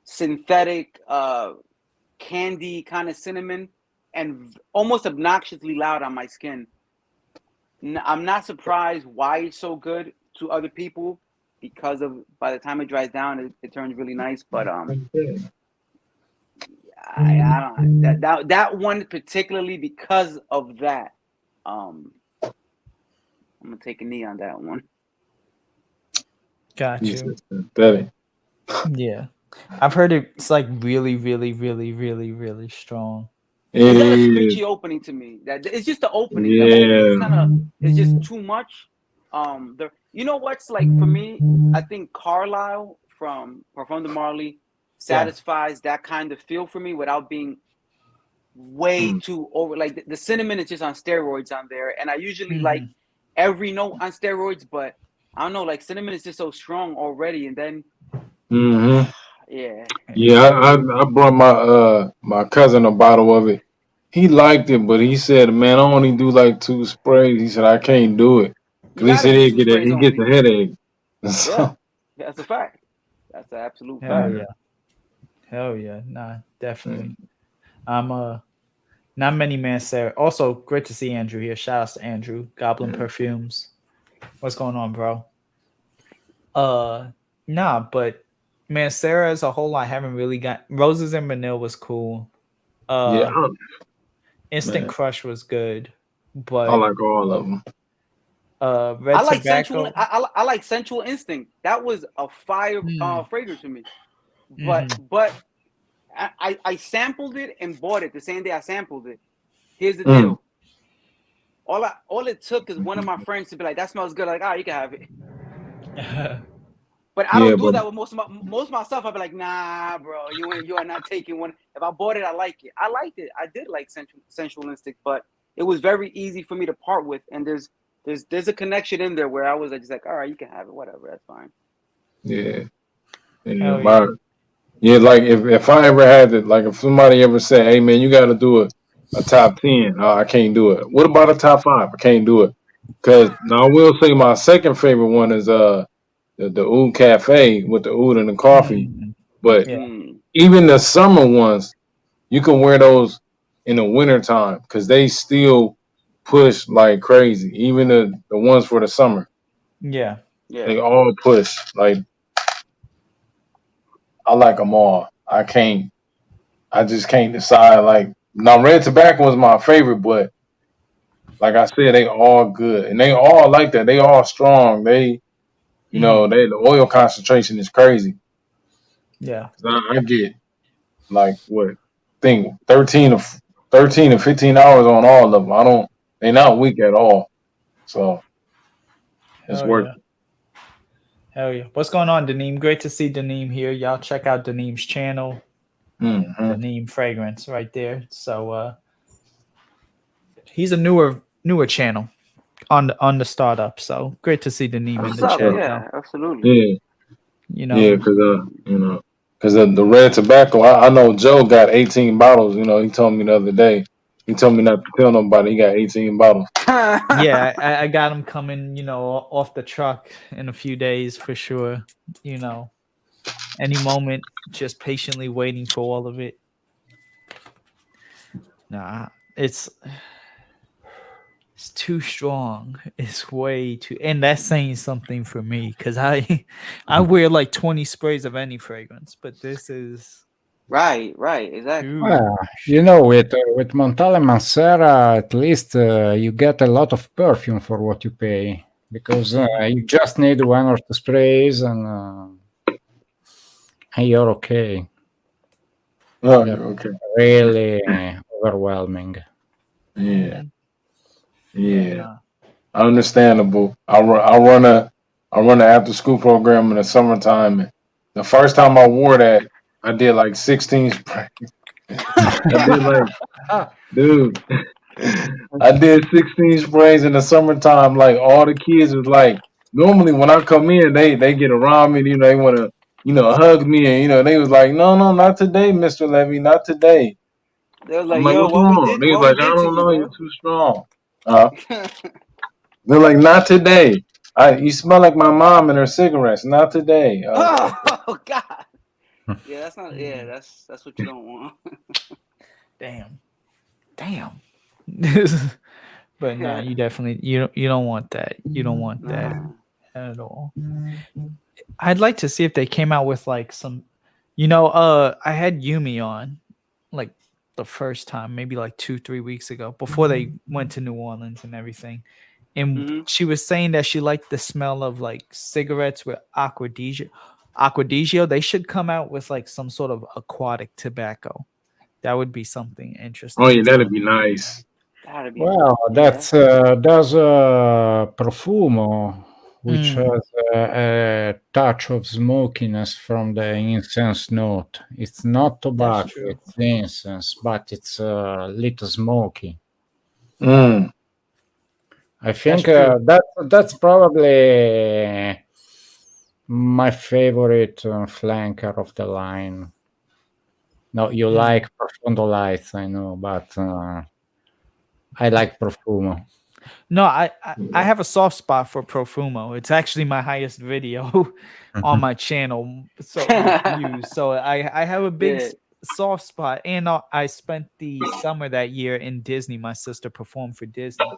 synthetic, candy kind of cinnamon, and almost obnoxiously loud on my skin. I'm not surprised why it's so good to other people, because of by the time it dries down, it turns really nice. But I don't that one particularly because of that. I'm gonna take a knee on that one. Got you. Synthetic. Yeah, I've heard it's like really, really, really, really, really strong. It's not a Yeah. screechy opening to me. That it's just the opening. The Yeah. opening is kind of it's just too much. You know what's like for me? I think Carlisle from Profondo Marley satisfies that kind of feel for me without being way too over. Like the cinnamon is just on steroids on there, and I usually like every note on steroids, but I don't know. Like cinnamon is just so strong already, and then yeah. Yeah, I brought my cousin a bottle of it. He liked it, but he said, "Man, I only do like 2 sprays." He said, "I can't do it," You because he gotta said do 2 sprays he gets only. a headache. Yeah, So, that's a fact. That's an absolute Hell fact. yeah. Hell yeah. Nah, definitely. I'm not many Mancera. Also, great to see Andrew here. Shout outs to Andrew, Goblin Perfumes. What's going on, bro? Nah, but Mancera as a whole, I haven't really got. Roses and Vanilla was cool. yeah, Instant man, Crush was good, I but like all of them. Red I like Tobacco. I like Sensual Instinct. That was a fire fragrance for me. But I sampled it and bought it the same day I sampled it. Here's the deal. All it took is one of my friends to be like, "That smells good." Like, you can have it. But I don't do that with most of my stuff. I'd be like, "Nah, bro, you are not taking one." If I bought it, I like it. I liked it. I did like Sensual Instinct, but it was very easy for me to part with. And there's a connection in there where I was just like, "All right, you can have it. Whatever, that's fine." Yeah, yeah. Yeah, like if I ever had it, like if somebody ever said, "Hey man, you got to do a top 10," I can't do it. What about a top 5? I can't do it. Cause now I will say my second favorite one is the Oud Cafe with the oud and the coffee. But even the summer ones, you can wear those in the winter time because they still push like crazy. Even the ones for the summer, Yeah. they all push. Like I like them all. I just can't decide. Like now, Red Tobacco was my favorite, but like I said, they all good and they all like that. They all strong. They, the oil concentration is crazy. Yeah. I get like what think 13 to 15 hours on all of them. They're not weak at all. So it's worth it. Hell yeah. What's going on, Daneem? Great to see Daneem here. Y'all check out Daneem's channel. Daneem Fragrance right there. So he's a newer channel on the startup. So great to see Daneem in the chat. Yeah, absolutely. Yeah, because the Red Tobacco, I know Joe got 18 bottles. He told me the other day. He told me not to tell nobody he got 18 bottles. Yeah, I got him coming, off the truck in a few days for sure. Any moment, just patiently waiting for all of it. Nah, it's too strong. It's way too, and that's saying something for me because I wear like 20 sprays of any fragrance, but this is right, exactly. Well, with Montale and Mancera, at least you get a lot of perfume for what you pay because you just need 1 or 2 sprays and you're okay. Oh, you're okay. Really overwhelming. Yeah. Understandable. I run an after school program in the summertime. And the first time I wore that, I did like 16 sprays. I did like, dude, I did 16 sprays in the summertime. Like all the kids was like, normally when I come in, they get around me. They want to, hug me, and they was like, no, not today, Mr. Levy, not today. They was like, I'm like, "Yo, what's what we wrong? did? They was What we like, I did to don't you, know, bro?" you're too strong. They're like, not today. You smell like my mom and her cigarettes. Not today. Oh God. Yeah, that's not. Yeah, that's what you don't want. damn. But no, you definitely you don't want that. You don't want that at all. I'd like to see if they came out with like some, I had Yumi on like the first time, maybe like 2-3 weeks ago, before they went to New Orleans and everything. And she was saying that she liked the smell of like cigarettes with Aquadigio. They should come out with like some sort of aquatic tobacco That would be something Oh interesting. yeah, that'd be nice. That'd be Well, that's there's Profumo, which has a touch of smokiness from the incense note. It's not tobacco, true. it's incense, but it's a little smoky. Mm. I think true. that's probably my favorite flanker of the line. No, you like Profondo lights, I know, but I like Profumo. No, I have a soft spot for Profumo. It's actually my highest video on my channel. So views. So I have a big Yeah. soft spot, and I spent the summer that year in Disney. My sister performed for Disney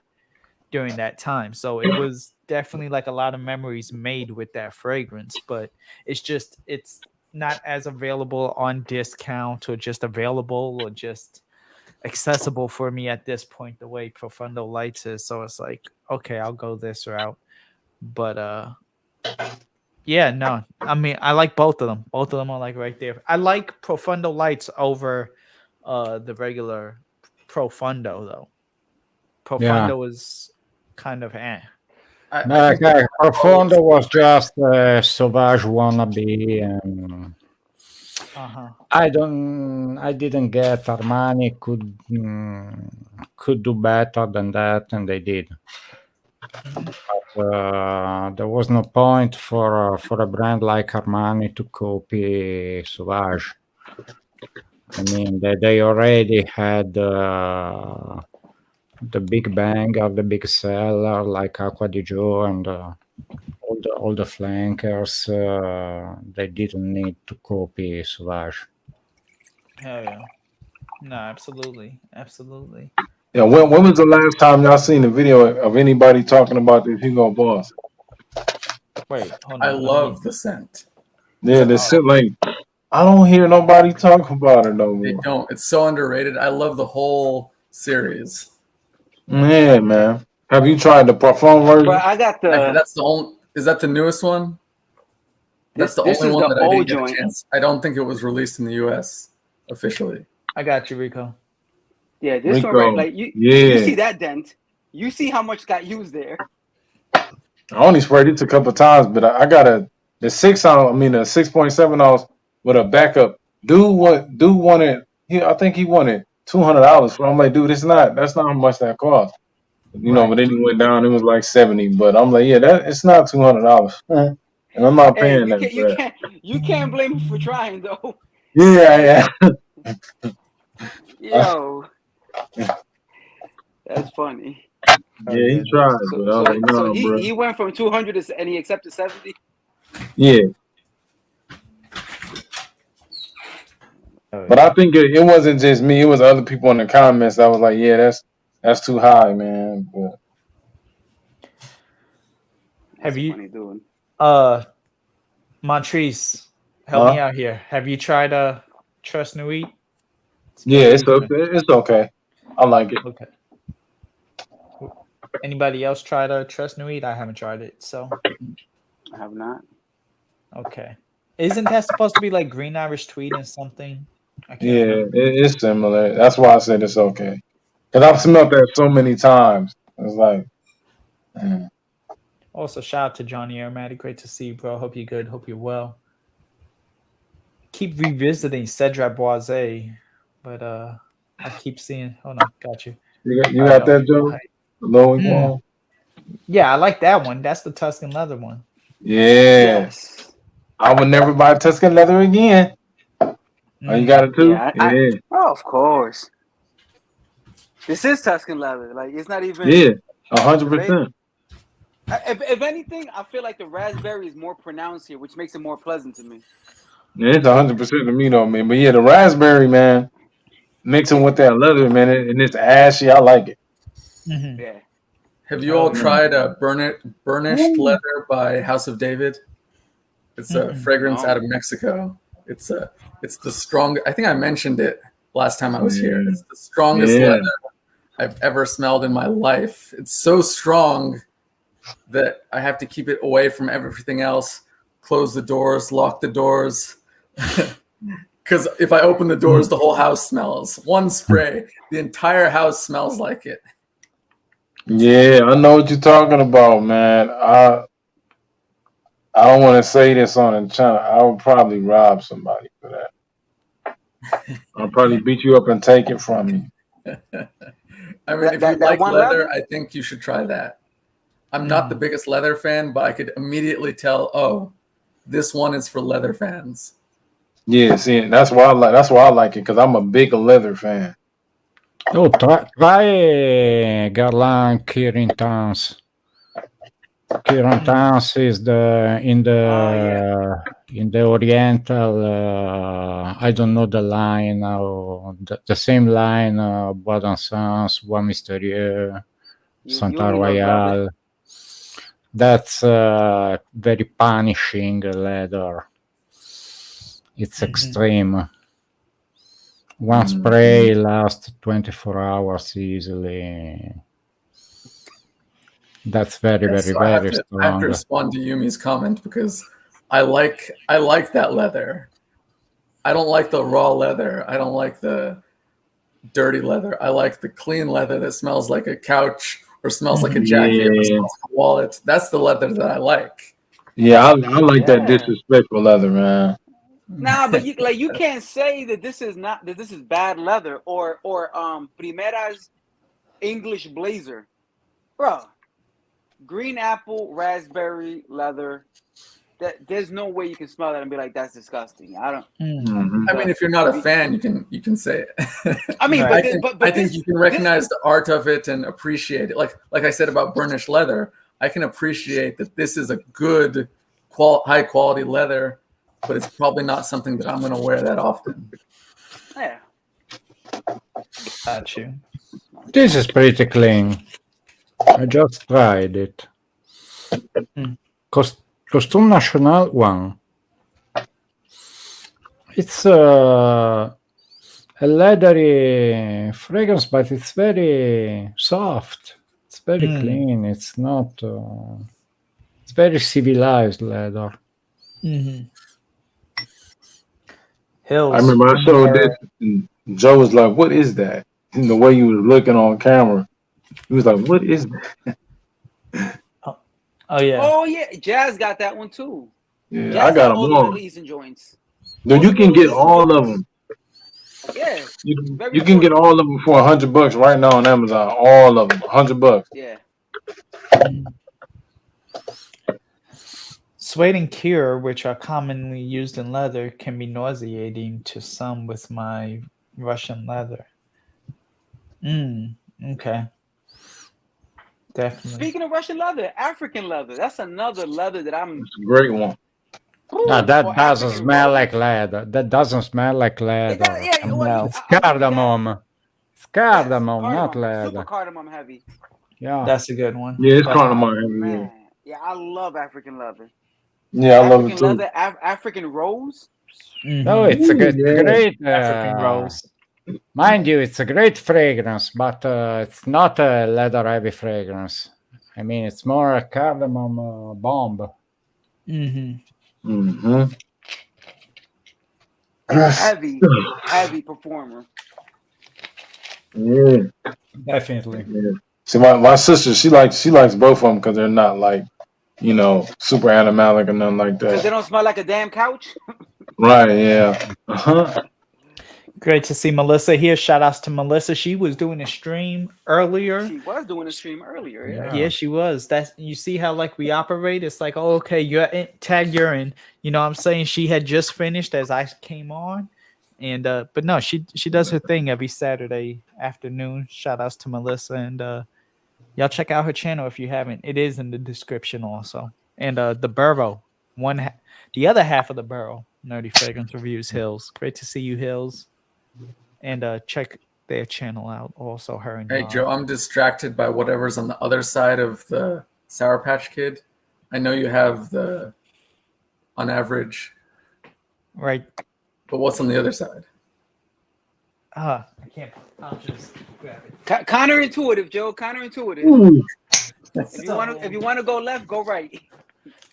during that time, so it was definitely like a lot of memories made with that fragrance. But it's not as available on discount, or just available, or just accessible for me at this point, the way Profondo Lights is. So it's like, okay, I'll go this route. But yeah, no, I mean, I like both of them. Both of them are like right there. I like Profondo Lights over the regular Profondo though. Profondo is kind of Profondo was just a Sauvage wannabe, and I didn't get Armani could do better than that, and they did. But there was no point for a brand like Armani to copy Sauvage. I mean, they already had the big bang of the big seller like Acqua di Joe and all the flankers. They didn't need to copy Sauvage. Hell yeah. No, absolutely. Yeah, when was the last time y'all seen a video of anybody talking about the Hugo Boss? Wait, hold on. I love the scent. Yeah, the scent, like, I don't hear nobody talk about it no more. They don't. It's so underrated. I love the whole series. Yeah, man. Have you tried the Parfum version? But I got the. That's the only. Is that the newest one? That's the only one that I didn't get a chance. I don't think it was released in the U.S. officially. I got you, Rico. Yeah, this one, right? Like you see that dent. You see how much got used there. I only sprayed it a couple times, but I got the 6.7 ounce with a backup. Dude wanted. I think he wanted $200 for. I'm like, dude, that's not how much that cost. You know, but then he went down. It was like 70. But I'm like, yeah, it's not $200, and I'm not paying that for that. You can't blame him for trying though. Yeah. Yo, that's funny. Yeah, he tried, but I was like, no, bro. He went from 200 and he accepted 70. Yeah. But I think it wasn't just me; it was other people in the comments that was like, "Yeah, that's too high, man." But have you, Montrese, help me out here. Have you tried Trust Nuit? Yeah, it's okay. It's okay. I like it. Okay. Anybody else tried Trust Nuit? I haven't tried it, so I have not. Okay. Isn't that supposed to be like Green Irish Tweed and something? Yeah, it's similar. That's why I said it's okay. Because I've smelled that so many times. It's like. Also, shout out to Johnny Aromatic. Great to see you, bro. Hope you're good. Hope you're well. Keep revisiting Cedrat Boise, but I keep seeing. Hold on, got you. You got that, Joe? Low Yeah, I like that one. That's the Tuscan leather one. Yeah. Yes. I would never buy Tuscan leather again. Oh, you got it too? Yeah. Of course. This is Tuscan leather. Like, it's not even. Yeah, 100%. If anything, I feel like the raspberry is more pronounced here, which makes it more pleasant to me. Yeah, it's 100% to me though, man. But yeah, the raspberry, man, mixing with that leather, man, and it's ashy. I like it. Mm-hmm. Yeah. Have you all tried Burnished Leather by House of David? It's a fragrance out of Mexico. It's the strong. I think I mentioned it last time I was here. It's the strongest leather I've ever smelled in my life. It's so strong that I have to keep it away from everything else. Close the doors, lock the doors, Because if I open the doors, the whole house smells. One spray, the entire house smells like it. Yeah, I know what you're talking about, man. I don't want to say this on the channel. I would probably rob somebody for that. I'll probably beat you up and take it from you. I mean, if you like leather, I think you should try that. I'm not the biggest leather fan, but I could immediately tell, oh, this one is for leather fans. Yeah, see, that's why I like it, because I'm a big leather fan. Oh, try Guerlain Kirin Towns. Kirin Towns is in the Oriental. I don't know the line now. The same line. Bois d'Encens, Bois Mystérieux, Santa Royale. That's very punishing leather. It's extreme. One spray lasts 24 hours easily. That's very, very, very strong. I have to respond to Yumi's comment because I like that leather. I don't like the raw leather. I don't like the dirty leather. I like the clean leather that smells like a couch or smells like a jacket or smells like a wallet. That's the leather that I like. Yeah, I like that disrespectful leather, man. Nah, but you can't say that this is bad leather or Primera's English blazer, bro. Green apple, raspberry leather. There's no way you can smell that and be like, that's disgusting. I don't. I mean, if you're not a fan, you can say it. I mean, but I think you can recognize the art of it and appreciate it. Like I said about burnished leather, I can appreciate that this is a good, high quality leather, but it's probably not something that I'm going to wear that often. Yeah. Got you. This is pretty clean. I just tried it. Costume National one. It's a leathery fragrance, but it's very soft. It's very clean. It's not. It's very civilized leather. Hills. I remember I showed this, and Joe was like, "What is that?" And the way he was looking on camera, he was like, "What is that?" Oh yeah. Oh yeah, Jazz got that one too. Yeah, Jazz I got them all all. the Middle Eastern joints. No, you can get all of them. Yeah. You can get all of them for $100 right now on Amazon. All of them, $100. Yeah. Suede and cure, which are commonly used in leather, can be nauseating to some with my Russian leather. Okay. Definitely. Speaking of Russian leather, African leather. That's another leather that I'm. It's a great one. No, that doesn't smell like leather. That doesn't smell like leather. It's cardamom. It's cardamom, not leather. Super cardamom heavy. Yeah, that's a good one. Yeah, it's cardamom heavy. Man. Yeah, I love African leather. Yeah, I love it too. Leather, African rose. No, it's a great African rose. Mind you, it's a great fragrance, but it's not a leather heavy fragrance. I mean, it's more a cardamom bomb. Heavy performer. Yeah, definitely. Yeah. See, my sister, she likes both of them because they're not like, super animalic or nothing like that. Because they don't smell like a damn couch. Right? Yeah. Great to see Melissa here. Shout outs to Melissa. She was doing a stream earlier. She was doing a stream earlier. Yeah, she was. You see how we operate? It's like, oh, okay, you're in, tag you're in. You know what I'm saying? She had just finished as I came on. And but no, she does her thing every Saturday afternoon. Shout outs to Melissa. And y'all check out her channel if you haven't. It is in the description also. And the Burrow, the other half of the Burrow, Nerdy Fragrance Reviews, Hills. Great to see you, Hills. And check their channel out also. Her and hey Joe, I'm distracted by whatever's on the other side of the Sour Patch Kid. I know you have the unAVERAGE, right? But what's on the other side? I can't. I'll just grab it. Counterintuitive, Joe. Counterintuitive. If you want to go left, go right.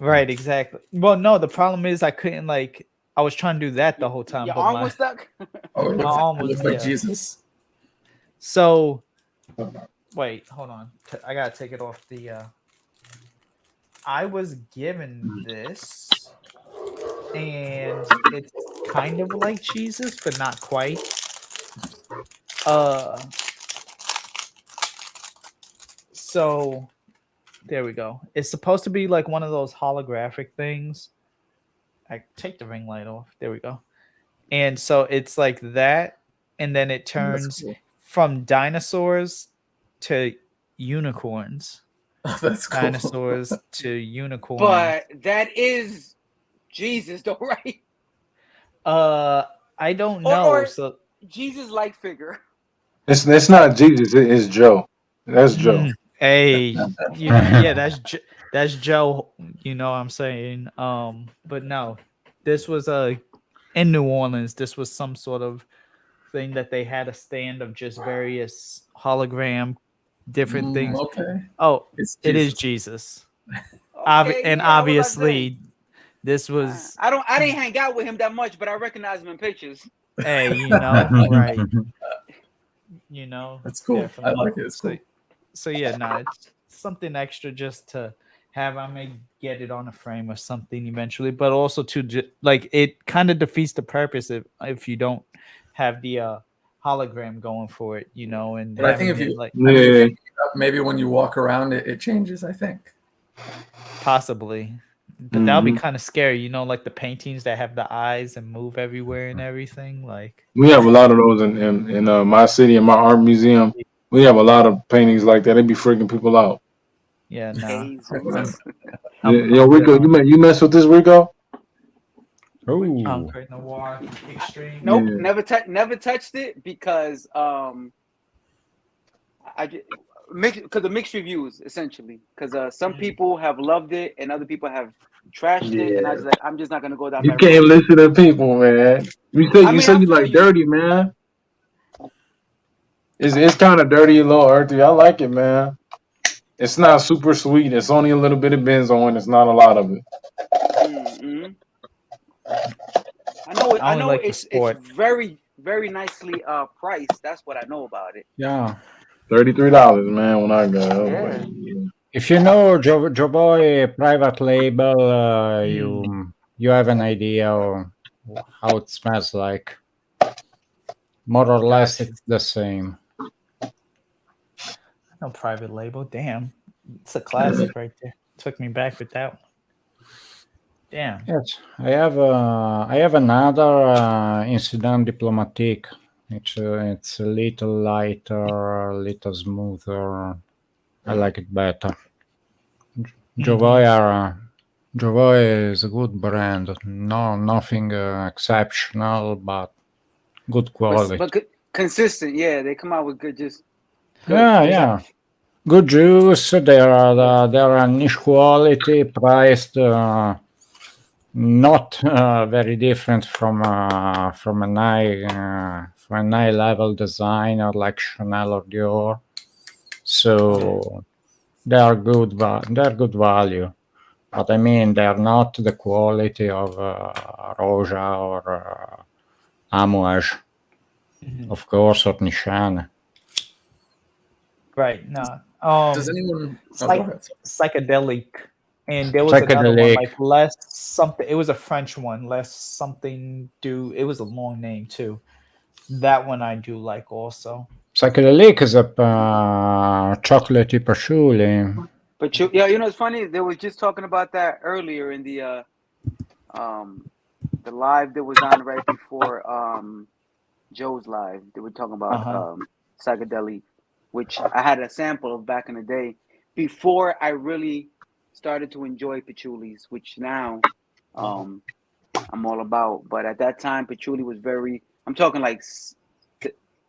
Right, exactly. Well, no, the problem is I couldn't I was trying to do that the whole time, Your but arm was stuck. Oh, it my arm was looks like yeah. Jesus. So, wait, hold on. I gotta take it off the. I was given this, and it's kind of like Jesus, but not quite. So there we go. It's supposed to be like one of those holographic things. I take the ring light off. There we go. And so it's like that, and then it turns cool. from dinosaurs to unicorns. Oh, that's cool. Dinosaurs to unicorns. But that is Jesus, though, right? I don't know. Or So Jesus-like figure. It's not Jesus. It's Joe. That's Joe. Hey, yeah, that's Joe. You know what I'm saying? But no, this was in New Orleans. This was some sort of thing that they had a stand of just various hologram, different things. Okay. Oh, it is Jesus. Jesus. And obviously, this was. I didn't hang out with him that much, but I recognize him in pictures. Hey, you know, right? You know, That's cool. definitely. I like it. It's cool. So yeah, no, it's something extra just to have. I may get it on a frame or something eventually, but also to like it kind of defeats the purpose if you don't have the hologram going for it, you know. And but I think if you like maybe when you walk around it changes. I think possibly, but that would be kind of scary, you know, like the paintings that have the eyes and move everywhere and everything. Like We have a lot of those in my city, in my art museum. We have a lot of paintings like that. They be freaking people out. yeah, no. Yo, Rico, you mess with this, Rico? Oh, Great Noir Extreme. Nope, Yeah. never touched it because because of mixed reviews essentially. Because some people have loved it and other people have trashed it, and I'm just not gonna go down You that can't road. listen to people, man. You say you like dirty, man. It's kind of dirty, a little earthy. I like it, man. It's not super sweet. It's only a little bit of benzoin. It's not a lot of it. Mm-hmm. I know. Like It's very very nicely priced. That's what I know about it. yeah. $33, man. When I got it, Yeah. If you know JoVoy private label, you have an idea of how it smells like. More or less, it's the same. No private label. Damn, it's a classic right there. Took me back with that one. Damn. Yes, I have another Incident Diplomatique. It's a little lighter, a little smoother. I like it better. JoVoy is a good brand. No, nothing exceptional, but good quality. But consistent. Yeah, they come out with good. Yeah. Good juice. They are niche quality, priced not very different from a high level designer like Chanel or Dior. So they are good. They're good value, but I mean they are not the quality of Roja or unAVERAGE, of course, or Nishan. Right. No. Does anyone psychedelic? And there was another one like less something. It was a French one. Less something. It was a long name too. That one I do like also. Psychedelic is a chocolatey patchouli. But yeah, you know it's funny. They were just talking about that earlier in the live that was on right before Joe's live. They were talking about psychedelic, which I had a sample of back in the day before I really started to enjoy patchoulis, which now I'm all about. But at that time, patchouli was I'm talking like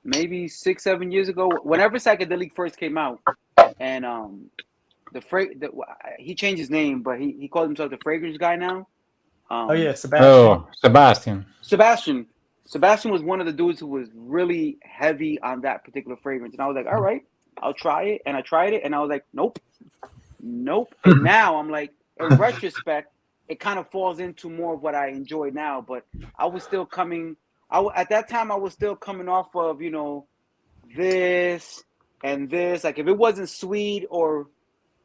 maybe 6-7 years ago. Whenever psychedelic first came out, and he changed his name, but he called himself the fragrance guy now. Sebastian. Sebastian was one of the dudes who was really heavy on that particular fragrance, and I was like, all right, I'll try it. And I tried it, and I was like, nope. And now I'm like, in retrospect, it kind of falls into more of what I enjoy now. But I was still coming. At that time I was still coming off of, you know, this and this. Like if it wasn't sweet or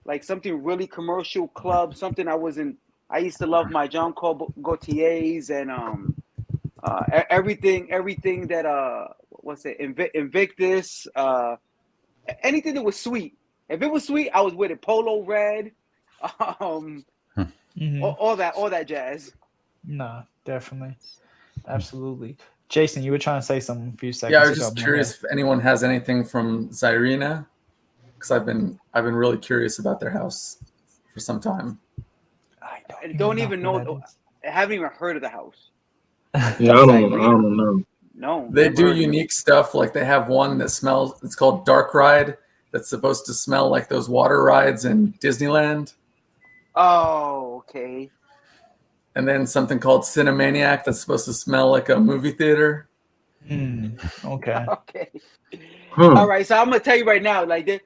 like something really commercial club, something I wasn't. I used to love my Jean Paul Gaultiers and everything that what's it, Invictus, anything that was sweet. If it was sweet, I was with it. Polo Red, all that jazz. No, definitely, absolutely. Jason, you were trying to say something a few seconds Yeah, I ago. was just curious if anyone has anything from Xyrina, because I've been really curious about their house for some time. I don't even know. I haven't even heard of the house. Yeah, I don't know. No, they do unique stuff. Like they have one that smells. It's called Dark Ride. That's supposed to smell like those water rides in Disneyland. Oh, okay. And then something called Cinemaniac that's supposed to smell like a movie theater. Okay. Okay. All right. So I'm gonna tell you right now, like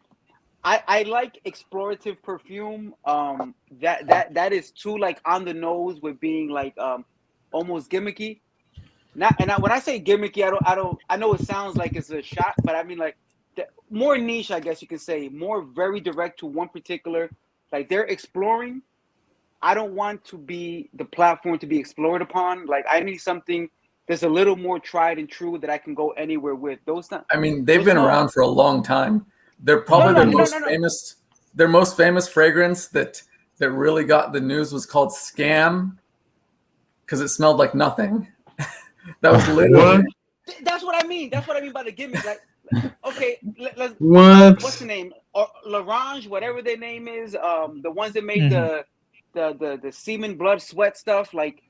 I like explorative perfume. That is too like on the nose with being like almost gimmicky. When I say gimmicky, I know it sounds like it's a shot, but I mean like more niche, I guess you can say, more very direct to one particular. Like they're exploring. I don't want to be the platform to be explored upon. Like I need something that's a little more tried and true that I can go anywhere with. I mean, they've been around for a long time. They're probably famous. Their most famous fragrance that really got the news was called Scam, because it smelled like nothing. That was literally. That's what I mean. That's what I mean by the gimmick. Like, okay, what's the name? Or L'Orange, whatever their name is. The ones that made the semen, blood, sweat stuff. Like,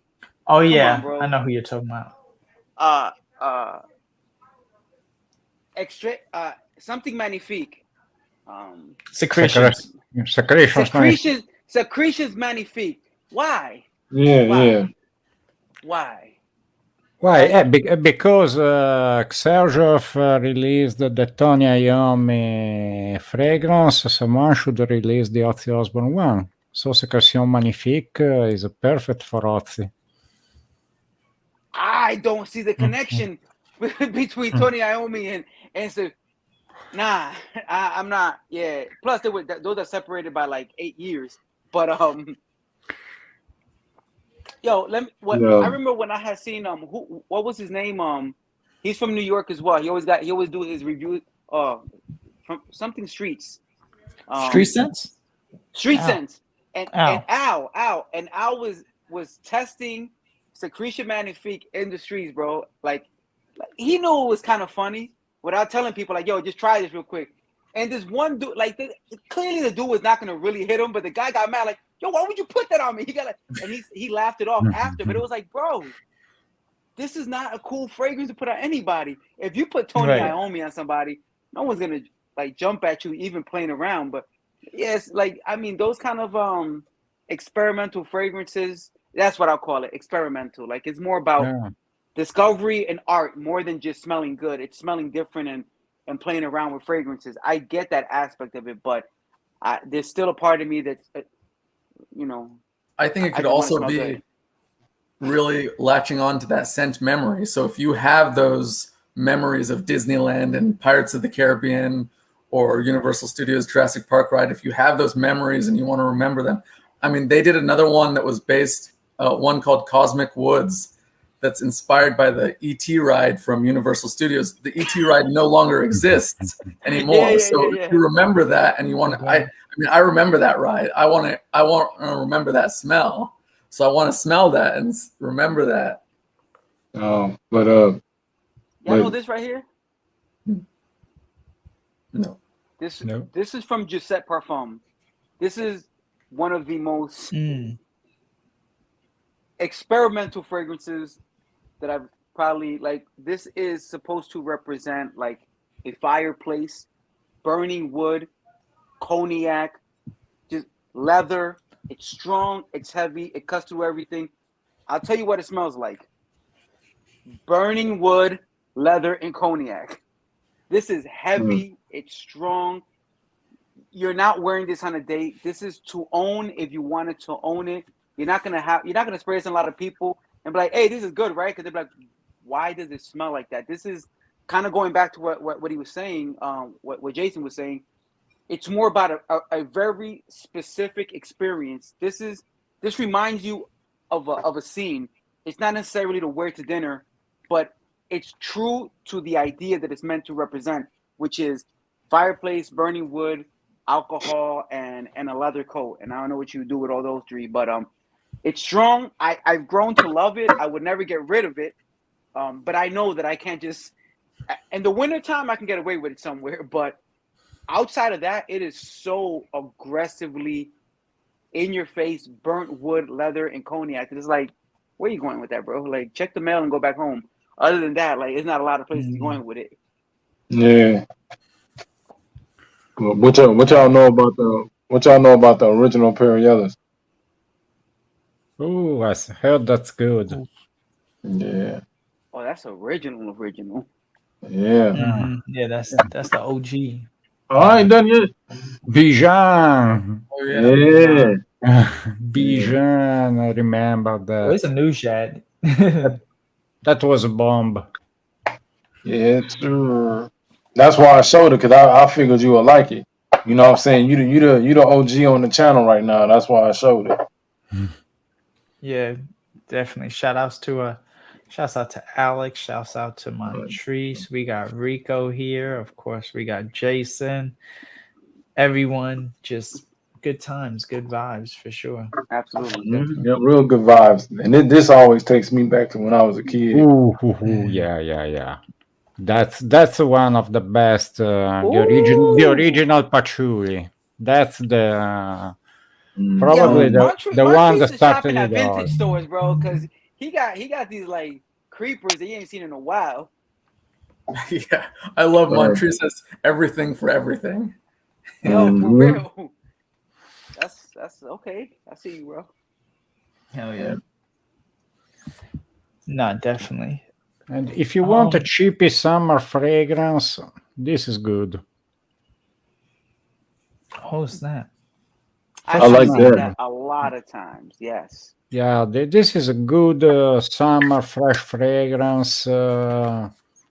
oh yeah, on, I know who you're talking about. Something magnifique. Secretions magnifique. Why? Yeah. Why? Why? Because Xerjoff released the Tony Iommi fragrance, someone should release the Ozzy Osbourne one. So Secretion Magnifique is perfect for Ozzy. I don't see the connection between Tony Iommi and so. Nah, I'm not. Yeah. Plus, those are separated by like 8 years. But yo, I remember when I had seen what was his name? He's from New York as well. He always do his review from something Streets. Street Sense. Street Sense. And Al was testing Secretion Magnifique in the streets, bro. Like he knew it was kind of funny without telling people like, yo, just try this real quick. And this one dude, like clearly the dude was not gonna really hit him, but the guy got mad, like, yo, why would you put that on me? He got like, and he laughed it off after, but it was like, bro, this is not a cool fragrance to put on anybody. If you put Tony Iommi on somebody, no one's gonna like jump at you even playing around. But yes, like I mean, those kind of experimental fragrances, that's what I'll call it, experimental. Like it's more about discovery and art more than just smelling good. It's smelling different and playing around with fragrances. I get that aspect of it, but there's still a part of me that, you know. I think it could also be good. Really latching on to that scent memory. So if you have those memories of Disneyland and Pirates of the Caribbean or Universal Studios Jurassic Park ride, if you have those memories and you want to remember them. I mean, they did another one that was based, one called Cosmic Woods, that's inspired by the E.T. ride from Universal Studios. The E.T. ride no longer exists anymore. If you remember that and you want to, I remember that ride. I want to remember that smell. So I want to smell that and remember that. Y'all know this right here? No. This is from Giuseppe Parfum. This is one of the most experimental fragrances that I've probably like. This is supposed to represent like a fireplace, burning wood, cognac, just leather. It's strong, it's heavy, it cuts through everything. I'll tell you what it smells like. Burning wood, leather, and cognac. This is heavy, it's strong. You're not wearing this on a date. This is to own if you wanted to own it. You're not gonna spray this on a lot of people and be like, hey, this is good, right? Because they're like, why does it smell like that? This is kind of going back to what he was saying, what Jason was saying. It's more about a very specific experience. This reminds you of a scene. It's not necessarily to wear to dinner, but it's true to the idea that it's meant to represent, which is fireplace, burning wood, alcohol, and a leather coat. And I don't know what you would do with all those three, but it's strong. I've grown to love it. I would never get rid of it. But I know that I can't just in the wintertime I can get away with it somewhere, but outside of that, it is so aggressively in your face, burnt wood, leather, and cognac. It's like, where are you going with that, bro? Like, check the mail and go back home. Other than that, like, there's not a lot of places going with it. Yeah. Well, what y'all know about the original Perriellas? Oh, I heard that's good. Yeah. Oh, that's original. Yeah. Yeah, that's the OG. Oh, I ain't done yet. Bijan. Oh yeah. Yeah. Bijan, I remember that. Where's the new Shad? That was a bomb. Yeah, it's true. That's why I showed it, because I figured you would like it. You know what I'm saying? You the OG on the channel right now. That's why I showed it. Yeah, definitely. Shouts out to Alex. Shouts out to Montrese. We got Rico here. Of course, we got Jason. Everyone, just good times, good vibes for sure. Absolutely. Yeah, real good vibes. And this always takes me back to when I was a kid. Yeah. That's one of the best. The original Patchouli. That's the probably the one that started at it all. vintage stores, bro, because he got these like creepers that you ain't seen in a while. Yeah, I love Montrese's everything for everything. Yo, for real. That's okay. I see you, bro. Hell yeah. No, definitely. And if you want a cheapy summer fragrance, this is good. Oh snap! I like that a lot of times. Yes. Yeah, this is a good summer fresh fragrance,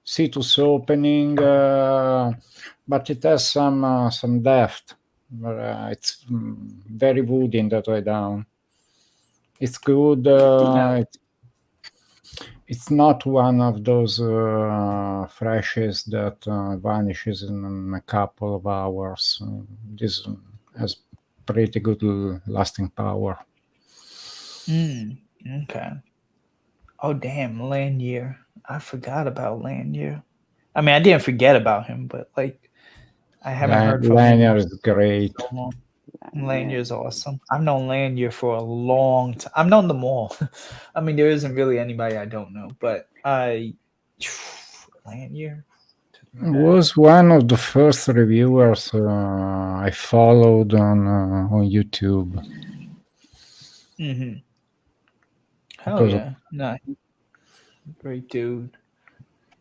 citrus opening, but it has some depth. It's very woody in that way down. It's good. It's not one of those freshes that vanishes in a couple of hours. This has pretty good lasting power. Okay. Oh damn, Lanier. I forgot about Lanier. I mean, I didn't forget about him, but like I haven't heard from Lanier him. is great. So long. Lanier is awesome. I've known Lanier for a long time. I've known them all. I mean, there isn't really anybody I don't know, but Lanier was one of the first reviewers I followed on YouTube. Mm-hmm. Hell yeah. No. Great dude.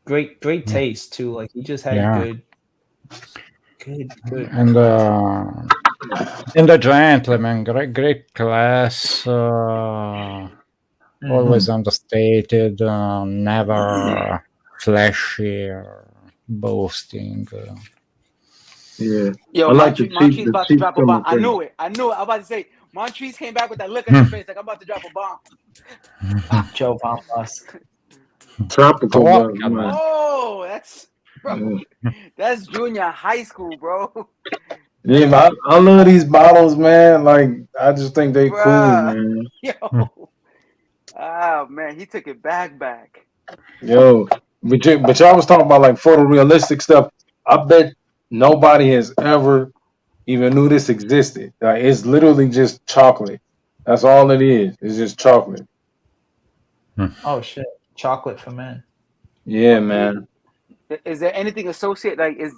Great taste too. Like he just had good. And a gentleman, great class, always understated, never flashy or boasting. Yeah. Yo, I like Montrese about to drop a bomb. I knew it. I was about to say, Montrese came back with that look on his face like I'm about to drop a bomb. Joe Von Musk. Tropical. Oh, that's junior high school, bro. Yeah, I love these bottles, man. Like, I just think they cool, man. Yo. Oh, man, he took it back. Yo, but y'all was talking about, like, photorealistic stuff. I bet nobody has ever even knew this existed. Like, it's literally just chocolate. That's all it is. It's just chocolate. Oh, shit. Chocolate for men. Yeah, man. Is there anything associated? Like, is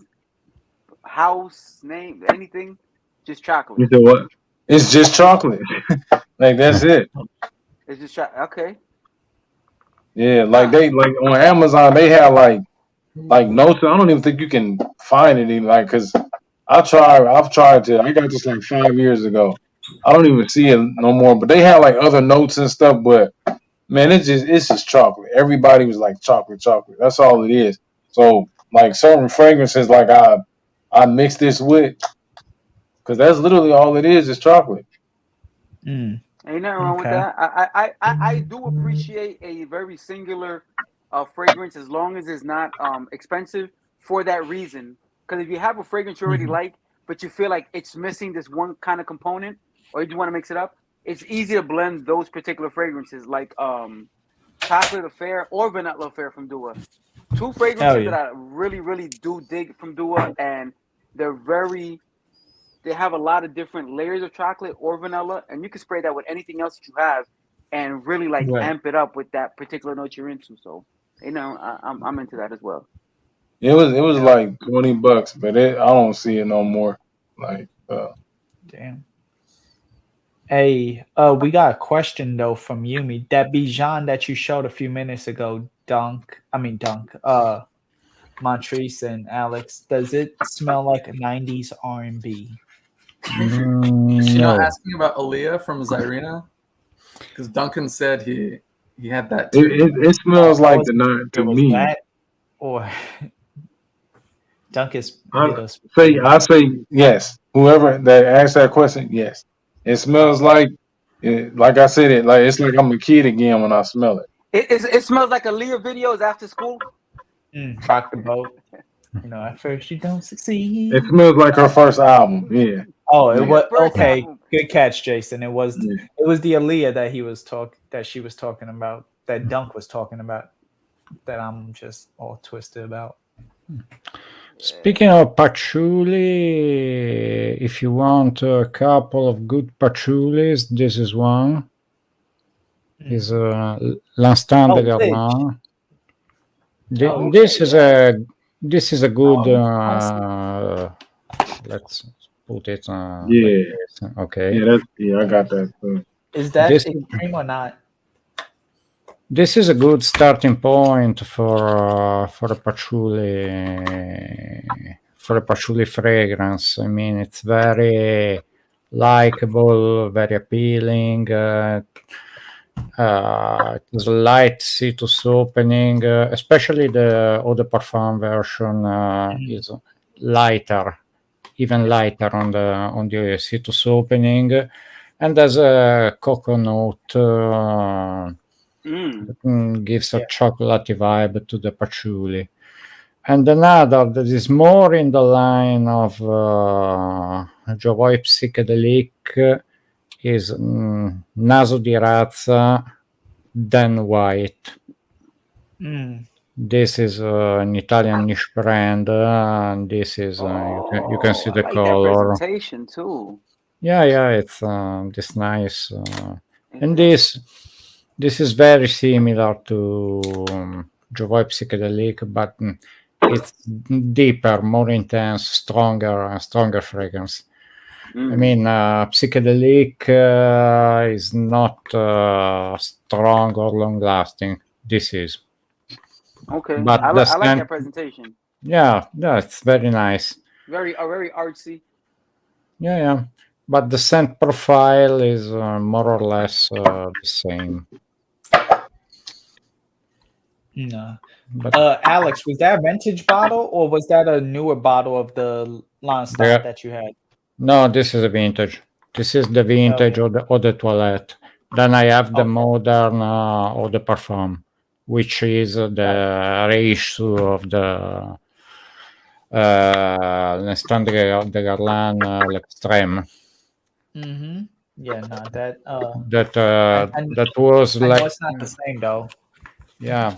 house name anything? Just chocolate. You know what? It's just chocolate. Like that's it. It's just chocolate. Okay. Yeah, like on Amazon they have like notes. I don't even think you can find it even like because I've tried to. I got this like 5 years ago. I don't even see it no more. But they have like other notes and stuff. But man, it's just chocolate. Everybody was like chocolate. That's all it is. So like certain fragrances, like I mix this with, because that's literally all it is chocolate. Mm. Ain't nothing wrong with that. I do appreciate a very singular fragrance as long as it's not expensive for that reason. Because if you have a fragrance you already like, but you feel like it's missing this one kind of component, or you just want to mix it up, it's easy to blend those particular fragrances, like Chocolate Affair or Vanilla Affair from Dua. Two fragrances that I really, really do dig from Dua, and they have a lot of different layers of chocolate or vanilla, and you can spray that with anything else that you have, and really like amp it up with that particular note you're into. So, I'm into that as well. It was like $20, but I don't see it no more. Like, damn. Hey, we got a question though from Yumi. That Bijan that you showed a few minutes ago, Montrese and Alex, does it smell like 90s R&B? Is she not No. asking about Aaliyah from Zyrina? Because Duncan said he had that too. it smells like the night to me. That, or Duncan's I say yes. Whoever that asked that question, yes. It smells like I said it. Like it's like I'm a kid again when I smell it. It smells like Aaliyah videos after school. Rock the boat. At first you don't succeed. It smells like her first album. Yeah. Oh, it was okay. Album. Good catch, Jason. It was the Aaliyah that she was talking about, that Dunk was talking about, that I'm just all twisted about. Speaking of patchouli, if you want a couple of good patchoulis, this is one. Is L'Instant de Guerlain. This is a good. Let's put it. Okay. Yeah, I got that. Is that extreme or not? This is a good starting point for a patchouli fragrance. I mean, it's very likable, very appealing. It's a light citrus opening, especially the Eau de Parfum version is lighter, even lighter on the citrus opening, and there's a coconut. Gives a chocolatey vibe to the patchouli. And another that is more in the line of JoVoy Psychedelic is Naso di Razza, then White. This is an Italian niche brand, and this is you can see the color. That presentation too. Yeah, it's this nice, and this is very similar to JoVoy Psychedelic, but it's deeper, more intense, stronger fragrance. I mean, Psychedelic is not strong or long-lasting. This is. Okay, but I like that presentation. Yeah, it's very nice. Very artsy. Yeah. But the scent profile is more or less the same. No. Alex, was that a vintage bottle or was that a newer bottle of the L'Instant that you had? No, this is a vintage. This is the vintage Eau de Toilette. Then I have the modern Eau de Parfum, which is the reissue of the L'Instant de Guerlain L'Extrême. Yeah, no, that was like. It's not the same though. Yeah,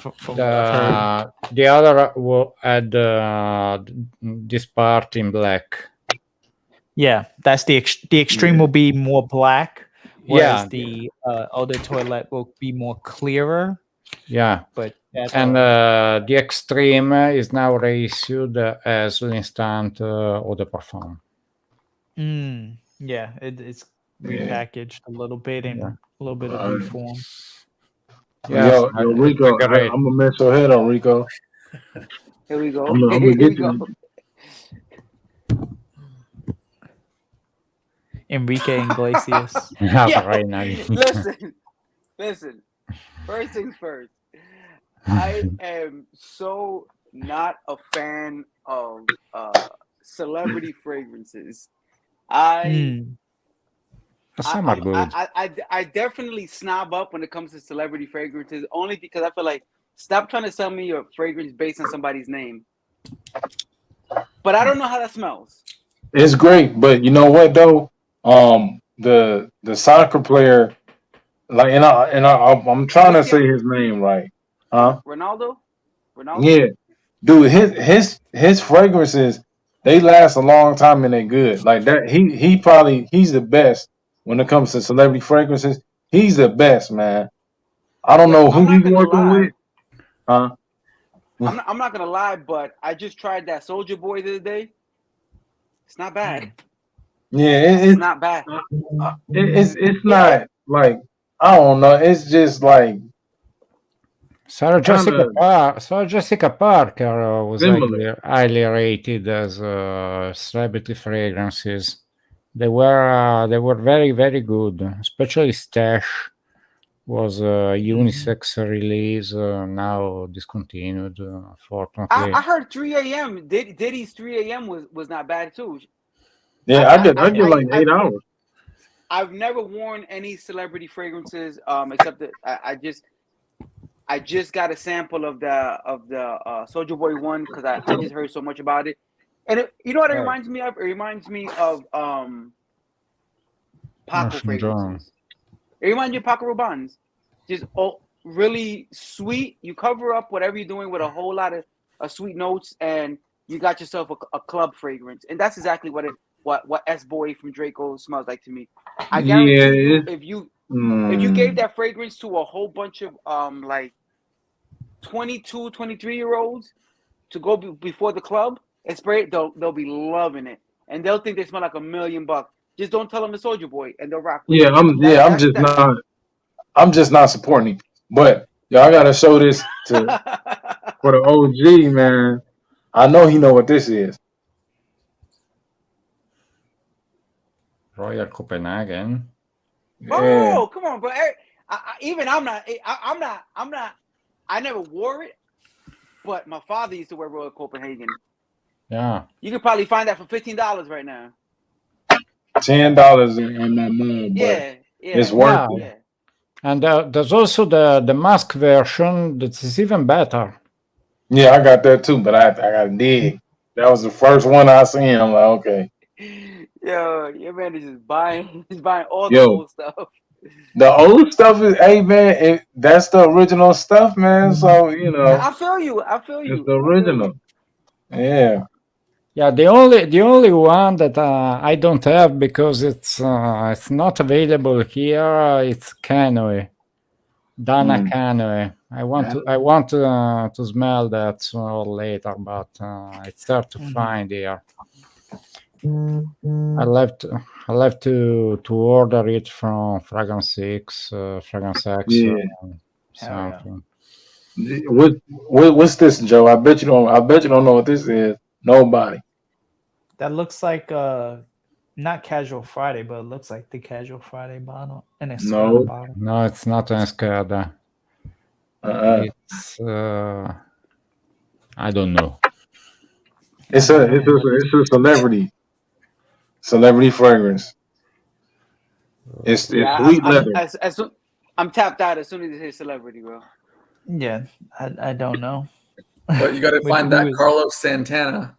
the other had this part in black. Yeah, that's the extreme will be more black, whereas the Eau de Toilette will be more clearer. Yeah, but the extreme is now reissued as L'Instant Eau de Parfum. Yeah, it's repackaged a little bit in a little bit of reform. Yes, yo, Rico, I'm gonna mess your head on, Rico. Here we go. I'm gonna get you. Enrique Iglesias. Right now. Listen. First things first. I am so not a fan of celebrity fragrances. Mm. Some are good. I definitely snob up when it comes to celebrity fragrances, only because I feel like stop trying to sell me a fragrance based on somebody's name. But I don't know how that smells. It's great, but you know what though? The soccer player, like, I'm trying to say his name right, huh? Ronaldo? Yeah, dude, his fragrances, they last a long time and they're good. Like that, he's the best when it comes to celebrity fragrances. He's the best, man. I don't know I'm who not he's gonna working lie. with, huh? I'm not gonna lie, but I just tried that Soldier Boy the other day. It's not bad. Yeah, It's not bad. it's not like, I don't know. It's just like Sarah Jessica, kinda Sarah Jessica Parker was similar. highly rated as celebrity fragrances. They were very, very good, especially Stash was a unisex release, now discontinued, fortunately. I heard 3 a.m. Diddy's 3 a.m. was not bad too. Yeah, I get like 8 hours. I've never worn any celebrity fragrances, except that I just got a sample of the Soldier Boy one because I just heard so much about it. And you know what it reminds me of? It reminds me of Paco fragrances. It reminds me of Paco Rabanne's. Just really sweet. You cover up whatever you're doing with a whole lot of sweet notes, and you got yourself a club fragrance. And that's exactly what S-Boy from Draco smells like to me. I guarantee you, if you gave that fragrance to a whole bunch of like 22, 23-year-olds to go before the club and spray it, they'll be loving it, and they'll think they smell like $1 million. Just don't tell them the Soldier Boy, and they'll rock with it. I'm just not supporting him. But y'all gotta show this for the OG, man. I know he know what this is. Royal Copenhagen. Oh, come on, bro! I never wore it, but my father used to wear Royal Copenhagen. Yeah, you could probably find that for $15 right now. $10 in my mom, but it's worth it. Yeah. And there's also the mask version that is even better. Yeah, I got that too, but I gotta dig. That was the first one I seen. I'm like, okay. Yo, your man is just buying. He's buying all the old stuff. The old stuff is, hey man, that's the original stuff, man. So I feel you. It's the original. Yeah. Yeah, the only one that I don't have because it's not available here. It's Canoe, Dana Canoe. I want to smell that sooner or later, but it's hard to find here. I'll have to order it from Fragrance X, Yeah. something. What's this, Joe? I bet you don't know what this is. Nobody. That looks like not Casual Friday, but it looks like the Casual Friday bottle. An Escada bottle. No, it's not an Escada. It's I don't know. It's a celebrity fragrance. It's sweet leather. I'm tapped out as soon as you say celebrity, bro. Yeah, I don't know. But you got to find that Carlos Santana.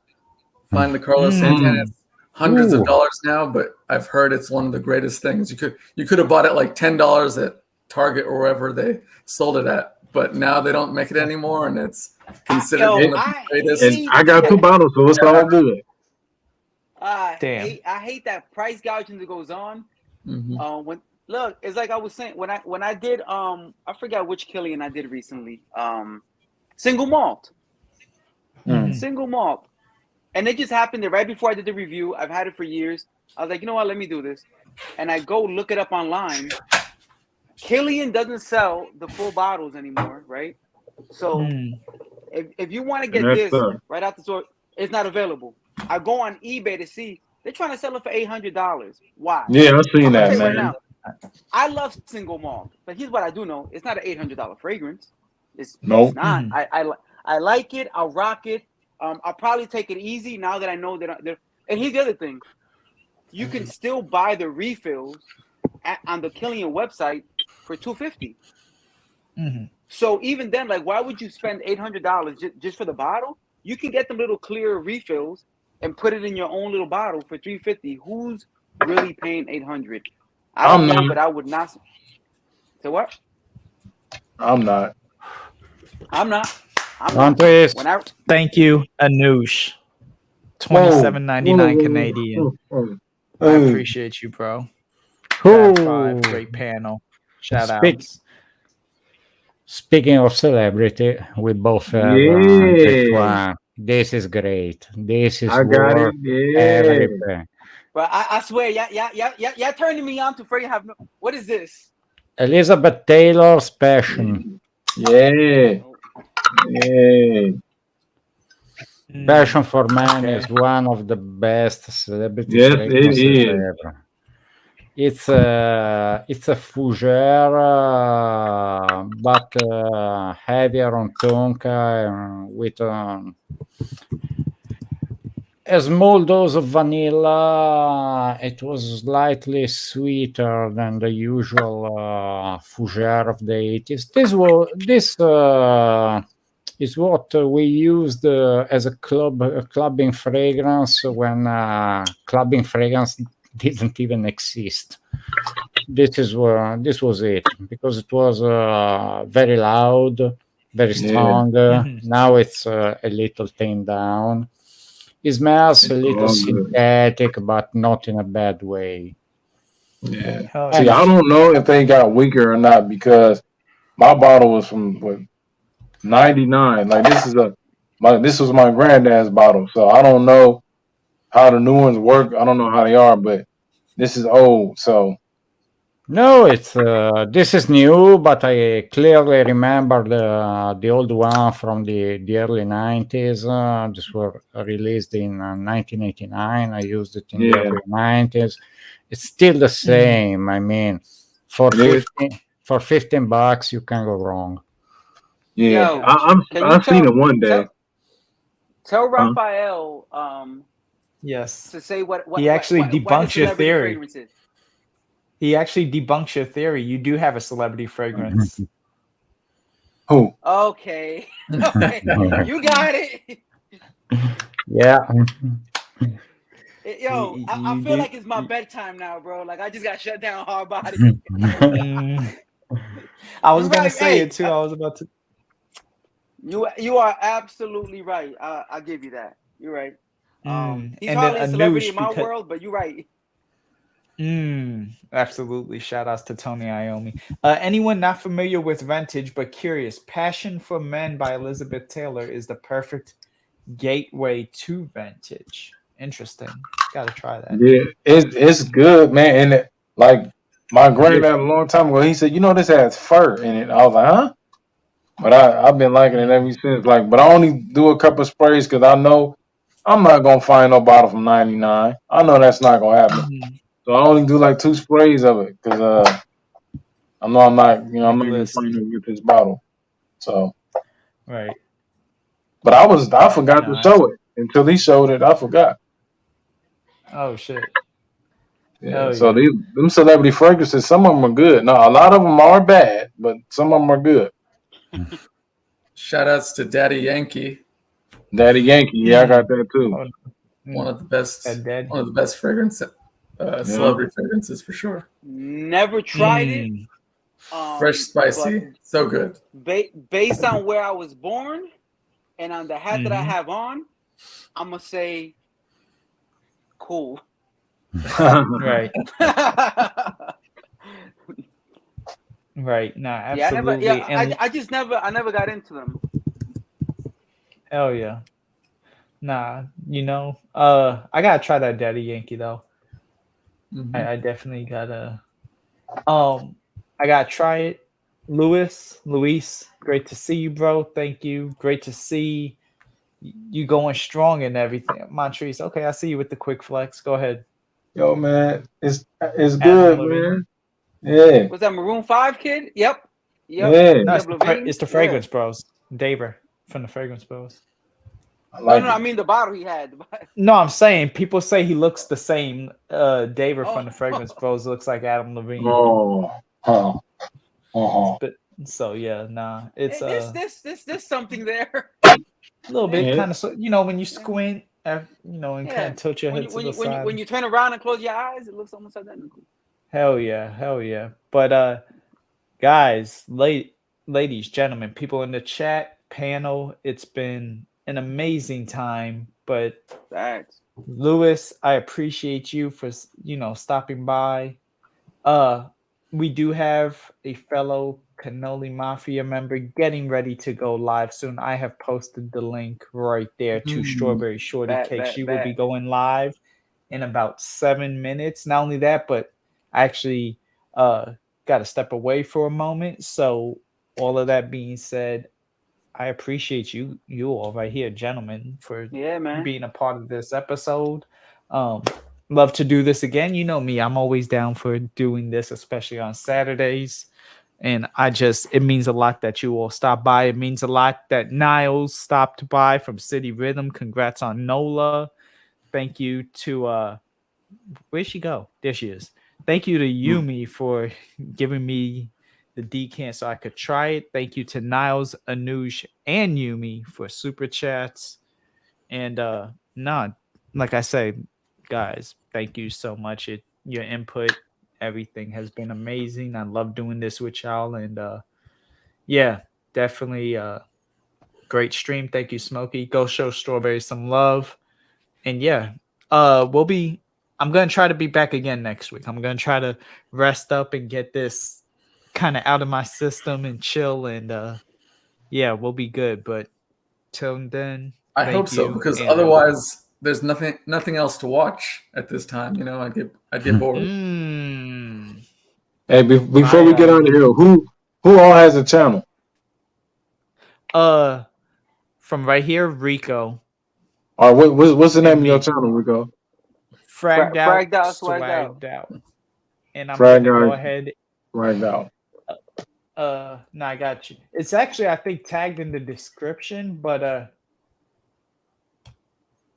Find the Carlos Santana. It's hundreds of dollars now, but I've heard it's one of the greatest things. You could have bought it like $10 at Target or wherever they sold it at, but now they don't make it anymore, and it's considered one of the greatest. And I got 2 bottles, so it's all good. I hate that price gouging that goes on. It's like I was saying when I did I forgot which Killian I did recently. Single malt. Single malt. And it just happened that right before I did the review. I've had it for years. I was like, you know what, let me do this. And I go look it up online. Killian doesn't sell the full bottles anymore, right? So if you want to get this right out the store, it's not available. I go on eBay to see They're trying to sell it for $800. Why? Yeah, I've seen I'm gonna that, tell you right man. now. I love single malt, but here's what I do know: it's not an $800 fragrance. It's Nope. not. I like it. I'll rock it. I'll probably take it easy now that I know that. And here's the other thing: you can still buy the refills on the Killian website for $250. So even then, like, why would you spend $800 just for the bottle? You can get them little clear refills and put it in your own little bottle for $350. Who's really paying $800? I don't know, but I would not. So what? I'm not. I'm not. Andres, Thank you, Anoush. $27.99 Canadian. I appreciate you, bro. Fab Five, great panel. Shout outs. Speaking of celebrity, we both have this one. This is great. This is worth everything. But I swear, y'all turning me on to afraid I have no. What is this? Elizabeth Taylor's Passion. Yeah. Passion for Man is one of the best celebrity Yes, fragrances it is. ever. It's a fougere, but heavier on Tonka with a small dose of vanilla. It was slightly sweeter than the usual fougere of the 80s. This is what we used as a clubbing fragrance when clubbing fragrance didn't even exist. This was it, because it was very loud, very strong. Now it's a little tamed down. It smells a little synthetic, but not in a bad way. Yeah. See, I don't know if they got weaker or not, because my bottle was from 99. Like, this was my granddad's bottle, so I don't know how the new ones work. I don't know how they are, but this is old, so. No, it's this is new, but I clearly remember the old one from the early 90s. This were released in 1989. I used it in the early 90s. It's still the same. I mean, for $15, you can't go wrong. Yeah, I've seen it one day. Tell Raphael yes to say what he actually debunks your theory. He actually debunks your theory. You do have a celebrity fragrance. Who? Okay. You got it. Yeah. Yo, I feel like it's my bedtime now, bro. Like, I just got shut down hard body. I was gonna say it too. I was about to. You are absolutely right. I'll give you that. You're right. He's and hardly a celebrity in my because... world, but you're right. Absolutely. Shout outs to Tony Iommi. Anyone not familiar with vintage but curious, Passion for Men by Elizabeth Taylor is the perfect gateway to vintage. Interesting. Gotta try that. Yeah, it's good, man. And like my granddad a long time ago, he said, this has fur in it. I was like, huh? But I've been liking it ever since. Like, but I only do a couple of sprays because I know I'm not gonna find no bottle from 99. I know that's not gonna happen. So I only do like 2 sprays of it because I know I'm not gonna find it with this bottle. So right. But I forgot to show it until he showed it. I forgot. Oh shit. Yeah. So them celebrity fragrances, some of them are good. Now a lot of them are bad, but some of them are good. Shout outs to Daddy Yankee. Daddy Yankee, yeah, I got that too. One of the best fragrance celebrity fragrances for sure. Never tried it. Fresh, spicy, so good. Based on where I was born and on the hat that I have on, I'm gonna say cool. Right. Right. Nah, absolutely. Yeah, I never got into them. Hell yeah. Nah, I gotta try that Daddy Yankee though. I definitely gotta I gotta try it. Luis, great to see you, bro. Thank you. Great to see you going strong and everything. Montrese, okay, I see you with the quick flex. Go ahead. Yo, man, it's Adam good, Levine. man. Yeah, Was that Maroon 5 kid? Yep. yeah. No, Yep, Levine. it's the Yeah. Fragrance Bros. Daver from the Fragrance Bros. I No, like no, I it. mean the bottle he had. No, I'm saying people say he looks the same. Daver Oh. from the Fragrance Bros looks like Adam Levine. Oh, But so yeah, nah, it's Hey, there's something there. a little bit Yeah. kind of, so you know, when you squint, and kind Yeah. of tilt your When head you to when the you when you side. when you turn around and close your eyes, it looks almost identical. Hell yeah. But guys, ladies, gentlemen, people in the chat panel, it's been an amazing time. But Facts. Lewis, I appreciate you for stopping by. We do have a fellow Cannoli Mafia member getting ready to go live soon. I have posted the link right there to Strawberry Shorty Cake. She will be going live in about 7 minutes. Not only that, but I actually got to step away for a moment. So all of that being said, I appreciate you all right here, gentlemen, for being a part of this episode. Love to do this again. You know me, I'm always down for doing this, especially on Saturdays. And it means a lot that you all stopped by. It means a lot that Niles stopped by from City Rhythm. Congrats on Nola. Thank you to where'd she go? There she is. Thank you to Yumi for giving me the decant so I could try it. Thank you to Niles, Anush, and Yumi for super chats. And like I say, guys, thank you so much. Your input, everything has been amazing. I love doing this with y'all. And yeah, definitely great stream. Thank you, Smokey. Go show Strawberry some love. And yeah, I'm gonna try to be back again next week. I'm gonna try to rest up and get this kind of out of my system and chill, and yeah, we'll be good. But till then, I hope so, because otherwise there's nothing else to watch at this time. You know, I'd get bored. Hey, before we get on here, who all has a channel? From right here, Rico. All right, what's the name of your channel, Rico? Fragged out, swagged out. And I'm gonna go ahead. Fragged out. No, I got you. It's actually, I think, tagged in the description, but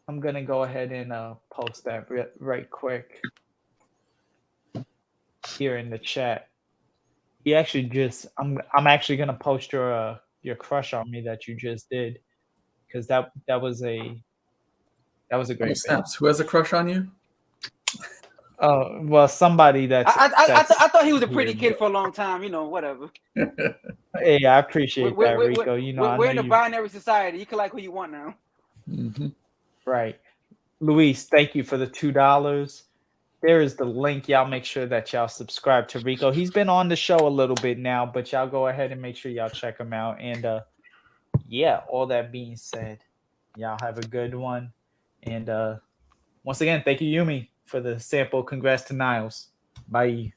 I'm gonna go ahead and post that right quick here in the chat. He actually I'm actually gonna post your crush on me that you just did, because that was a great snaps. Who has a crush on you? Oh, well, somebody that's I thought he was a pretty kid for a long time. You know, whatever. Hey, I appreciate that, Rico. You know, we're in a binary society. You can like who you want now. Mm-hmm. Right. Luis, thank you for the $2. There is the link. Y'all make sure that y'all subscribe to Rico. He's been on the show a little bit now, but y'all go ahead and make sure y'all check him out. And yeah, all that being said, y'all have a good one. And once again, thank you, Yumi, for the sample. Congrats to Niles. Bye.